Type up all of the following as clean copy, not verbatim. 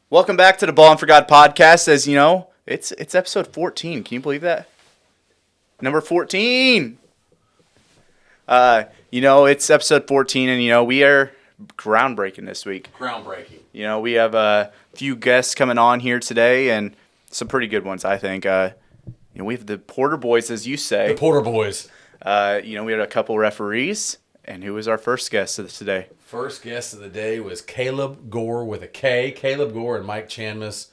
Welcome back to the Ball and For God podcast. As you know, it's episode 14. Can you believe that? Number 14. It's episode 14, and we are groundbreaking this week. Groundbreaking. We have a few guests coming on here today, and some pretty good ones, I think. We have the Porter Boys, as you say. The Porter Boys. We had a couple referees, and who was our first guest of today? First guest of the day was Kaleb Gore with a K. Kaleb Gore and Mike Chamness.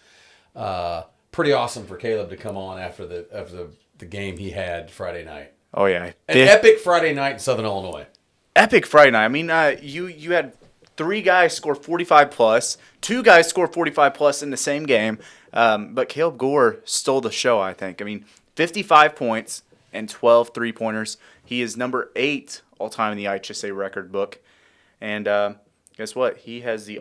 Pretty awesome for Kaleb to come on after the game he had Friday night. Oh, yeah. An epic Friday night in Southern Illinois. Epic Friday night. I mean, you had 3 guys score 45+, 2 guys score 45+ in the same game, but Kaleb Gore stole the show, I think. I mean, 55 points and 12 3-pointers. He is number 8 all-time in the IHSA record book. And guess what? He has the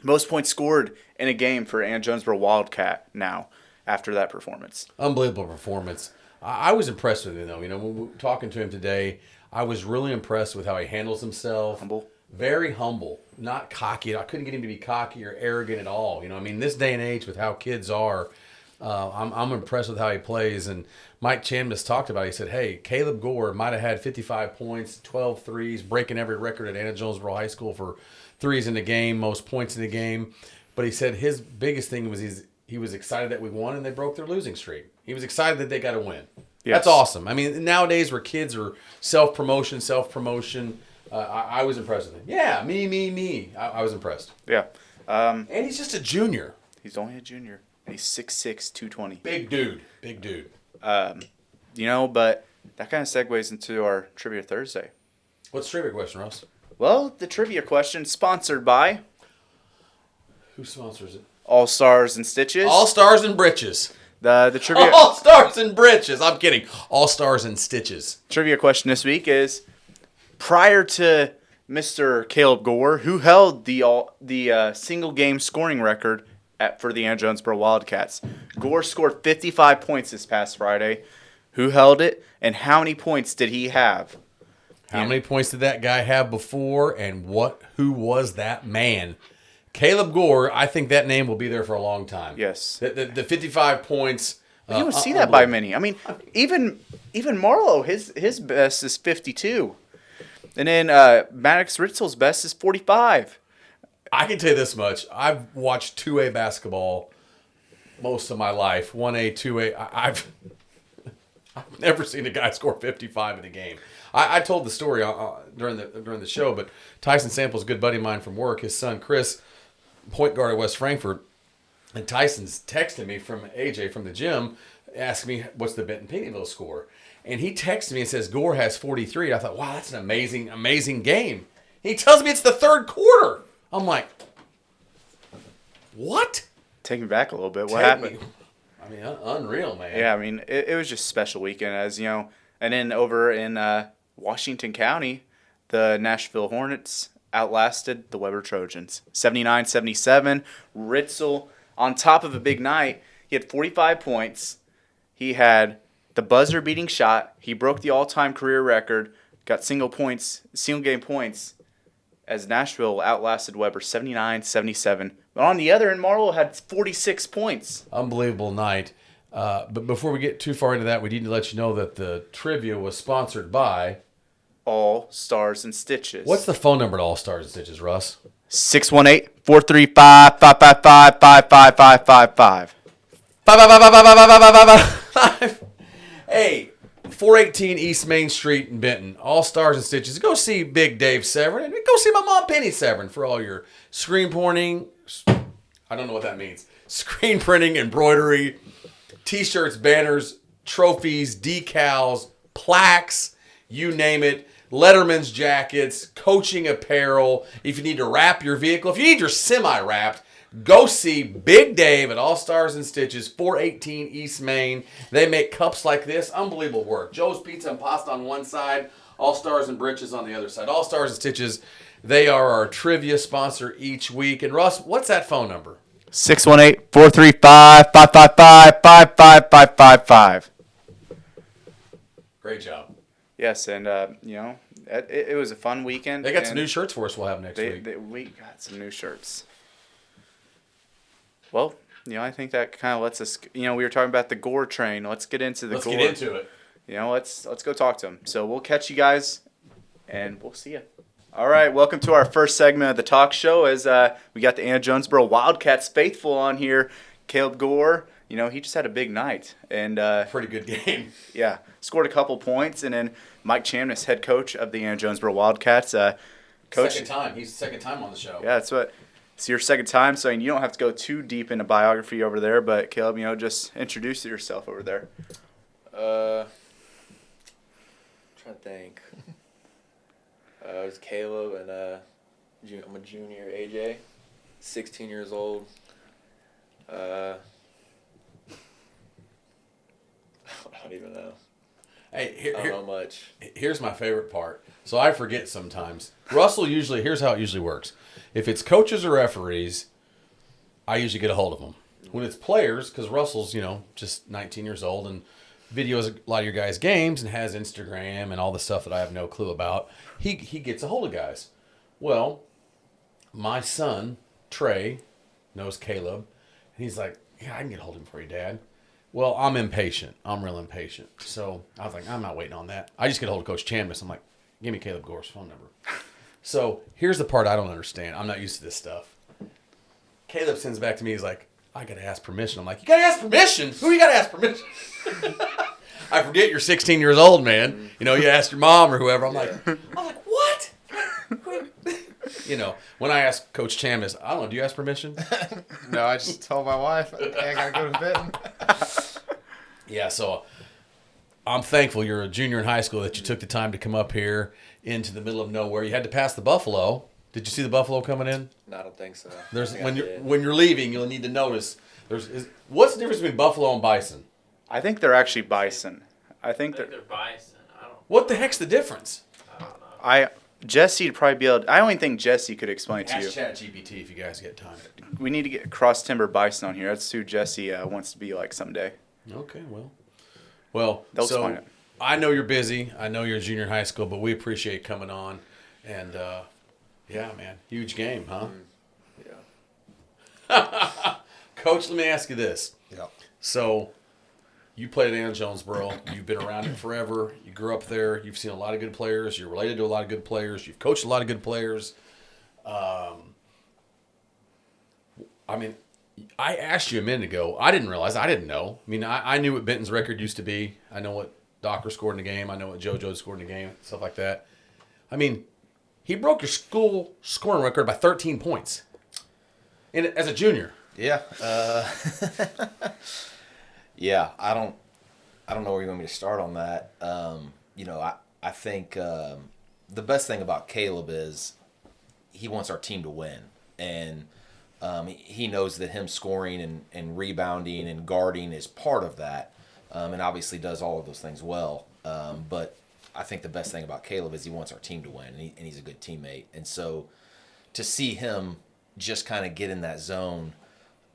most points scored in a game for Anna-Jonesboro Wildcat now after that performance. Unbelievable performance. I was impressed with him, though. When we were talking to him today, I was really impressed with how he handles himself. Humble. Very humble. Not cocky. I couldn't get him to be cocky or arrogant at all. This day and age with how kids are, I'm impressed with how he plays. And Mike Chamness talked about it. He said, hey, Kaleb Gore might have had 55 points, 12 threes, breaking every record at Anna-Jonesboro High School for threes in the game, most points in the game. But he said his biggest thing was he was excited that we won and they broke their losing streak. He was excited that they got a win. Yes. That's awesome. I mean, nowadays where kids are self-promotion, I was impressed with him. Yeah, me. I was impressed. Yeah. And he's just a junior. He's only a junior. He's 6'6", 220. Big dude. But that kind of segues into our Trivia Thursday. What's the trivia question, Russ? Well, the trivia question sponsored by... Who sponsors it? All Stars and Stitches. All Stars and Britches. The trivia... All Stars and Britches. I'm kidding. All Stars and Stitches. Trivia question this week is, prior to Mr. Kaleb Gore, who held the single-game scoring record for the Anna-Jonesboro Wildcats? Gore scored 55 points this past Friday. Who held it, and how many points did he have? How many points did that guy have before, and who was that man? Kaleb Gore, I think that name will be there for a long time. Yes. The 55 points. You don't see that by many. I mean, even Marlowe, his best is 52. And then Maddox Ritzel's best is 45. I can tell you this much. I've watched 2A basketball most of my life. 1A, 2A. I've never seen a guy score 55 in a game. I told the story during the show, but Tyson Sample's a good buddy of mine from work. His son, Chris, point guard at West Frankfort, and Tyson's texting me from AJ from the gym, asking me what's the Benton Pennyville score. And he texted me and says, Gore has 43. I thought, wow, that's an amazing game. He tells me it's the third quarter. I'm like, what? Take me back a little bit. What happened? Unreal, man. Yeah, I mean, it was just a special weekend, as you know. And then over in Washington County, the Nashville Hornets outlasted the Weber Trojans. 79-77. Ritzel, on top of a big night, he had 45 points. He had the buzzer-beating shot. He broke the all-time career record, got single-game points, as Nashville outlasted Weber 79-77. But on the other end, Marlowe had 46 points. Unbelievable night. But before we get too far into that, we need to let you know that the trivia was sponsored by... All Stars and Stitches. What's the phone number to All Stars and Stitches, Russ? 618-435-5555555. 5555555. Hey, 418 East Main Street in Benton. All Stars and Stitches. Go see Big Dave Severin, and go see my mom Penny Severin for all your screen printing. I don't know what that means. Screen printing, embroidery, T-shirts, banners, trophies, decals, plaques, you name it. Letterman's jackets, coaching apparel. If you need to wrap your vehicle, if you need your semi-wrapped, go see Big Dave at All Stars and Stitches, 418 East Main. They make cups like this. Unbelievable work. Joe's Pizza and Pasta on one side, All Stars and Britches on the other side. All Stars and Stitches, they are our trivia sponsor each week. And Russ, what's that phone number? 618-435-5555555. Great job. Yes, and, it was a fun weekend. They got some new shirts for us we'll have next week. We got some new shirts. Well, I think that kind of lets us. We were talking about the Gore train. Let's get into the Let's Gore. get into it. Let's go talk to him. So we'll catch you guys, and we'll see you. All right, welcome to our first segment of the talk show. As we got the Anna-Jonesboro Wildcats faithful on here, Kaleb Gore. He just had a big night and Pretty good game. Yeah, scored a couple points, and then Mike Chamness, head coach of the Anna-Jonesboro Wildcats. Coach, Second time. He's the second time on the show. Yeah, it's your second time, so you don't have to go too deep into biography over there. But Kaleb, just introduce yourself over there. Trying to think. I was Kaleb, and I'm a junior. AJ, 16 years old. I don't even know. Hey, I don't know much. Here's my favorite part. So I forget sometimes. Russell here's how it usually works. If it's coaches or referees, I usually get a hold of them. When it's players, because Russell's, just 19 years old and videos a lot of your guys' games and has Instagram and all the stuff that I have no clue about, he gets a hold of guys. Well, my son, Trey, knows Kaleb, and he's like, yeah, I can get a hold of him for you, Dad. Well, I'm impatient. I'm real impatient. So I was like, I'm not waiting on that. I just get a hold of Coach Chamness. I'm like, give me Kaleb Gore's phone number. So here's the part I don't understand. I'm not used to this stuff. Kaleb sends back to me. He's like, I got to ask permission. I'm like, you got to ask permission? Who you got to ask permission? I forget you're 16 years old, man. You ask your mom or whoever. I'm like, what? When I ask Coach Chamness, I don't know, do you ask permission? No, I just told my wife, hey, I got to go to bed. Yeah, so I'm thankful you're a junior in high school that you took the time to come up here into the middle of nowhere. You had to pass the Buffalo. Did you see the Buffalo coming in? No, I don't think so. When you're leaving, you'll need to notice. What's the difference between Buffalo and Bison? I think they're actually bison. I think they're bison. What the heck's the difference? I don't know. Jesse would probably be able to, I only think Jesse could explain to you. Ask ChatGPT if you guys get time. We need to get cross timber bison on here. That's who Jesse wants to be like someday. Okay, well, They'll so explain it. I know you're busy. I know you're a junior in high school, but we appreciate coming on. And yeah, man, huge game, huh? Yeah. Coach, let me ask you this. Yep. So, you played at Anna-Jonesboro. You've been around it forever. You grew up there. You've seen a lot of good players. You're related to a lot of good players. You've coached a lot of good players. I asked you a minute ago. I didn't realize. I didn't know. I knew what Benton's record used to be. I know what Docker scored in the game. I know what JoJo scored in the game, stuff like that. He broke your school scoring record by 13 points as a junior. Yeah. Yeah, I don't know where you want me to start on that. I think the best thing about Kaleb is he wants our team to win. And he knows that him scoring and rebounding and guarding is part of that, and obviously does all of those things well. But I think the best thing about Kaleb is he wants our team to win, and he's a good teammate. And so to see him just kind of get in that zone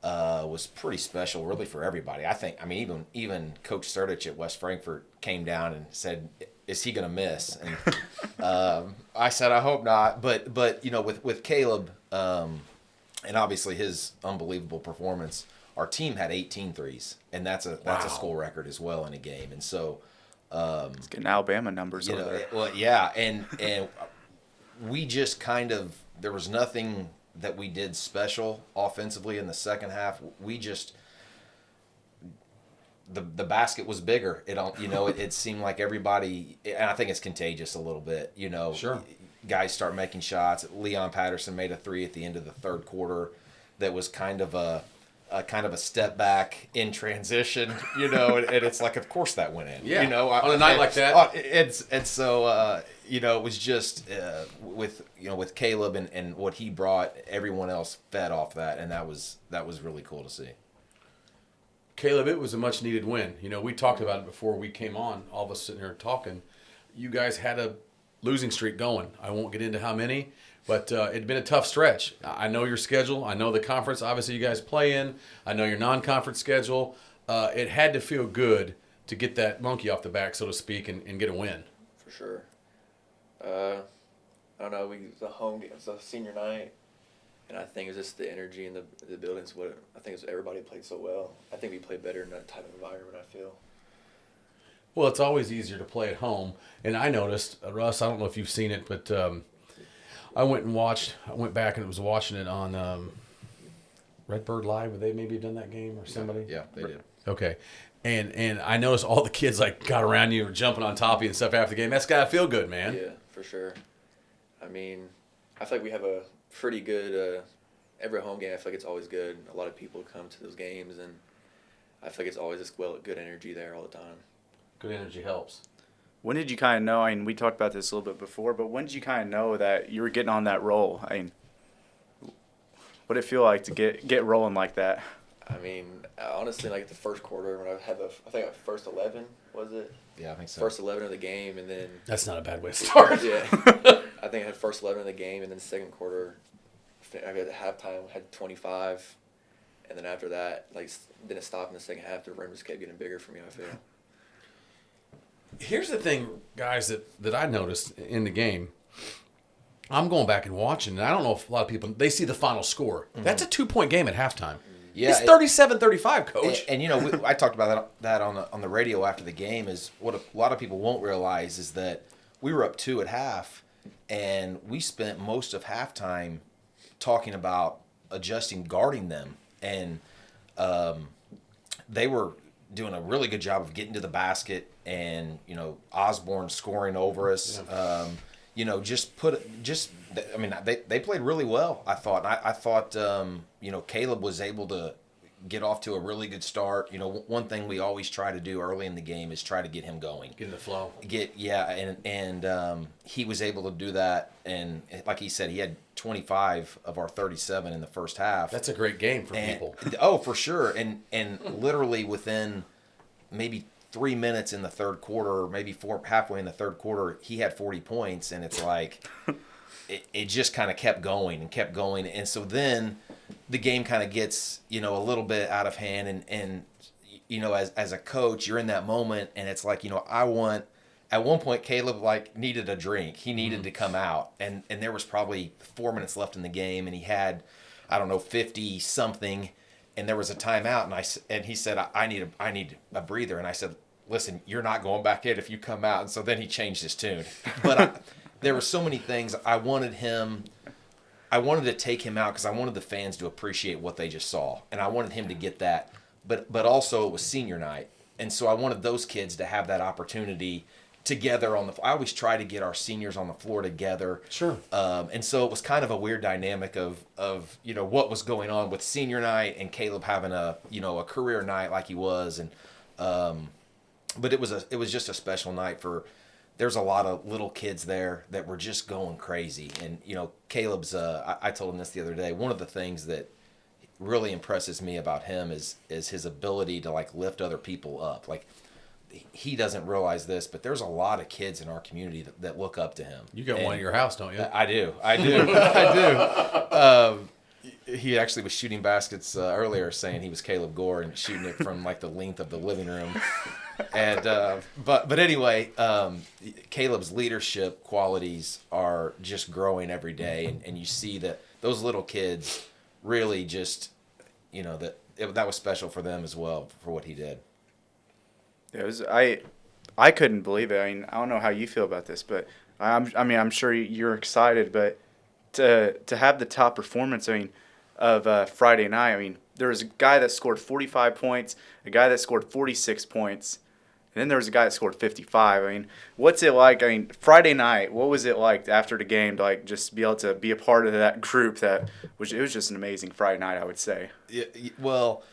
was pretty special, really, for everybody. I think. Even Coach Surdich at West Frankfort came down and said, "Is he going to miss?" And I said, "I hope not." But with Kaleb, and obviously his unbelievable performance, our team had 18 threes, and that's a school record as well in a game. And so, it's getting Alabama numbers over there. Well, yeah, and we just kind of, there was nothing that we did special offensively in the second half. We just, the basket was bigger. It seemed like everybody, and I think it's contagious a little bit. Sure. Guys start making shots. Leon Patterson made a three at the end of the third quarter that was kind of a step back in transition, and it's like, of course that went in. Yeah. On a night like that. It was just with Kaleb and what he brought, everyone else fed off that, and that was really cool to see. Kaleb, it was a much needed win. We talked about it before we came on, all of us sitting here talking. You guys had a losing streak going. I won't get into how many, but it'd been a tough stretch. I know your schedule. I know the conference obviously you guys play in. I know your non-conference schedule. It had to feel good to get that monkey off the back, so to speak, and get a win. For sure. I don't know. It was a home game. It was a senior night, And I think it's just the energy in the buildings. I think it's everybody played so well. I think we played better in that type of environment, I feel. Well, it's always easier to play at home. And I noticed, Russ, I don't know if you've seen it, but I went back and was watching it on Redbird Live. Would they maybe have done that game or somebody? Yeah, they did. Okay. And I noticed all the kids like got around you or jumping on top of you and stuff after the game. That's got to feel good, man. Yeah, for sure. I mean, I feel like we have a pretty good every home game. I feel like it's always good. A lot of people come to those games, and I feel like it's always just good energy there all the time. Good energy helps. When did you kind of know? I mean, we talked about this a little bit before, but when did you kind of know that you were getting on that roll? I mean, what did it feel like to get rolling like that? I mean, honestly, like the first quarter when I had I think first 11 was it? Yeah, I think so. First 11 of the game, and then That's not a bad way to start. yeah, I think I had first 11 of the game, and then second quarter, I got halftime had 25, and then after that, like didn't stop in the second half. The rim just kept getting bigger for me. I feel. Here's the thing, guys, that I noticed in the game. I'm going back and watching, and I don't know if a lot of people, they see the final score. Mm-hmm. That's a 2-point game at halftime. Yeah, it's 37-35, Coach. And you know, I talked about that on the radio after the game. Is what a lot of people won't realize is that we were up 2 at half, and we spent most of halftime talking about adjusting, guarding them, and they were doing a really good job of getting to the basket, and you know, Osborne scoring over us. Yeah. You know, I mean, they played really well, I thought. I thought, you know, Kaleb was able to get off to a really good start. You know, one thing we always try to do early in the game is try to get him going. Get in the flow. And he was able to do that. And like he said, he had 25 of our 37 in the first half. That's a great game for people. Oh, for sure. And literally within maybe 3 minutes in the third quarter, or maybe halfway in the third quarter, he had 40 points, and it's like it just kind of kept going and kept going, and so then the game kind of gets, you know, a little bit out of hand, and you know, as a coach, you're in that moment, and it's like, you know, at one point Kaleb like needed a drink, he needed to come out, and there was probably 4 minutes left in the game, and he had, I don't know, 50 something. And there was a timeout, and he said, I need a breather. And I said, listen, you're not going back in if you come out. And so then he changed his tune. But there were so many things. I wanted to take him out because I wanted the fans to appreciate what they just saw. And I wanted him to get that. But also it was senior night. And so I wanted those kids to have that opportunity together I always try to get our seniors on the floor together. Sure. And so it was kind of a weird dynamic of you know, what was going on with senior night and Kaleb having a career night like he was, and but it was just a special night there's a lot of little kids there that were just going crazy. And you know, Kaleb's I told him this the other day, one of the things that really impresses me about him is his ability to like lift other people up. Like, he doesn't realize this, but there's a lot of kids in our community that look up to him. You got one at your house, don't you? I do. I do. He actually was shooting baskets earlier, saying he was Kaleb Gore and shooting it from like the length of the living room. And but anyway, Kaleb's leadership qualities are just growing every day, and you see that those little kids really just, you know, that was special for them as well for what he did. It was, I couldn't believe it. I mean, I don't know how you feel about this, but I'm sure you're excited, but to have the top performance, I mean, of Friday night, I mean, there was a guy that scored 45 points, a guy that scored 46 points, and then there was a guy that scored 55. I mean, what's it like? I mean, Friday night, what was it like after the game to like just be able to be a part of that group it was just an amazing Friday night, I would say. Yeah, well,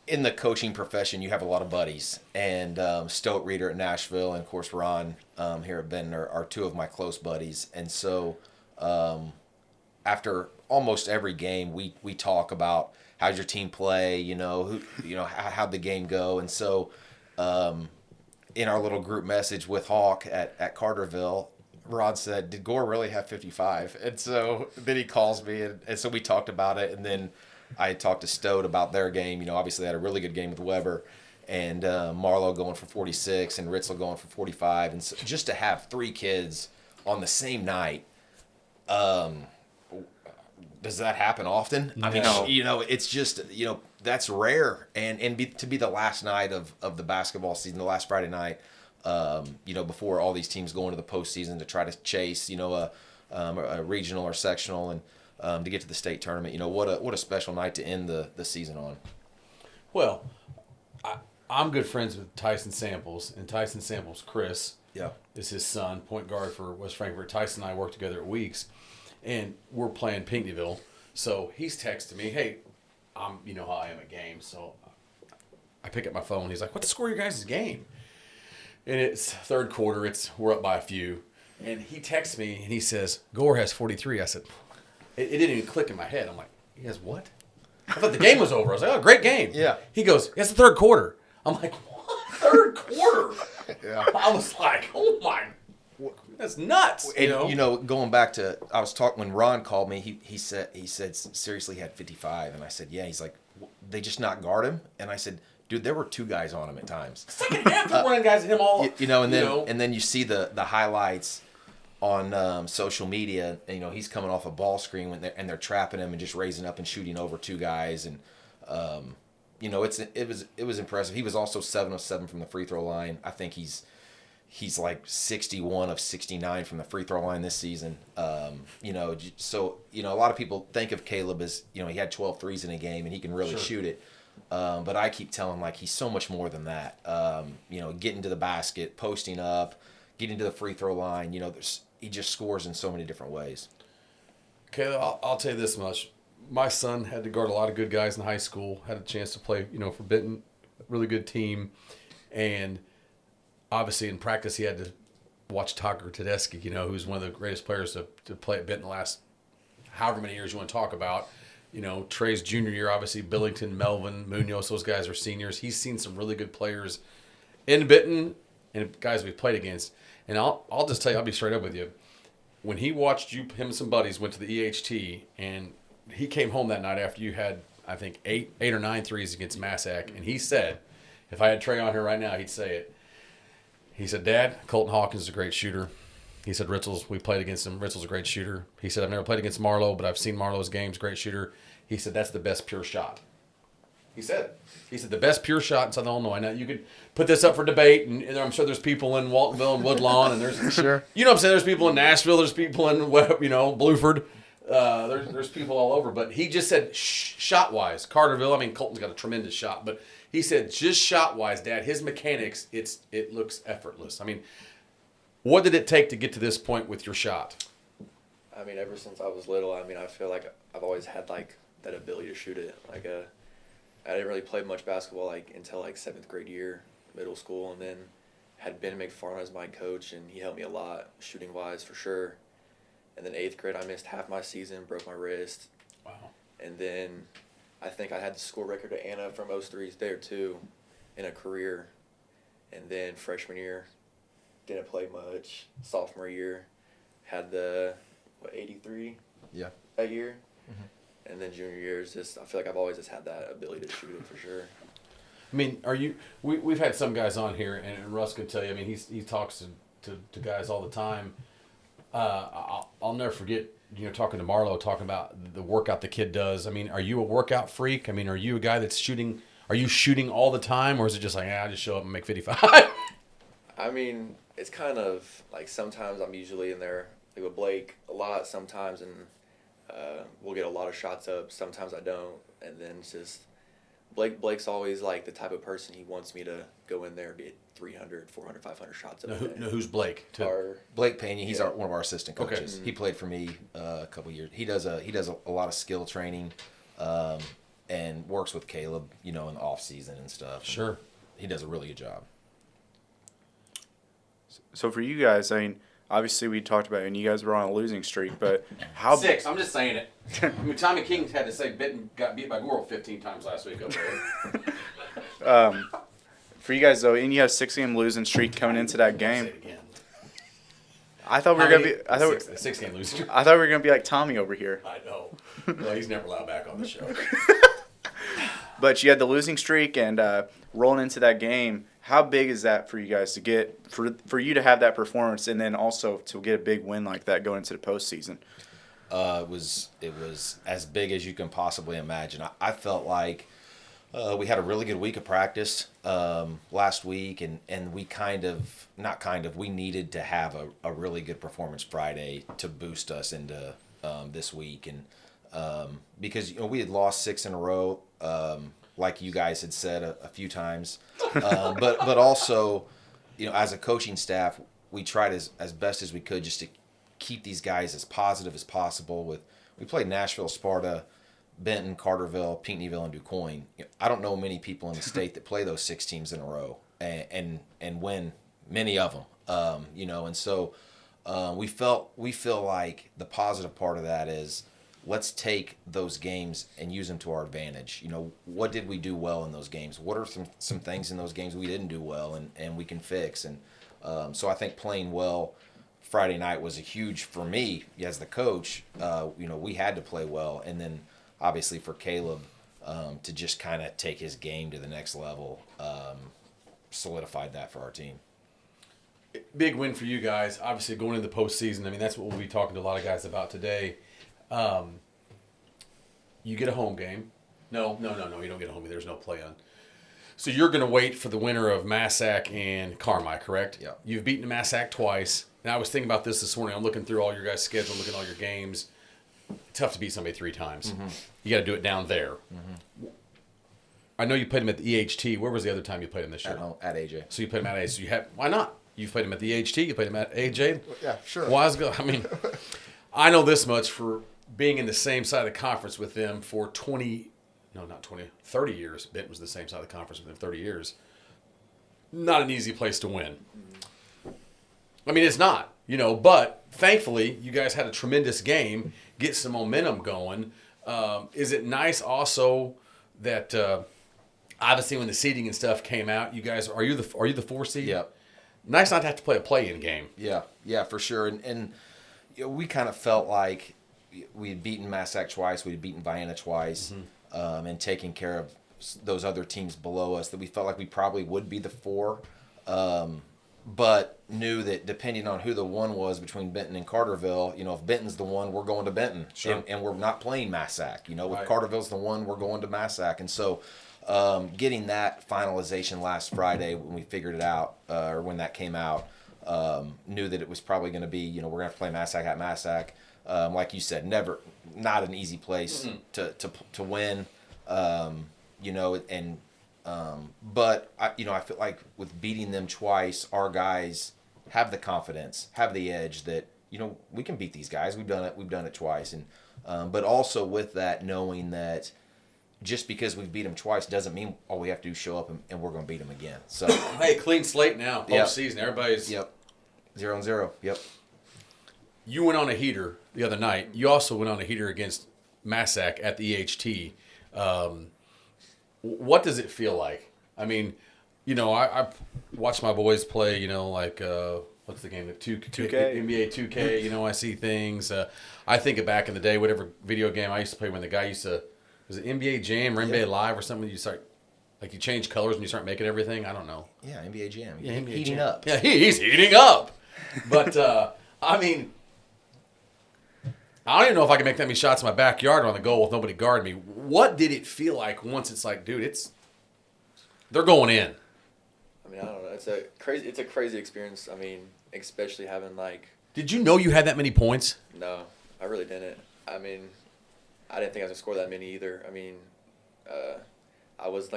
in the coaching profession, you have a lot of buddies, and Stoat Reeder at Nashville, and of course Ron here at Benton are two of my close buddies. And so after almost every game, we talk about how's your team play, how'd the game go. And so in our little group message with Hawk at Carterville, Ron said, "Did Gore really have 55?" And so then he calls me, and so we talked about it, and then I talked to Stoat about their game. Obviously they had a really good game with Weber, and Marlowe going for 46 and Ritzel going for 45. And so just to have three kids on the same night does that happen often? I mean, No. it's just, that's rare. And to be the last night of the basketball season, the last Friday night, before all these teams go into the postseason to try to chase, a regional or sectional and to get to the state tournament. What a special night to end the season on. Well, I'm good friends with Tyson Samples, and Tyson Samples, Chris, is his son, point guard for West Frankfort. Tyson and I work together at Weeks, and we're playing Pinckneyville. So he's texting me, hey, you know how I am at games. So I pick up my phone. He's like, what's the score of your guys' game? And it's third quarter. We're up by a few. And he texts me, and he says, Gore has 43. I said, it didn't even click in my head. I'm like, he has what? I thought the game was over. I was like, oh, great game. Yeah. He goes, it's the third quarter. I'm like, what? Third quarter? Yeah. I was like, oh my, that's nuts. And, going back to, I was talking when Ron called me, he said seriously he had 55. And I said, yeah. He's like, they just not guard him? And I said, dude, there were two guys on him at times. Second half, they're running guys at him all. And then you see the highlights on social media. And, he's coming off a ball screen and they're trapping him and just raising up and shooting over two guys. And it was impressive. He was also 7 of 7 from the free throw line. I think he's like 61 of 69 from the free throw line this season. So a lot of people think of Kaleb as, he had 12 threes in a game and he can really shoot it. But I keep telling like he's so much more than that. Getting to the basket, posting up, getting to the free throw line. He just scores in so many different ways. Okay, I'll tell you this much. My son had to guard a lot of good guys in high school. Had a chance to play, for Benton, really good team, and obviously in practice he had to watch Tucker Tedeschi, who's one of the greatest players to play at Benton the last however many years you want to talk about. Trey's junior year, obviously Billington, Melvin, Munoz, those guys are seniors. He's seen some really good players in Benton and guys we've played against. And I'll just tell you, I'll be straight up with you. When he watched him and some buddies went to the EHT, and he came home that night after you had, I think, eight or 9 threes against Massac, and he said, if I had Trey on here right now, he'd say it. He said, Dad, Colton Hawkins is a great shooter. He said, Ritzels, we played against him. Ritzels is a great shooter. He said, I've never played against Marlowe, but I've seen Marlowe's games, great shooter. He said, that's the best pure shot. He said, the best pure shot in Southern Illinois. Now, you could put this up for debate, and I'm sure there's people in Waltonville and Woodlawn, and there's, Sure. You know what I'm saying? There's people in Nashville, there's people in, Bluford. There's people all over. But he just said, shot-wise, Carterville, Colton's got a tremendous shot, but he said, just shot-wise, Dad, his mechanics, it looks effortless. What did it take to get to this point with your shot? Ever since I was little, I feel like I've always had, that ability to shoot it. I didn't really play much basketball, until, 7th grade year, middle school, and then had Ben McFarland as my coach, and he helped me a lot, shooting-wise, for sure. And then 8th grade, I missed half my season, broke my wrist. Wow. And then I think I had the score record to Anna from 03s there, too, in a career. And then freshman year, didn't play much. Sophomore year, had the 83 that year. Mm-hmm. And then junior year is just, I feel like I've always just had that ability to shoot it for sure. Are you? We've had some guys on here, and Russ can tell you. He talks to guys all the time. I'll never forget, talking to Marlo, talking about the workout the kid does. Are you a workout freak? Are you a guy that's shooting? Are you shooting all the time, or is it just I just show up and make 55? It's kind of sometimes I'm usually in there with Blake a lot sometimes, and we'll get a lot of shots up. Sometimes I don't, and then it's just Blake's always the type of person he wants me to go in there and get 300, 400, 500 shots up. Who's Blake? Blake Pena. He's one of our assistant coaches. Okay. Mm-hmm. He played for me a couple years. He does a lot of skill training, and works with Kaleb, in the off season and stuff. Sure. He does a really good job. So for you guys, obviously we talked about it, and you guys were on a losing streak, but how 6, I'm just saying it. Tommy King had to say Benton got beat by Gore 15 times last week over there. For you guys though, and you have 6-game losing streak coming into that game. Say it again. I thought we were gonna be. I thought the 6-game losing streak. I thought we were gonna be like Tommy over here. I know. Well, he's never allowed back on the show. But you had the losing streak, and rolling into that game. How big is that for you guys to get for you to have that performance, and then also to get a big win like that going into the postseason? It was as big as you can possibly imagine. I felt like we had a really good week of practice last week, and we needed to have a really good performance Friday to boost us into this week, and because we had lost 6 in a row, like you guys had said a few times, but also as a coaching staff, we tried as best as we could just to keep these guys as positive as possible. We played Nashville, Sparta, Benton, Carterville, Pinckneyville, and DuQuoin. I don't know many people in the state that play those 6 teams in a row and win many of them. And so we feel like the positive part of that is let's take those games and use them to our advantage. What did we do well in those games? What are some things in those games we didn't do well and we can fix? And so I think playing well Friday night was a huge for me as the coach. We had to play well, and then obviously for Kaleb to just kind of take his game to the next level solidified that for our team. Big win for you guys. Obviously going into the postseason. I mean, that's what we'll be talking to a lot of guys about today. You get a home game. No. You don't get a home game. There's no play on. So you're going to wait for the winner of Massac and Carmi, correct? Yeah. You've beaten Massac twice. Now, I was thinking about this morning. I'm looking through all your guys' schedule, looking at all your games. Tough to beat somebody 3 times. Mm-hmm. You got to do it down there. Mm-hmm. I know you played him at the EHT. Where was the other time you played him this year? At AJ. So you played him at AJ. So why not? You played him at the EHT. You played him at AJ. Yeah, sure. I know this much for being in the same side of the conference with them for 30 years. Benton was the same side of the conference with them 30 years. Not an easy place to win. I mean, it's not, but thankfully you guys had a tremendous game, get some momentum going. Is it nice also that obviously when the seeding and stuff came out, you guys, are you the 4 seed? Yep. Nice not to have to play a play-in game. Yeah, for sure. And we kind of felt like we had beaten Massac twice, we had beaten Vienna twice, and taken care of those other teams below us that we felt like we probably would be the 4. But knew that depending on who the 1 was between Benton and Carterville, if Benton's the 1, we're going to Benton. Sure. And we're not playing Massac. If Right. Carterville's the 1, we're going to Massac. And so getting that finalization last Friday when we figured it out, or when that came out, knew that it was probably going to be, we're going to have to play Massac at Massac. Like you said, not an easy place to win, but I feel like with beating them twice, our guys have the confidence, have the edge that, we can beat these guys. We've done it twice. And, but also with that, knowing that just because we've beat them twice doesn't mean all we have to do is show up and we're going to beat them again. So, hey, clean slate now, postseason. Everybody's 0-0. Yep. You went on a heater the other night. You also went on a heater against Massac at the EHT. What does it feel like? I mean, I watch my boys play, what's the game? 2K? NBA 2K, I see things. I think of back in the day, whatever video game I used to play when the guy used to, was it NBA Jam or NBA Live or something? You start, you change colors and you start making everything? I don't know. Yeah, NBA Jam. Yeah, NBA heating Jam. up. Yeah, he's heating up. But, I don't even know if I can make that many shots in my backyard or on the goal with nobody guarding me. What did it feel like once it's like, dude, they're going in? I don't know. It's a crazy experience. Especially having Did you know you had that many points? No, I really didn't. I didn't think I was gonna score that many either. I was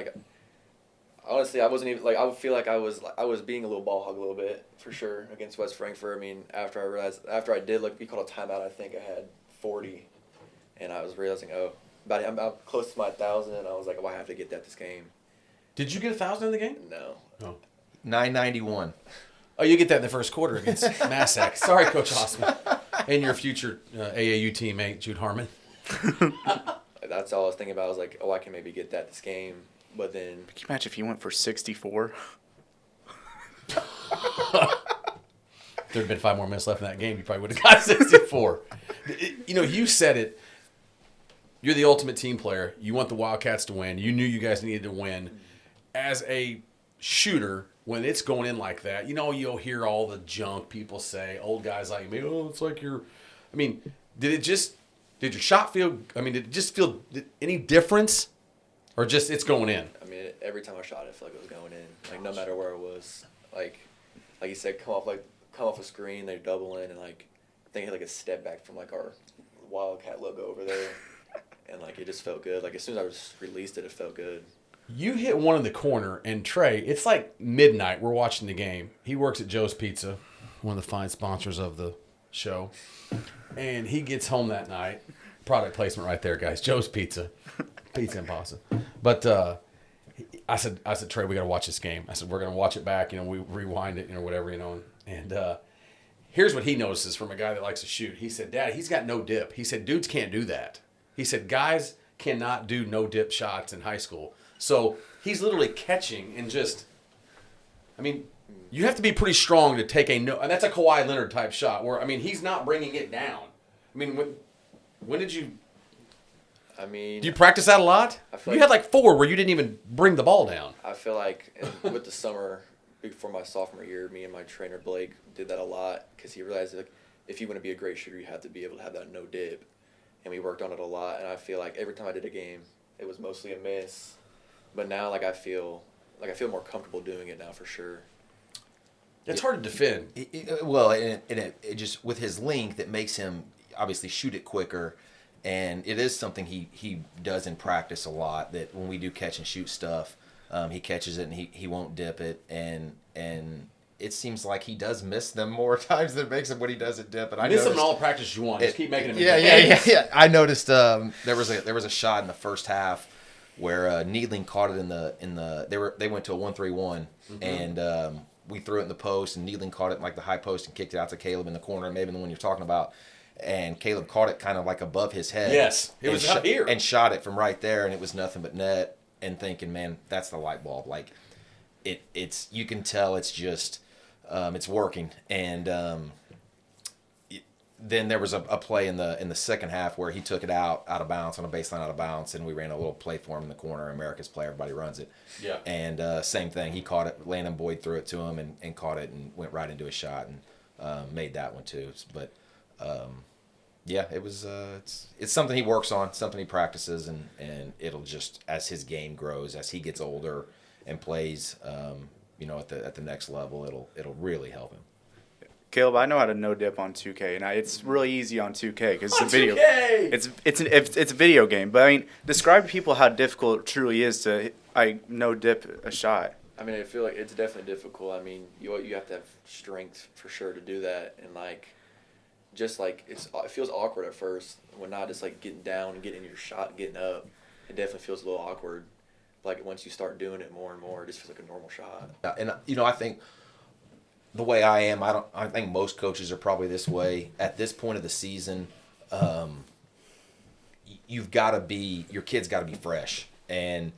honestly, I wasn't even I would feel like I was being a little ball hog a little bit for sure against West Frankfort. After I did we called a timeout, I think I had 40, and I was realizing I'm close to my 1,000, and I was like, I have to get that this game. Did you get 1,000 in the game? No. Oh. 991. Oh, you get that in the first quarter against Massac. Sorry, Coach Osman. And your future AAU teammate, Jude Harmon. That's all I was thinking about. I was like, I can maybe get that this game. But then... Can you imagine if you went for 64? If there had been 5 more minutes left in that game, you probably would have got 64. You said it. You're the ultimate team player. You want the Wildcats to win. You knew you guys needed to win. As a shooter, when it's going in like that, you'll hear all the junk people say, old guys like me, it's like you're... did it just Did your shot feel? I mean, did it just feel any difference, or just it's going in? I mean, every time I shot it, I felt like it was going in. Like no matter where it was, like you said, come off a screen, they double in, and like I think it had like a step back from like our Wildcat logo over there, and like it just felt good. Like as soon as I was released it felt good. You hit one in the corner, and Trey, it's like midnight. We're watching the game. He works at Joe's Pizza, one of the fine sponsors of the show, and he gets home that night. Product placement right there, guys. Joe's Pizza, pizza and pasta. But I said, Trey, we got to watch this game. I said, we're gonna watch it back. You know, we rewind it, you know, whatever, you know. And here's what he notices from a guy that likes to shoot. He said, Dad, he's got no dip. He said, dudes can't do that. He said, guys cannot do no dip shots in high school. So he's literally catching and just, I mean, you have to be pretty strong to take a no, and that's a Kawhi Leonard type shot where, I mean, he's not bringing it down. I mean, when did you? I mean, Do you practice that a lot? You had like 4 where you didn't even bring the ball down. I feel like with the summer before my sophomore year, me and my trainer Blake did that a lot because he realized that if you want to be a great shooter, you have to be able to have that no dip, and we worked on it a lot. And I feel like every time I did a game, it was mostly a miss. But now, I feel more comfortable doing it now for sure. It's hard to defend. It just with his length, it makes him obviously shoot it quicker, and it is something he does in practice a lot. That when we do catch and shoot stuff, he catches it and he won't dip it, and it seems like he does miss them more times than it makes him when he doesn't dip. And I miss them in all the practice you want. Just keep making them. Yeah. I noticed there was a shot in the first half where Needling caught it in the they went to a 1-3-1 and we threw it in the post and Needling caught it in like the high post and kicked it out to Kaleb in the corner, maybe the one you're talking about, and Kaleb caught it kind of like above his head. Yes, it was up here and shot it from right there, and it was nothing but net. And thinking, man, that's the light bulb. Like it's you can tell it's just it's working. And then there was a play in the second half where he took it out of bounds on a baseline out of bounds, and we ran a little play for him in the corner. America's play, everybody runs it. Yeah. And same thing, he caught it. Landon Boyd threw it to him and caught it and went right into his shot and made that one too. But yeah, it was it's something he works on, something he practices, and it'll just as his game grows, as he gets older and plays, at the next level, it'll really help him. Kaleb, I know how to no dip on 2K, and it's really easy on 2K because it's a video. 2K! It's a video game, but I mean, describe to people how difficult it truly is to no dip a shot. I mean, I feel like it's definitely difficult. I mean, you have to have strength for sure to do that, and it feels awkward at first when not just like getting down and getting your shot, getting up. It definitely feels a little awkward. Like once you start doing it more and more, it just feels like a normal shot. And I think the way I am, I think most coaches are probably this way at this point of the season. Your kid's got to be fresh, and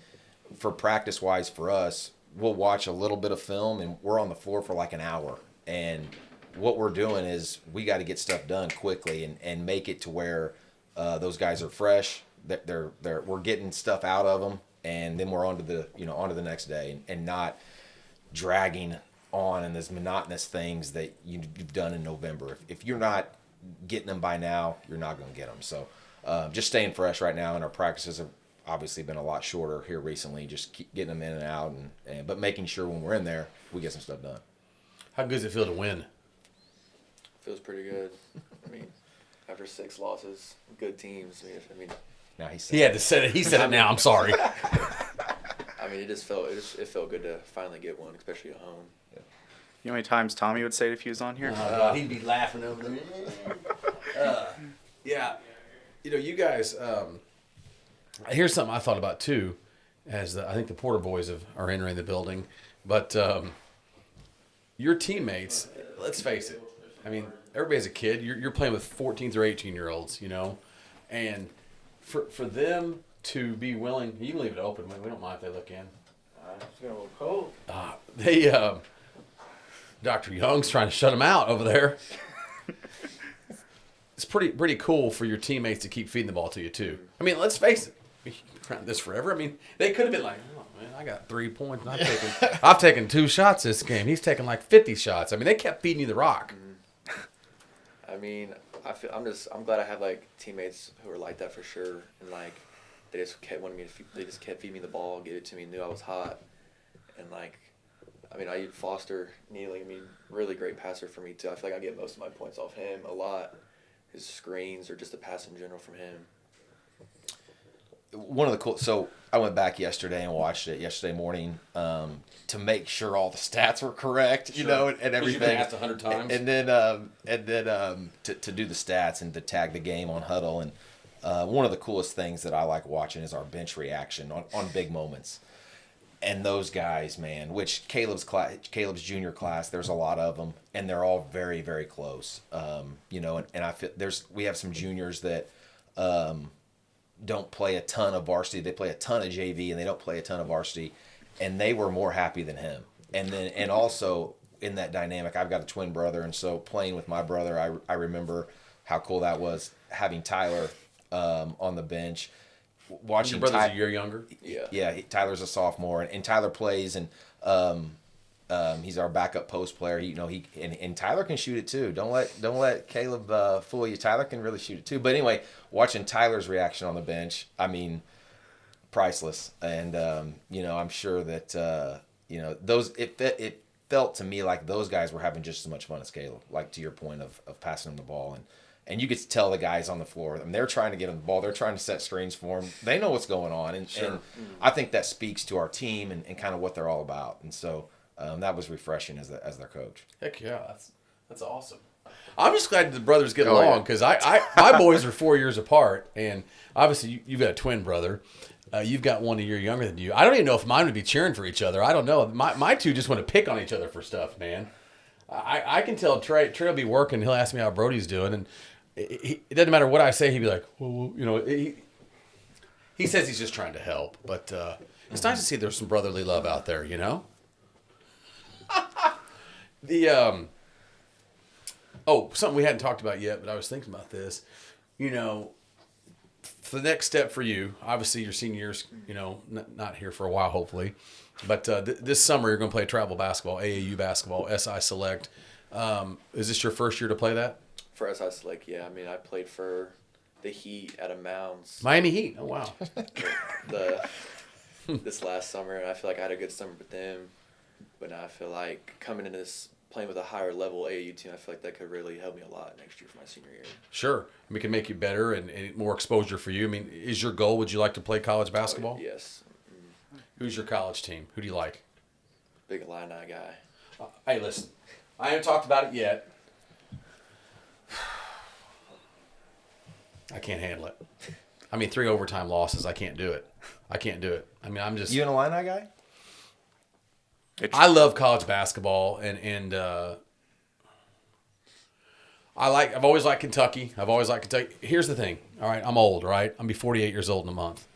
for practice wise for us, we'll watch a little bit of film and we're on the floor for like an hour, and what we're doing is we got to get stuff done quickly and make it to where those guys are fresh. We're getting stuff out of them, and then we're on to the next day, and not dragging on and these monotonous things that you've done in November. If you're not getting them by now, you're not going to get them. So just staying fresh right now, and our practices have obviously been a lot shorter here recently. Just keep getting them in and out, but making sure when we're in there, we get some stuff done. How good does it feel to win? Feels pretty good. I mean, after 6 losses, good teams. Now He had to say it. He said it now. I'm sorry. I mean, it felt good to finally get one, especially at home. You know how many times Tommy would say it if he was on here? He'd be laughing over there. Yeah. You guys, here's something I thought about too, as I think the Porter boys are entering the building. But your teammates, let's face it, I mean, everybody's a kid. You're playing with 14 through 18-year-olds, and for them to be willing, you can leave it open. We don't mind if they look in. It's getting a little cold. Dr. Young's trying to shut them out over there. It's pretty cool for your teammates to keep feeding the ball to you too. I mean, let's face it. We've been around this forever. I mean, they could have been like, oh man, I got 3 points. And I've taken 2 shots this game. He's taken like 50 shots. I mean, they kept feeding you the rock. I mean, I'm glad I have like teammates who are like that for sure, and like they just kept wanting me to. They just kept feeding me the ball, give it to me, knew I was hot, and like, I mean, I Foster Neely. I mean, really great passer for me too. I feel like I get most of my points off him a lot. His screens or just the pass in general from him. One of the cool. So I went back yesterday and watched it yesterday morning to make sure all the stats were correct, you know, and everything. You've been asked 100 times. And then to do the stats and to tag the game on Huddle. And one of the coolest things that I like watching is our bench reaction on big moments. And those guys, man, which Caleb's junior class, there's a lot of them, and they're all very, very close. You know, and I feel we have some juniors that don't play a ton of varsity. They play a ton of JV, and they don't play a ton of varsity. And they were more happy than him. And also in that dynamic, I've got a twin brother, and so playing with my brother, I remember how cool that was having Tyler on the bench. Watching Your brother's a year younger? Yeah. Tyler's a sophomore, and Tyler plays, and he's our backup post player. And Tyler can shoot it too. Don't let Kaleb fool you. Tyler can really shoot it too. But anyway, watching Tyler's reaction on the bench, I mean, priceless. And I'm sure that those it felt to me like those guys were having just as much fun as Kaleb. Like to your point of passing him the ball, and you get to tell the guys on the floor, I mean, they're trying to get him the ball. They're trying to set screens for him. They know what's going on. And I think that speaks to our team and kind of what they're all about. And so that was refreshing as their coach. Heck yeah, that's awesome. I'm just glad the brothers get along because my boys are 4 years apart, and obviously you've got a twin brother. You've got one a year younger than you. I don't even know if mine would be cheering for each other. I don't know. My two just want to pick on each other for stuff, man. I can tell Trey will be working. He'll ask me how Brody's doing, and it doesn't matter what I say. He'd be like, well, he says he's just trying to help. But it's nice to see there's some brotherly love out there, you know? Something we hadn't talked about yet, but I was thinking about this. For the next step for you, obviously your senior year's, not here for a while, hopefully. But this summer you're going to play travel basketball, AAU basketball, SI Select. Is this your first year to play that? For SI Select, yeah. I mean, I played for the Heat at a Mounds. Miami Heat. Oh, wow. This last summer, and I feel like I had a good summer with them. But now I feel like coming into this, playing with a higher level AAU team, I feel like that could really help me a lot next year for my senior year. Sure. I mean, it can make you better and more exposure for you. I mean, is your goal, would you like to play college basketball? Yes. Who's your college team? Who do you like? Big Illini guy. Hey, listen. I haven't talked about it yet. I can't handle it. I mean, 3 overtime losses. I can't do it. I mean, I'm just... You an Illini guy? I love college basketball, and I've always liked Kentucky. Here's the thing. All right, I'm old, right? I'm be 48 years old in a month.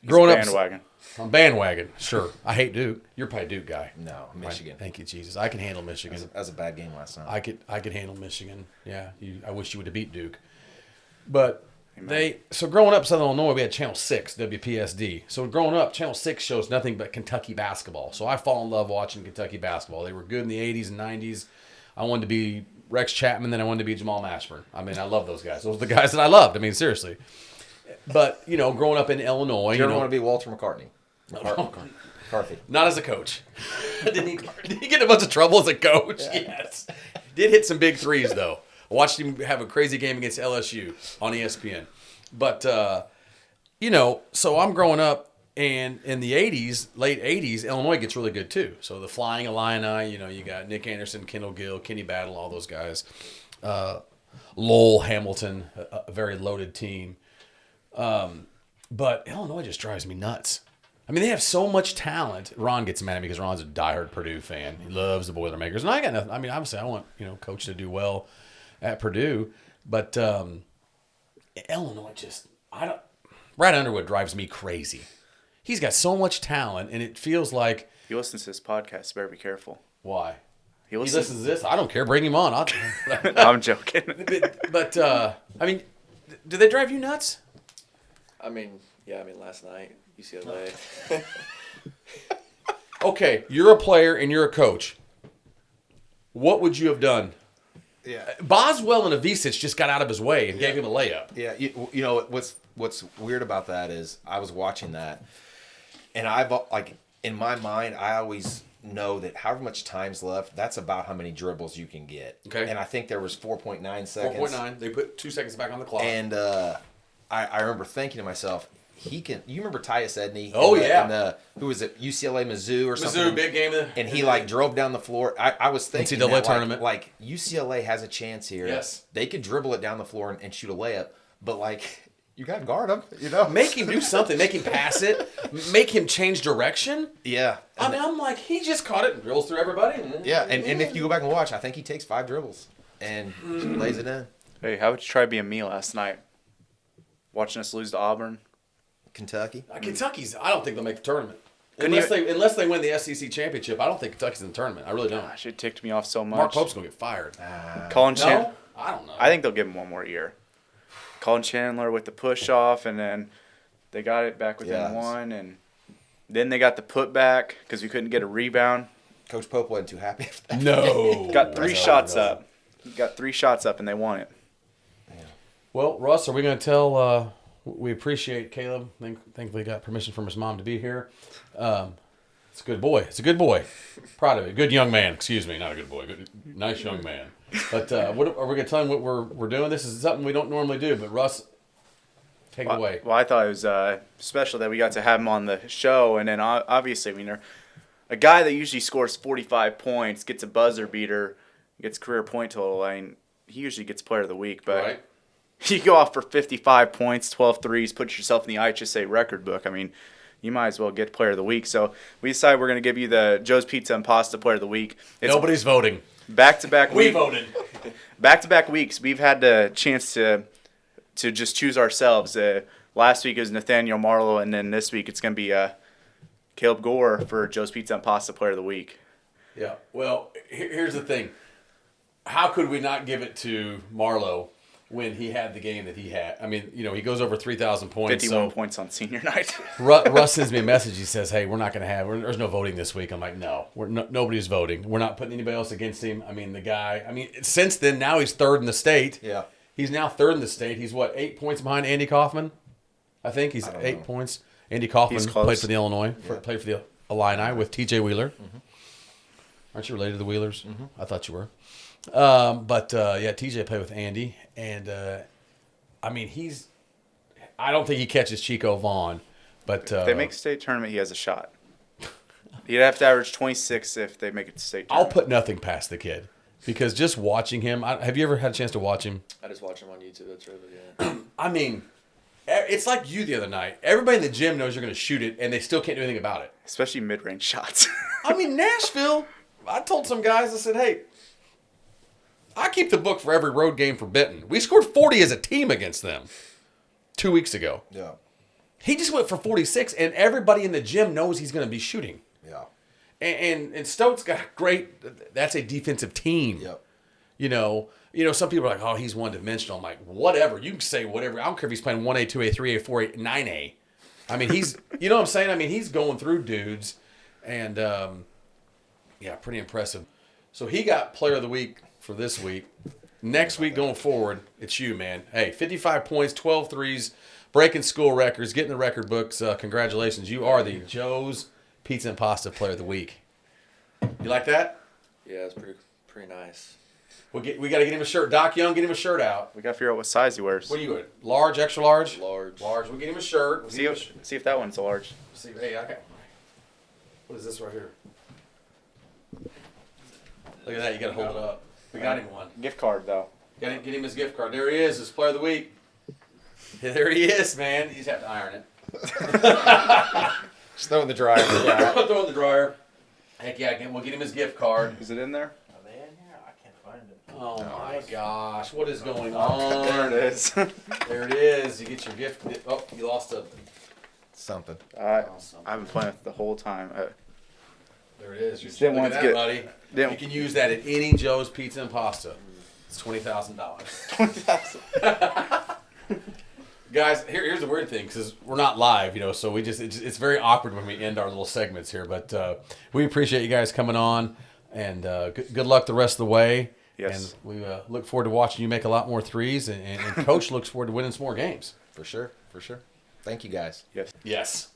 Growing up, bandwagon. I'm bandwagon. Sure. I hate Duke. You're probably a Duke guy. No, Michigan. Right. Thank you, Jesus. I can handle Michigan. That was a bad game last night. I could handle Michigan. Yeah. I wish you would have beat Duke. But so growing up in Southern Illinois, we had Channel 6, WPSD. So growing up, Channel 6 shows nothing but Kentucky basketball. So I fall in love watching Kentucky basketball. They were good in the 80s and 90s. I wanted to be Rex Chapman, then I wanted to be Jamal Mashburn. I mean, I love those guys. Those are the guys that I loved. I mean, seriously. But, growing up in Illinois. Do you ever want to be Walter McCartney? McCarthy. Not as a coach. Did he get in a bunch of trouble as a coach? Yeah. Yes. Did hit some big threes, though. I watched him have a crazy game against LSU on ESPN. But, so I'm growing up, and in the 80s, late 80s, Illinois gets really good, too. So the Flying Illini, you got Nick Anderson, Kendall Gill, Kenny Battle, all those guys. Lowell Hamilton, a very loaded team. But Illinois just drives me nuts. I mean, they have so much talent. Ron gets mad at me because Ron's a diehard Purdue fan. He loves the Boilermakers. And I got nothing. I mean, obviously, I want, coach to do well at Purdue. But Illinois Brad Underwood drives me crazy. He's got so much talent, and it feels like... He listens to this podcast, so better be careful. Why? He listens to this? I don't care. Bring him on. I'm joking. But I mean, do they drive you nuts? I mean, last night, UCLA. Okay, you're a player and you're a coach. What would you have done Yeah. Boswell and Avicic just got out of his way and gave him a layup. Yeah, you know what's weird about that is I was watching that, and I've like in my mind I always know that however much time's left, that's about how many dribbles you can get. Okay. And I think there was 4.9 seconds. 4.9. They put 2 seconds back on the clock. And I remember thinking to myself, he can. You remember Tyus Edney? Oh, in the who was it? UCLA Mizzou or something. Mizzou, big game. And he like drove down the floor. I was thinking NCAA that, tournament. Like UCLA has a chance here. Yes. They could dribble it down the floor and shoot a layup, but like you got to guard him. You know, Make him do something. Make him pass it. Make him change direction. Yeah. I mean, I'm like, he just caught it and drills through everybody. Yeah, and if you go back and watch, I think he takes 5 dribbles and lays it in. Hey, how would you try being me last night? Watching us lose to Auburn. Kentucky. Kentucky's. I don't think they'll make the tournament Couldn't unless they win the SEC championship. I don't think Kentucky's in the tournament. I really don't. Gosh, it ticked me off so much. Mark Pope's gonna get fired. Colin No, Chandler. I don't know. I think they'll give him one more year. Colin Chandler with the push off, and then they got it back within one, and then they got the putback because we couldn't get a rebound. Coach Pope wasn't too happy with that. No. Got 3 shots up. Got 3 shots up, and they won it. Well, Russ, are we going to tell? We appreciate Kaleb. Thankfully, he got permission from his mom to be here. It's a good boy. It's a good boy. Proud of it. Good young man. Excuse me, not a good boy. Good, nice young man. But what are we going to tell him what we're doing? This is something we don't normally do. But Russ, take it away. Well, I thought it was special that we got to have him on the show, and then obviously, I mean, a guy that usually scores 45 points, gets a buzzer beater, gets career point total. I mean, he usually gets Player of the Week, but. Right. You go off for 55 points, 12 threes, put yourself in the IHSA record book. I mean, you might as well get Player of the Week. So we decided we're going to give you the Joe's Pizza and Pasta Player of the Week. It's Nobody's voting. back-to-back We week. voted. Back-to-back weeks. We've had the chance to just choose ourselves. Last week it was Nathaniel Marlowe, and then this week it's going to be Kaleb Gore for Joe's Pizza and Pasta Player of the Week. Yeah. Well, here's the thing. How could we not give it to Marlowe when he had the game that he had? I mean, he goes over 3,000 points. 51 points on senior night. Russ sends me a message. He says, "Hey, we're not going to there's no voting this week." I'm like, "No, nobody's voting. We're not putting anybody else against him." I mean, the guy. I mean, since then, now he's 3rd in the state. Yeah. He's now 3rd in the state. He's 8 points behind Andy Kaufman. I think he's 8 points. Andy Kaufman He's close. played for the Illinois. Played for the Illini with T.J. Wheeler. Mm-hmm. Aren't you related to the Wheelers? Mm-hmm. I thought you were. But TJ played with Andy, and I mean, I don't think he catches Chico Vaughn, but If they make state tournament, he has a shot. He'd have to average 26 if they make it to state I'll tournament. put nothing past the kid because just watching him. Have you ever had a chance to watch him? I just watch him on YouTube. That's really good. I mean, it's like you the other night. Everybody in the gym knows you're going to shoot it, and they still can't do anything about it. Especially mid-range shots. I mean, Nashville. I told some guys, I said, "Hey, I keep the book for every road game for Benton. We scored 40 as a team against them 2 weeks ago. Yeah. He just went for 46, and everybody in the gym knows he's going to be shooting. Yeah. And Stokes got great. That's a defensive team. Yep. Some people are like, "Oh, he's one-dimensional." I'm like, whatever. You can say whatever. I don't care if he's playing 1A, 2A, 3A, 4A, 9A. I mean, he's, you know what I'm saying? I mean, he's going through dudes. And, pretty impressive. So he got Player of the Week for this week. Next week going forward, it's you, man. Hey, 55 points, 12 threes, breaking school records, getting the record books. Congratulations. You are the Joe's Pizza and Pasta Player of the Week. You like that? Yeah, it's pretty nice. We got to get him a shirt. Doc Young, get him a shirt out. We got to figure out what size he wears. What are you at? Large, extra large? Large. Large. We'll get him a shirt. We'll See if that one's large. Hey, I got. What is this right here? Look at that. You got to hold it up. We got him one. Gift card, though. Got to get him his gift card. There he is. His Player of the Week. There he is, man. You just have to iron it. Just throw it in the dryer. Throw it in the dryer. Heck yeah, we'll get him his gift card. Is it in there? Are they in here? I can't find it. Oh my gosh, what is going on? There it is. There it is. You get your gift. Oh, you lost a. Something. I've been playing with it the whole time. There it is. Didn't Look at want to that, get- buddy. didn't- You can use that at any Joe's Pizza and Pasta. It's $20,000. Guys, here's the weird thing, because we're not live, so it's very awkward when we end our little segments here. But we appreciate you guys coming on, and good luck the rest of the way. Yes. And we look forward to watching you make a lot more threes, and Coach looks forward to winning some more games. For sure. Thank you, guys. Yes.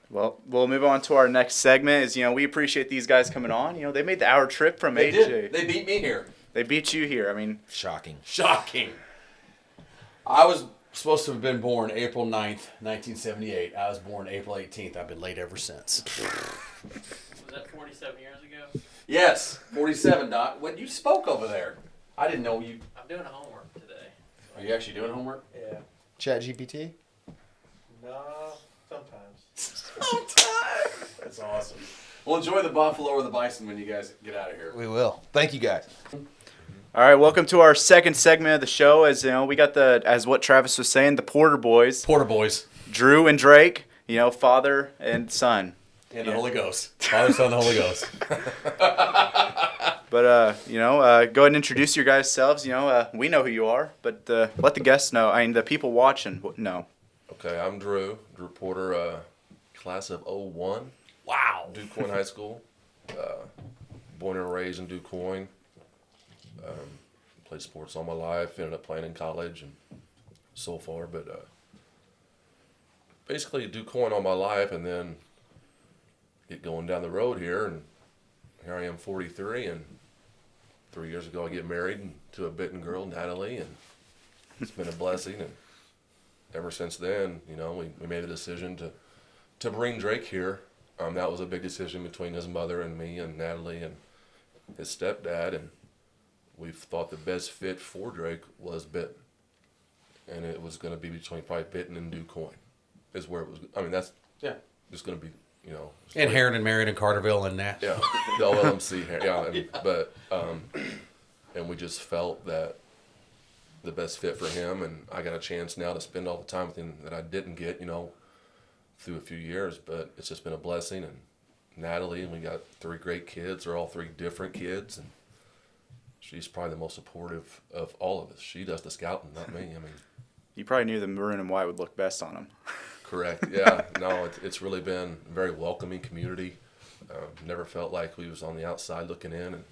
Well, we'll move on to our next segment. Is we appreciate these guys coming on. They made the hour trip from They AJ. did. They beat me here. They beat you here. I mean, Shocking. I was supposed to have been born April 9th, 1978. I was born April 18th. I've been late ever since. Was that 47 years ago? Yes, 47, Doc. When you spoke over there, I didn't know you. I'm doing homework today. Are you actually doing homework? Yeah. Chat GPT? No, sometimes. That's awesome. Well, enjoy the buffalo or the bison when you guys get out of here. We will. Thank you, guys. all right. Welcome to our second segment of the show. As we got as what Travis was saying, the Porter boys, Porter boys Drew and Drake. Father and son. and the Holy Ghost. Father, Son, and the Holy Ghost. But go ahead and introduce your guys' selves. We know who you are, but let the guests know. I mean, the people watching know. Okay, I'm Drew Porter, class of 01, Wow. DuQuoin High School. Born and raised in DuQuoin. Played sports all my life. Ended up playing in college and so far, but basically DuQuoin all my life, and then get going down the road here, and here I am, 43, and 3 years ago I get married to a Benton girl, Natalie, and it's been a blessing. And ever since then, we made a decision to bring Drake here. That was a big decision between his mother and me and Natalie and his stepdad, and we thought the best fit for Drake was Benton, and it was going to be between probably Benton and DuQuoin, is where it was. I mean, that's just going to be, And Harrington married in Carterville and Nash. yeah, the OLMC here, and we just felt that the best fit for him, and I got a chance now to spend all the time with him that I didn't get, through a few years, but it's just been a blessing. And Natalie, and we got 3 great kids. They're all 3 different kids, and she's probably the most supportive of all of us. She does the scouting, not me. I mean, You probably knew the maroon and white would look best on them. correct. Yeah. No, it's really been a very welcoming community. Never felt like we was on the outside looking in, and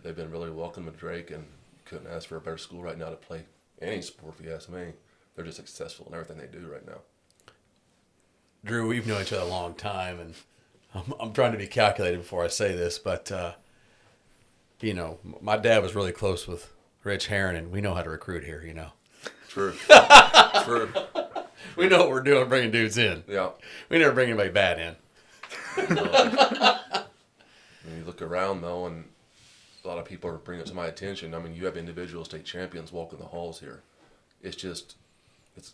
they've been really welcoming to Drake, and couldn't ask for a better school right now to play any sport, if you ask me. They're just successful in everything they do right now. Drew, we've known each other a long time, and I'm trying to be calculated before I say this, but, my dad was really close with Rich Herron, and we know how to recruit here, True. True. We know what we're doing bringing dudes in. Yeah. We never bring anybody bad in. When you look around, though, and a lot of people are bringing it to my attention. I mean, you have individual state champions walking the halls here. It's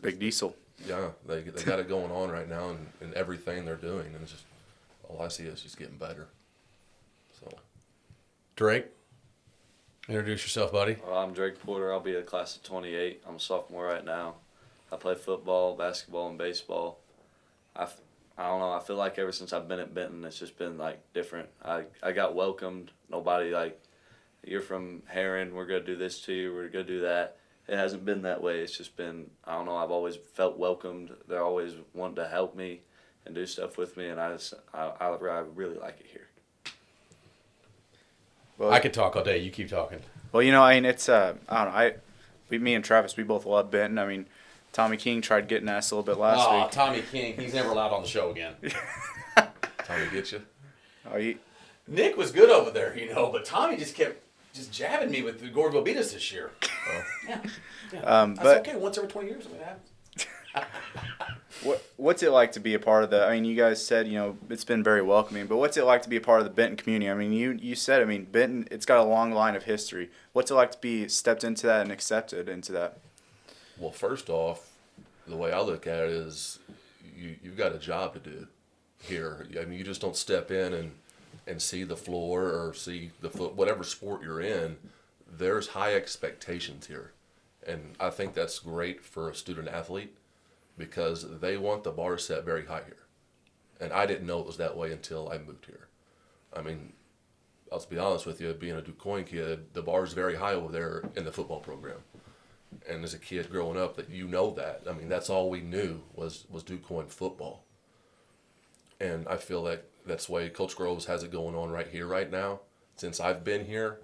Big Diesel. yeah, they got it going on right now, and everything they're doing, and it's just all I see is just getting better. So Drake, introduce yourself, buddy. Well, I'm Drake Porter. I'll be a class of 28. I'm a sophomore right now. I play football, basketball, and baseball. I don't know. I feel like ever since I've been at Benton, it's just been different. I got welcomed. Nobody you're from Heron. We're gonna do this to you. We're gonna do that. It hasn't been that way. It's just been, I don't know. I've always felt welcomed. They're always wanting to help me and do stuff with me, and I really like it here. Well, I could talk all day. You keep talking. Well, it's I don't know. Me and Travis, we both love Benton. I mean, Tommy King tried getting us a little bit last week. Tommy King. He's never allowed on the show again. Tommy get you. Nick was good over there, but Tommy just kept jabbing me with the Goreville beat us this year. Oh. Yeah. But That's okay. Once every 20 years, it happens. what's it like to be a part of the? I mean, you guys said it's been very welcoming, but what's it like to be a part of the Benton community? I mean, you said Benton. It's got a long line of history. What's it like to be stepped into that and accepted into that? Well, first off, the way I look at it is you've got a job to do here. I mean, you just don't step in and see the floor or see the whatever sport you're in. There's high expectations here. And I think that's great for a student athlete because they want the bar set very high here. And I didn't know it was that way until I moved here. I mean, I'll be honest with you, being a DuQuoin kid, the bar is very high over there in the football program. And as a kid growing up, that that. I mean, that's all we knew was DuQuoin football. And I feel like that's the way Coach Groves has it going on right here, right now. Since I've been here,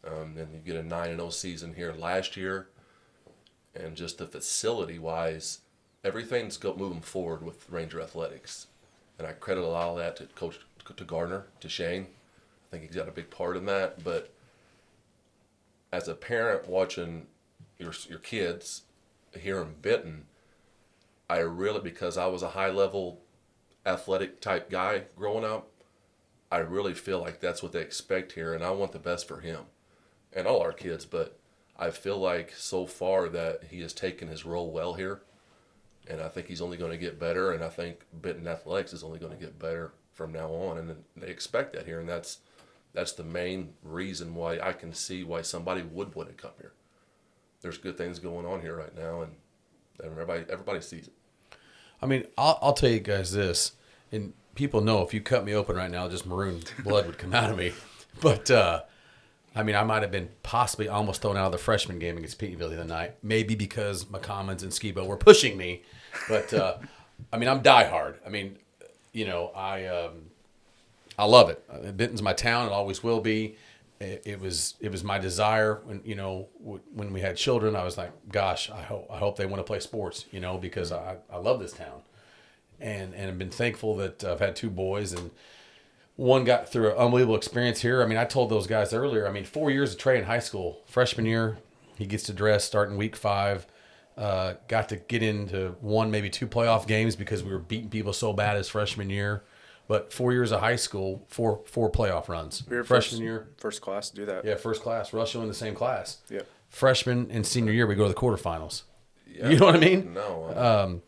Then you get a 9-0 season here last year, and just the facility-wise, everything's moving forward with Ranger Athletics, and I credit a lot of that to Gardner, to Shane. I think he's got a big part in that. But as a parent watching your kids here in Benton, I really, because I was a high-level athletic type guy growing up, I really feel like that's what they expect here, and I want the best for him and all our kids. But I feel like so far that he has taken his role well here, and I think he's only going to get better, and I think Benton Athletics is only going to get better from now on, and they expect that here, and that's the main reason why I can see why somebody would want to come here. There's good things going on here right now, and everybody sees it. I mean, I'll tell you guys this, and people know if you cut me open right now, just maroon blood would come out of me. But, I mean, I might have been possibly almost thrown out of the freshman game against Peterville the other night, maybe because McCommons and Skibo were pushing me. But, I mean, I'm diehard. I mean, you know, I love it. Benton's my town. It always will be. It was my desire when, you know, when we had children. I was like, gosh, I hope they want to play sports, you know, because I love this town, and I've been thankful that I've had two boys, and one got through an unbelievable experience here. I mean, I told those guys earlier. I mean, 4 years of Trey in high school. Freshman year, he gets to dress starting week 5. Got to get into 1, maybe 2 playoff games because we were beating people so bad his freshman year. But 4 years of high school, four playoff runs. We were Freshman year. First class to do that. Yeah, first class. Russell in the same class. Yep. Freshman and senior year, we go to the quarterfinals. Yeah. You know what I mean? No.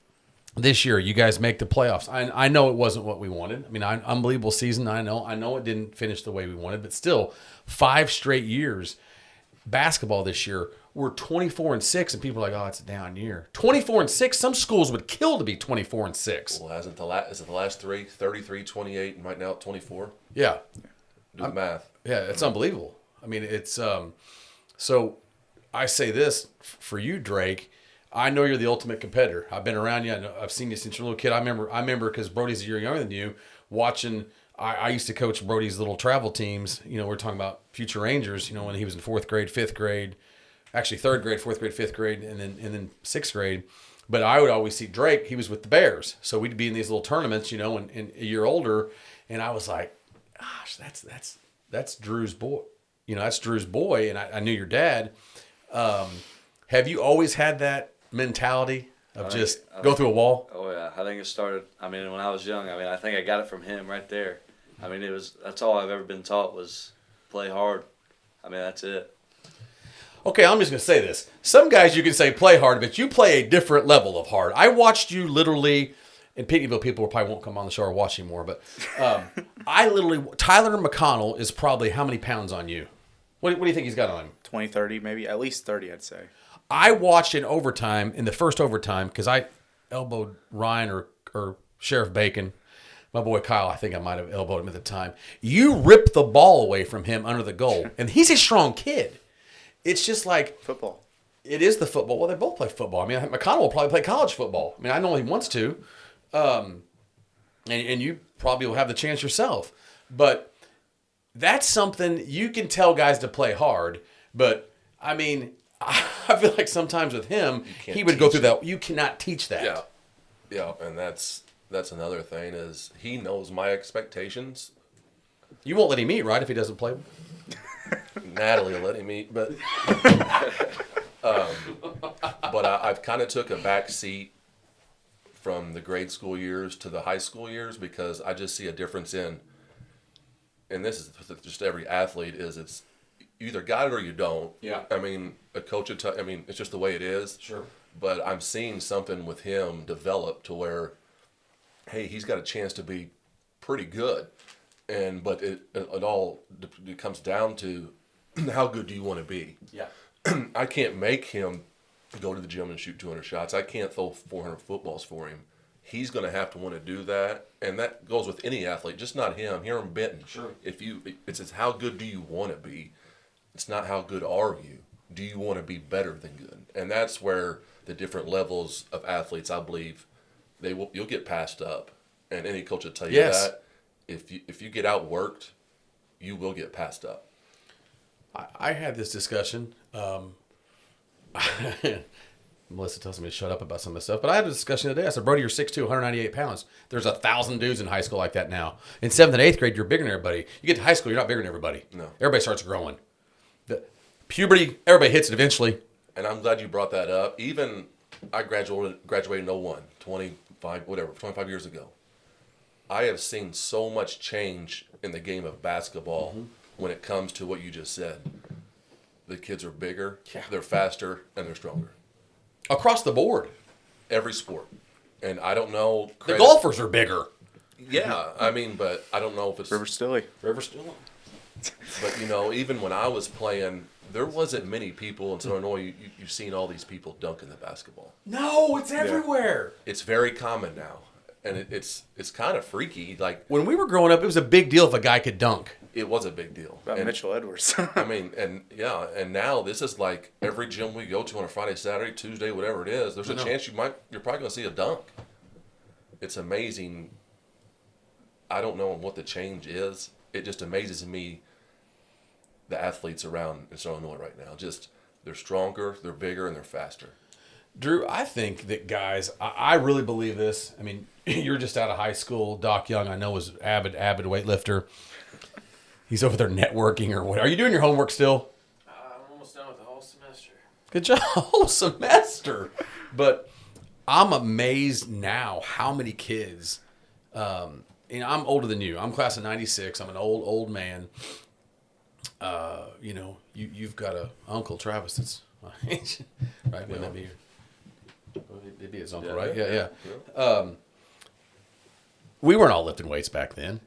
This year, you guys make the playoffs. I know it wasn't what we wanted. I mean, unbelievable season. I know it didn't finish the way we wanted, but still, 5 straight years. Basketball this year, we're 24-6, and people are like, "Oh, it's a down year." 24-6. Some schools would kill to be 24-6. Well, is it the last 3, 33, 28, and right now 24? Yeah. Do the math. Yeah, it's unbelievable. I mean, it's so I say this for you, Drake. I know you're the ultimate competitor. I've been around you. I've seen you since you're a little kid. I remember because Brody's a year younger than you, watching. I used to coach Brody's little travel teams. You know, we're talking about future Rangers. You know, when he was in 4th grade, 5th grade, actually 3rd grade, 4th grade, 5th grade, and then 6th grade. But I would always see Drake. He was with the Bears, so we'd be in these little tournaments. You know, and a year older, and I was like, gosh, that's Drew's boy. You know, that's Drew's boy, and I knew your dad. Have you always had that mentality of go through a wall? Oh yeah, I think it started. I mean, when I was young. I mean, I think I got it from him right there. I mean, that's all I've ever been taught was play hard. I mean, that's it. Okay, I'm just going to say this. Some guys you can say play hard, but you play a different level of hard. I watched you literally, and Peterville people probably won't come on the show or watch anymore, but Tyler McConnell is probably how many pounds on you? What do you think he's got on him? 20, 30, maybe. At least 30, I'd say. I watched in the first overtime, because I elbowed Ryan or Sheriff Bacon. My boy Kyle, I think I might have elbowed him at the time. You ripped the ball away from him under the goal. And he's a strong kid. It's just like Football. It is the football. Well, they both play football. I mean, McConnell will probably play college football. I mean, I know he wants to. And you probably will have the chance yourself. But that's something you can tell guys to play hard. But, I mean, I feel like sometimes with him, he would go through that. You cannot teach that. Yeah, and that's another thing is he knows my expectations. You won't let him eat, right, if he doesn't play? Natalie will let him eat, but I've kind of took a back seat from the grade school years to the high school years because I just see a difference in, and this is just every athlete, is it's you either got it or you don't. Yeah. I mean, a coach I mean, it's just the way it is. Sure. But I'm seeing something with him develop to where, hey, he's got a chance to be pretty good. But it all comes down to how good do you want to be? Yeah. I can't make him go to the gym and shoot 200 shots. I can't throw 400 footballs for him. He's going to have to want to do that, and that goes with any athlete, just not him. Here in Benton, Sure. It's how good do you want to be? It's not how good are you. Do you want to be better than good? And that's where the different levels of athletes, I believe, you'll get passed up, and any coach will tell you Yes. that. If you get outworked, you will get passed up. I had this discussion. Melissa tells me to shut up about some of this stuff, but I had a discussion today. I said, Brody, you're 6'2", 198 pounds. There's 1,000 dudes in high school like that now. In 7th and 8th grade, you're bigger than everybody. You get to high school, you're not bigger than everybody. No. Everybody starts growing. The puberty, everybody hits it eventually. And I'm glad you brought that up. Even I graduated in 01, 25 years ago. I have seen so much change in the game of basketball when it comes to what you just said. The kids are bigger, they're faster, and they're stronger. Across the board. Every sport. And I don't know. The golfers are bigger. Yeah, I mean, but I don't know if it's. River Stilly. But, even when I was playing, there wasn't many people in Southern Illinois. You've seen all these people dunking the basketball. No, it's everywhere. It's very common now. And it's kind of freaky. Like, When we were growing up, it was a big deal if a guy could dunk. it was a big deal. About And- Mitchell Edwards. I mean, and now this is like every gym we go to on a Friday, Saturday, Tuesday, whatever it is. There's a chance you're probably going to see a dunk. It's amazing. I don't know what the change is. It just amazes me. The athletes around in Southern Illinois right now, they're stronger, they're bigger, and they're faster. Drew, I think that guys, I really believe this. I mean, you're just out of high school. Doc Young, I know, is avid weightlifter. He's over there networking or what. Are you doing your homework still? I'm almost done with the whole semester. Good job. Whole semester. But I'm amazed now how many kids, I'm older than you. I'm class of 96. I'm an old man. You've got a Uncle Travis that's my age. Right? Wouldn't that be it'd be his uncle, right? Yeah. We weren't all lifting weights back then.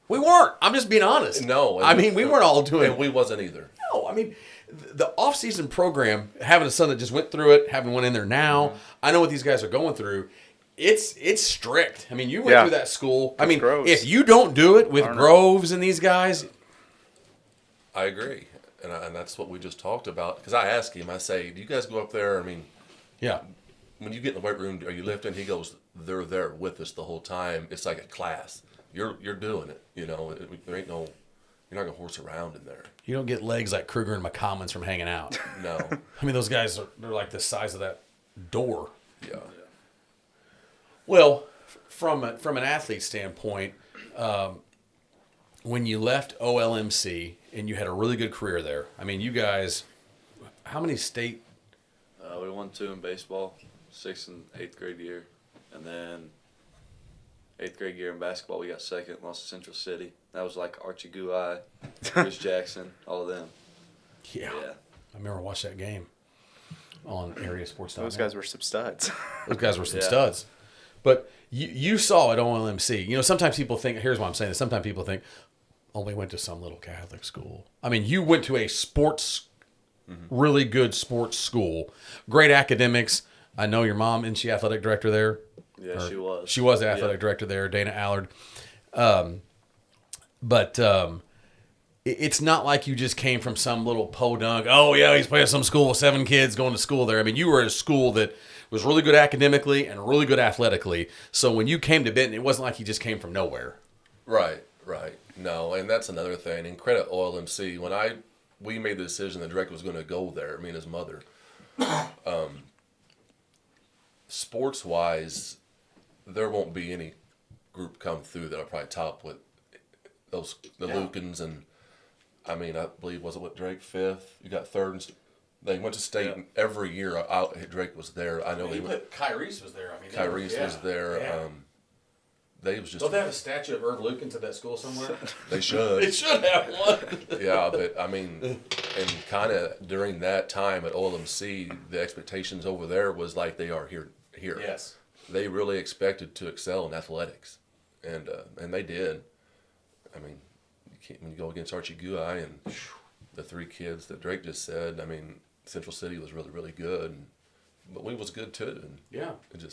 We weren't. I'm just being honest. No. I mean, we weren't all doing And we wasn't either. No, I mean, the off-season program, having a son that just went through it, having one in there now, I know what these guys are going through. It's strict. I mean, you went through that school. I mean, Groves. if you don't do it with Groves and these guys. I agree. And that's what we just talked about. Because I asked him, I say, do you guys go up there? I mean, Yeah. when you get in the weight room, are you lifting? He goes, they're there with us the whole time. It's like a class. You're doing it. There ain't no, you're not going to horse around in there. You don't get legs like Kruger and McCommons from hanging out. No. I mean, those guys, they're like the size of that door. Yeah. Well, from an athlete standpoint, when you left OLMC and you had a really good career there, I mean, you guys, how many state? We won 2 in baseball, 6th and 8th grade year, and then 8th grade year in basketball we got 2nd, lost to Central City. That was like Archie Guai, Chris Jackson, all of them. Yeah. I remember watching that game on Area Sports. Those guys were some studs. Those guys were some Yeah. studs. But you saw at OLMC. Sometimes people think, here's why I'm saying this. Sometimes people think, oh, we went to some little Catholic school. I mean, you went to a really good sports school. Great academics. I know your mom, isn't she athletic director there? Yeah, she was. She was the athletic director there, Dana Allard. But it's not like you just came from some little podunk. Oh, yeah, he's playing some school with 7 kids going to school there. I mean, you were at a school that was really good academically and really good athletically. So when you came to Benton, it wasn't like you just came from nowhere. Right. No, and that's another thing. And credit OLMC. When we made the decision that Drake was going to go there, me and his mother, sports-wise, there won't be any group come through that are probably top with the Lukens and, I mean, I believe, was it what, Drake 5th? You got 3rd. They went to state and every year Drake was there. I know Kyrie's was there. I mean, Kyrie's was there. Yeah. They was just. Don't they have a statue of Irv Lukens at that school somewhere? They should. They should have one. Yeah, but I mean, and kind of during that time at OLMC, the expectations over there was like they are here. Yes. They really expected to excel in athletics, and they did. I mean, when you go against Archie Guai and the 3 kids that Drake just said, I mean, Central City was really, really good, but we was good too. And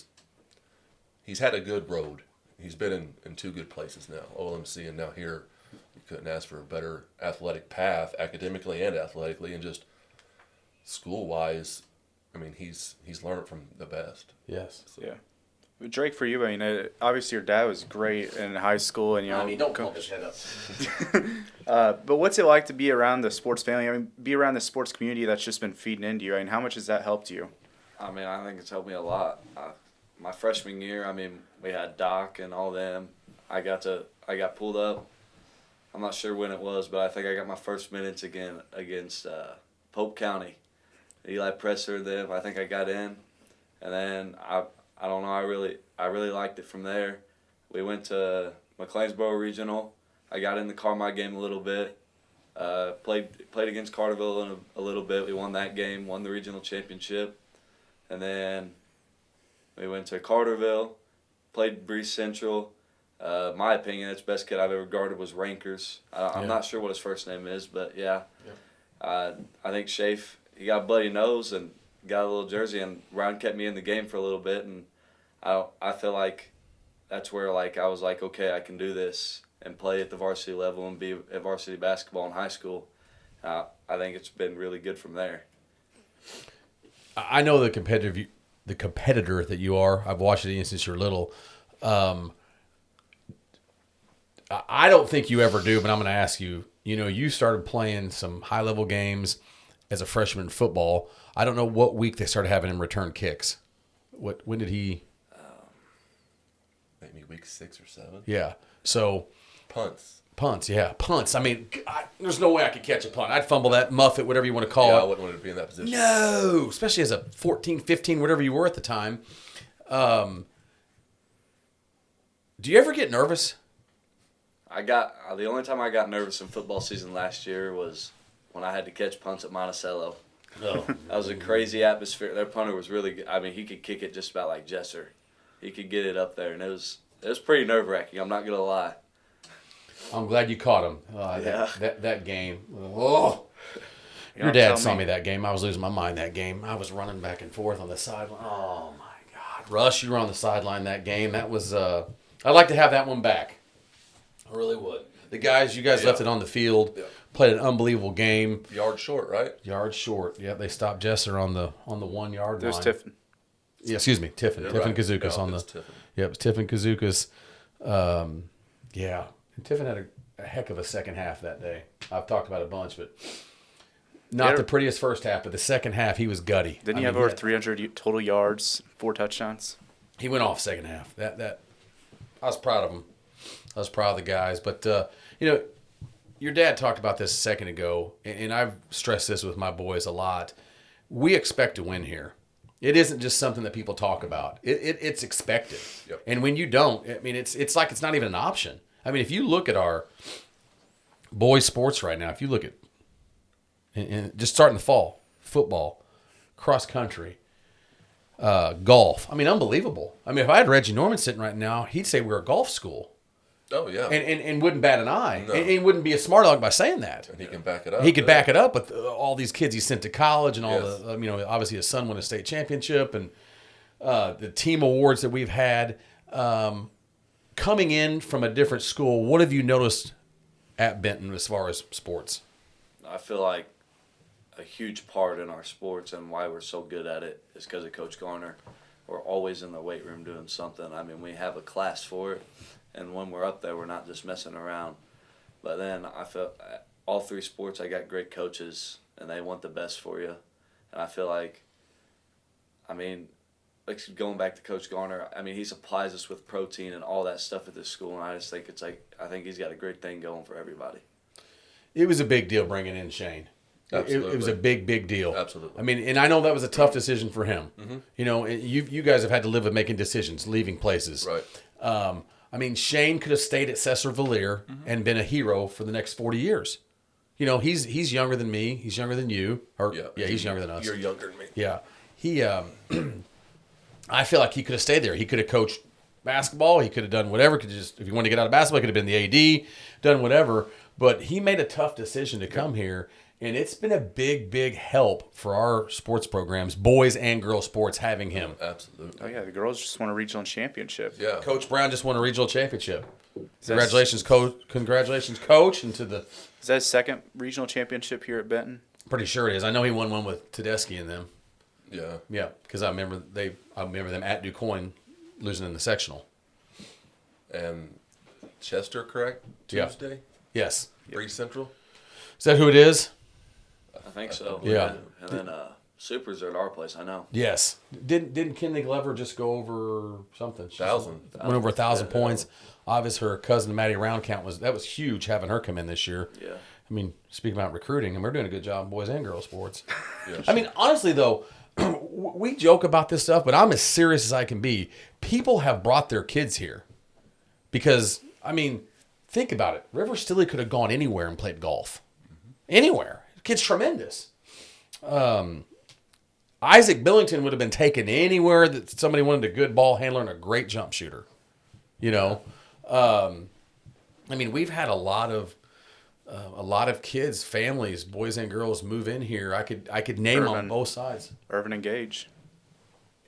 he's had a good road. He's been in 2 good places now, OLMC and now here. You couldn't ask for a better athletic path, academically and athletically, and just school-wise. I mean, he's learned from the best. Yes. So. Yeah. Drake, for you, I mean, obviously your dad was great in high school, and don't pump his head up. But what's it like to be around the sports family? I mean, be around the sports community that's just been feeding into you. I mean, how much has that helped you? I mean, I think it's helped me a lot. My freshman year, I mean, we had Doc and all them. I got pulled up. I'm not sure when it was, but I think I got my first minutes again against Pope County. Eli Presser and them. I think I got in, and then I don't know. I really liked it from there. We went to McLeansboro Regional. I got in the Carmi game a little bit. Played against Carterville in a little bit. We won that game. Won the regional championship, and then we went to Carterville. Played Breeze Central. My opinion, that's the best kid I've ever guarded was Rankers. I'm not sure what his first name is, but yeah. I think Shafe, he got a bloody nose and got a little jersey, and Ron kept me in the game for a little bit, and I feel like that's where I was like, okay, I can do this and play at the varsity level and be at varsity basketball in high school. I think it's been really good from there. I know the competitor that you are. I've watched it since you're little. I don't think you ever do, but I'm going to ask you. You started playing some high-level games as a freshman in football. I don't know what week they started having him return kicks. When did he? Maybe week 6 or 7. Yeah. So Punts. Yeah, punts. I mean, there's no way I could catch a punt. I'd fumble that, muff it, whatever you want to call Yeah, it. I wouldn't want to be in that position. No, especially as a 14, 15, whatever you were at the time. Do you ever get nervous? The only time I got nervous in football season last year was when I had to catch punts at Monticello. No. That was a crazy atmosphere. Their punter was really good. I mean, he could kick it just about like Jesser. He could get it up there, and it was pretty nerve-wracking. I'm not gonna lie. I'm glad you caught him. Yeah. That game. Oh. Your dad saw me that game. I was losing my mind that game. I was running back and forth on the sideline. Oh, my God. Russ, you were on the sideline that game. That was I'd like to have that one back. I really would. You guys left it on the field, played an unbelievable game. Yard short, right? Yard short. Yep, they stopped Jesser on the 1 yard line. There's Tiffin. Yeah, excuse me, Tiffin. Yeah, Tiffin right. Kazookas Yeah, on the. it's Tiffin. Yep, Tiffin Kazookas. Yeah, and Tiffin had a heck of a second half that day. I've talked about it a bunch, but not the prettiest first half. But the second half, he was gutty. Didn't he have over 300 total yards, 4 touchdowns? He went off second half. That I was proud of him. I was proud of the guys. But your dad talked about this a second ago, and I've stressed this with my boys a lot. We expect to win here. It isn't just something that people talk about. It's expected. Yep. And when you don't, I mean, it's like it's not even an option. I mean, if you look at our boys' sports right now, if you look at and just starting the fall, football, cross country, golf. I mean, unbelievable. I mean, if I had Reggie Norman sitting right now, he'd say we're a golf school. Oh, yeah. And wouldn't bat an eye. No. And wouldn't be a smart dog by saying that. And he can back it up. He could back it up with all these kids he sent to college and all Yes. the, obviously his son won a state championship and the team awards that we've had. Coming in from a different school, what have you noticed at Benton as far as sports? I feel like a huge part in our sports and why we're so good at it is because of Coach Garner. We're always in the weight room doing something. I mean, we have a class for it, and when we're up there, we're not just messing around. But then I feel all 3 sports, I got great coaches, and they want the best for you. And I feel like, going back to Coach Garner, I mean, he supplies us with protein and all that stuff at this school, and I just think I think he's got a great thing going for everybody. It was a big deal bringing in Shane. Absolutely. It was a big, big deal. Absolutely. I mean, and I know that was a tough decision for him. Mm-hmm. You guys have had to live with making decisions, leaving places. Right. I mean, Shane could have stayed at Cesar Valier and been a hero for the next 40 years. He's younger than me. He's younger than you. He's younger than us. You're younger than me. Yeah. He, I feel like he could have stayed there. He could have coached basketball. He could have done whatever. If he wanted to get out of basketball, he could have been the AD, done whatever. But he made a tough decision to come here. And it's been a big, big help for our sports programs, boys and girls sports, having him. Absolutely. Oh, yeah, the girls just won a regional championship. Yeah. Coach Brown just won a regional championship. Congratulations, Coach. Congratulations, Coach. And to the Is that his second regional championship here at Benton? pretty sure it is. I know he won one with Tedeschi and them. Yeah. Yeah, because I remember them at DuQuoin losing in the sectional. And Chester, correct? Yeah. Tuesday? Yes. Breeze Central? Is that who it is? I think so. Yeah. And then Supers are at our place. I know. Yes. Didn't Kinley Glover just go over something? She 1,000. went over 1,000 Yeah. points. Obviously, her cousin Maddie Roundcount was huge having her come in this year. Yeah. I mean, speaking about recruiting, and we're doing a good job in boys and girls sports. Yeah, I mean, honestly though, we joke about this stuff, but I'm as serious as I can be. People have brought their kids here because, I mean, think about it. River Stilley could have gone anywhere and played golf. Anywhere. The kid's tremendous. Isaac Billington would have been taken anywhere that somebody wanted a good ball handler and a great jump shooter. You know, I mean, we've had a lot of kids, families, boys and girls move in here. I could name on both sides. Irvin and Gage.